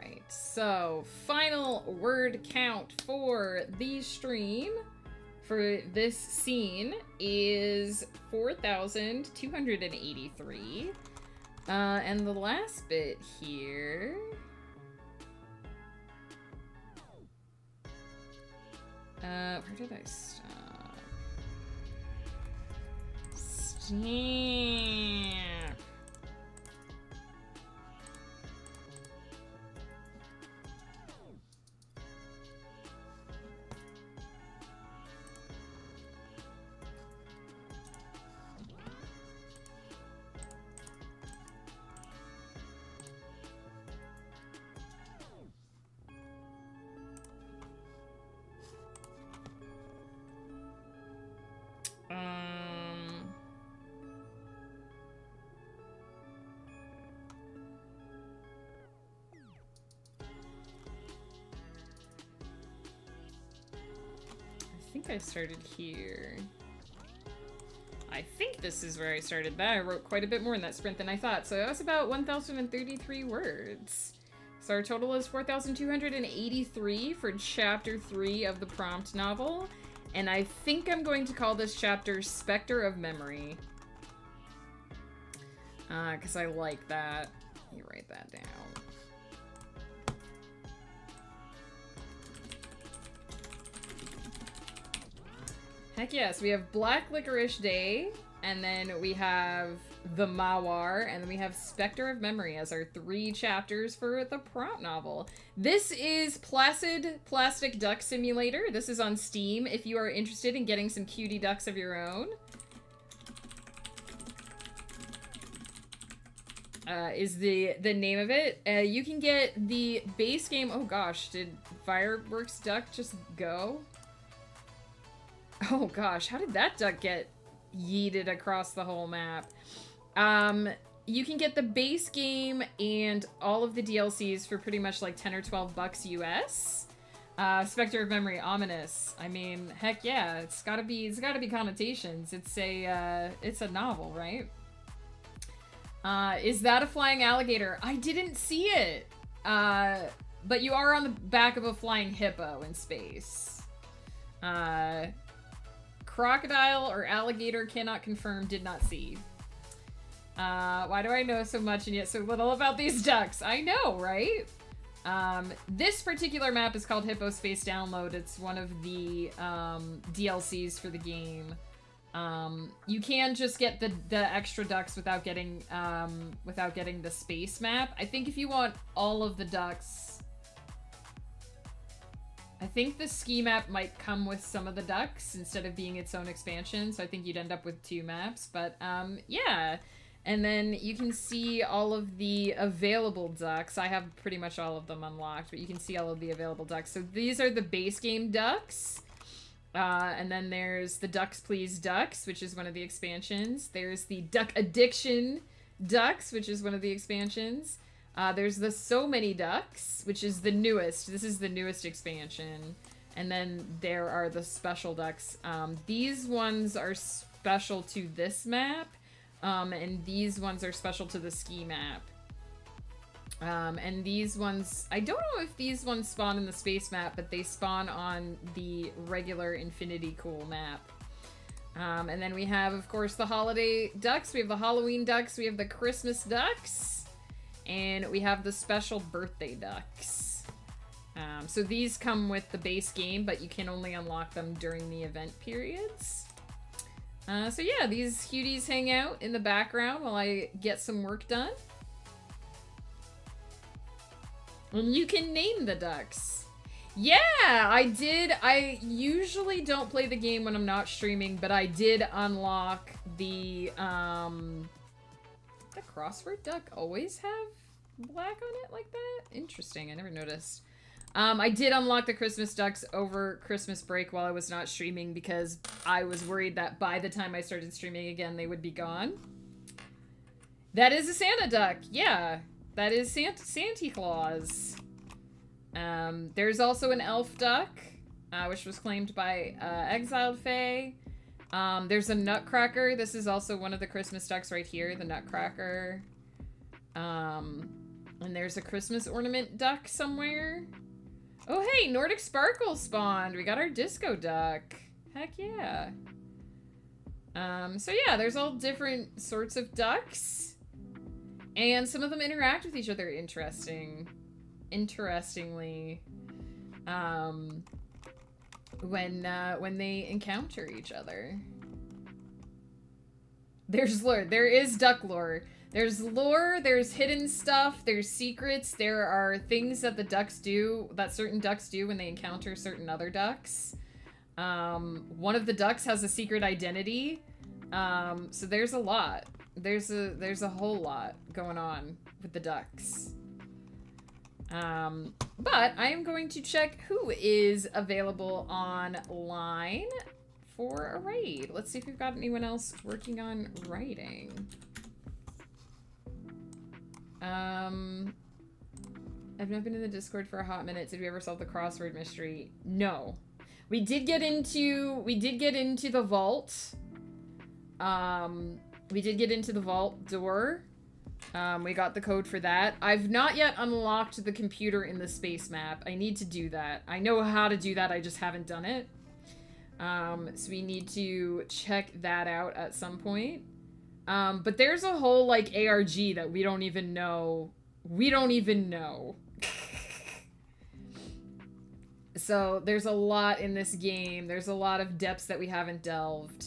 right, so final word count for the stream for this scene is 4,283. And the last bit here... where did I stop? Stamp. I think I started here. I think this is where I started. That I wrote quite a bit more in that sprint than I thought. So that was about 1,033 words. So our total is 4,283 for chapter 3 of the prompt novel. And I think I'm going to call this chapter Spectre of Memory. Because I like that. You write that down. Heck yes, we have Black Licorice Day, and then we have The Mawar, and then we have Spectre of Memory as our 3 chapters for the prompt novel. This is Placid Plastic Duck Simulator. This is on Steam if you are interested in getting some cutie ducks of your own. Is the name of it. You can get the base game. Oh gosh, did Fireworks Duck just go? Oh gosh, how did that duck get yeeted across the whole map? You can get the base game and all of the DLCs for pretty much like 10 or 12 bucks US. Spectre of Memory, ominous. I mean, heck yeah, it's gotta be connotations. It's a novel, right? Is that a flying alligator? I didn't see it. But you are on the back of a flying hippo in space. Crocodile or alligator, cannot confirm, did not see. Why do I know so much and yet so little about these ducks? I know, right? This particular map is called Hippo Space Download. It's one of the DLCs for the game. You can just get the extra ducks without getting the space map. I think if you want all of the ducks, I think the ski map might come with some of the ducks instead of being its own expansion, so I think you'd end up with 2 maps, but yeah. And then you can see all of the available ducks. I have pretty much all of them unlocked, but you can see all of the available ducks. So these are the base game ducks. And then there's the Ducks Please Ducks, which is one of the expansions. There's the Duck Addiction Ducks, which is one of the expansions. There's the So Many Ducks, which is the newest. This is the newest expansion. And then there are the Special Ducks. These ones are special to this map. And these ones are special to the ski map. And these ones, I don't know if these ones spawn in the space map, but they spawn on the regular Infinity Cool map. And then we have, of course, the Holiday Ducks. We have the Halloween Ducks. We have the Christmas Ducks. And we have the Special Birthday Ducks. So these come with the base game, but you can only unlock them during the event periods. So yeah, these cuties hang out in the background while I get some work done. And you can name the ducks. Yeah, I did. I usually don't play the game when I'm not streaming, but I did unlock the crossword duck always have black on it like that? Interesting, I never noticed. I did unlock the Christmas ducks over Christmas break while I was not streaming because I was worried that by the time I started streaming again, they would be gone. That is a Santa duck, yeah. That is Santa Claus. There's also an elf duck, which was claimed by Exiled Fae. There's a Nutcracker. This is also one of the Christmas ducks right here, the Nutcracker. And there's a Christmas ornament duck somewhere. Oh, hey, Nordic Sparkle spawned. We got our disco duck. Heck yeah. So yeah, there's all different sorts of ducks. And some of them interact with each other interestingly. When they encounter each other. There's lore. There is duck lore. There's lore, there's hidden stuff, there's secrets, there are things that the ducks do, that certain ducks do when they encounter certain other ducks. One of the ducks has a secret identity. So there's a lot. There's a whole lot going on with the ducks. But I am going to check who is available online for a raid. Let's see if we've got anyone else working on writing. I've not been in the Discord for a hot minute. Did we ever solve the crossword mystery? No. We did get into the vault. We did get into the vault door. We got the code for that. I've not yet unlocked the computer in the space map. I need to do that. I know how to do that, I just haven't done it. So we need to check that out at some point. But there's a whole, like, ARG that we don't even know. We don't even know. So there's a lot in this game. There's a lot of depths that we haven't delved.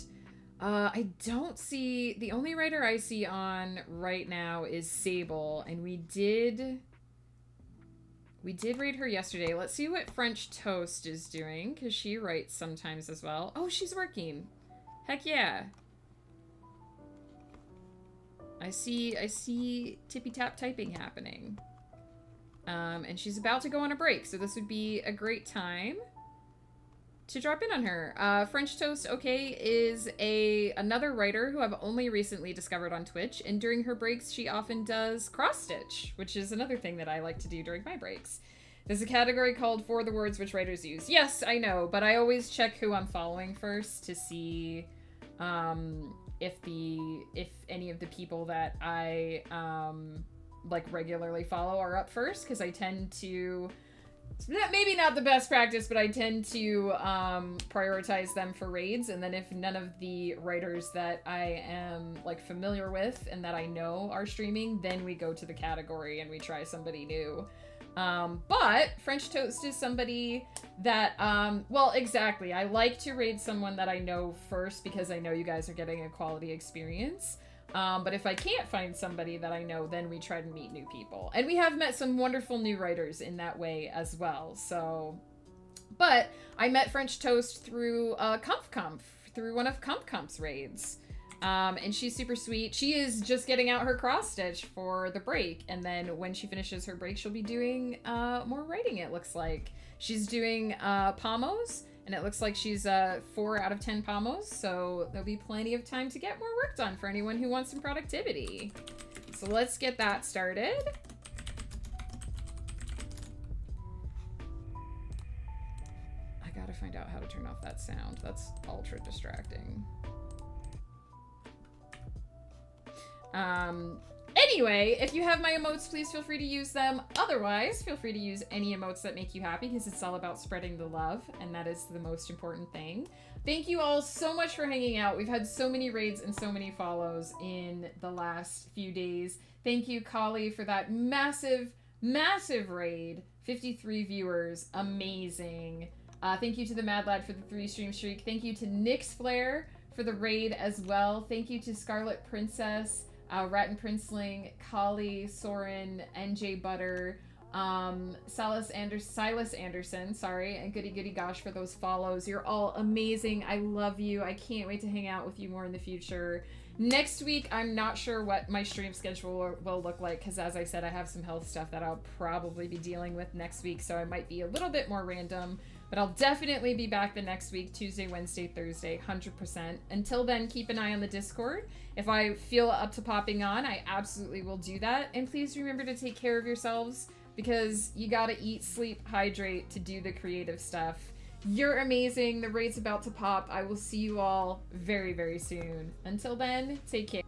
I don't see... The only writer I see on right now is Sable, and we did read her yesterday. Let's see what French Toast is doing, because she writes sometimes as well. Oh, she's working. Heck yeah. I see tippy-tap typing happening. And she's about to go on a break, so this would be a great time to drop in on her. French Toast, okay, is another writer who I've only recently discovered on Twitch, and during her breaks, she often does cross-stitch, which is another thing that I like to do during my breaks. There's a category called For the Words Which Writers Use. Yes, I know, but I always check who I'm following first to see if any of the people that I like regularly follow are up first, because I tend to, maybe not the best practice, but I tend to prioritize them for raids, and then if none of the writers that I am like familiar with and that I know are streaming, then we go to the category and we try somebody new. But French Toast is somebody that, well, exactly. I like to raid someone that I know first because I know you guys are getting a quality experience. But if I can't find somebody that I know, then we try to meet new people. And we have met some wonderful new writers in that way as well, so... But I met French Toast through through one of Comp's raids. And she's super sweet. She is just getting out her cross-stitch for the break, and then when she finishes her break, she'll be doing more writing, it looks like. She's doing pommos, and it looks like she's 4 out of 10 pommos, so there'll be plenty of time to get more work done for anyone who wants some productivity. So let's get that started. I gotta find out how to turn off that sound. That's ultra distracting. Anyway, if you have my emotes, please feel free to use them. Otherwise, feel free to use any emotes that make you happy, because it's all about spreading the love, and that is the most important thing. Thank you all so much for hanging out. We've had so many raids and so many follows in the last few days. Thank you, Kali, for that massive, massive raid. 53 viewers. Amazing. Thank you to the Mad Lad for the 3-stream streak. Thank you to Nyx Flare for the raid as well. Thank you to Scarlet Princess, Rat and Princeling, Kali, Soren, NJ Butter, Silas Anderson, sorry, and Goody Goody Gosh for those follows. You're all amazing. I love you. I can't wait to hang out with you more in the future. Next week, I'm not sure what my stream schedule will look like, because as I said, I have some health stuff that I'll probably be dealing with next week, so I might be a little bit more random. But I'll definitely be back the next week, Tuesday, Wednesday, Thursday, 100%. Until then, keep an eye on the Discord. If I feel up to popping on, I absolutely will do that. And please remember to take care of yourselves, because you gotta eat, sleep, hydrate to do the creative stuff. You're amazing. The raid's about to pop. I will see you all very, very soon. Until then, take care.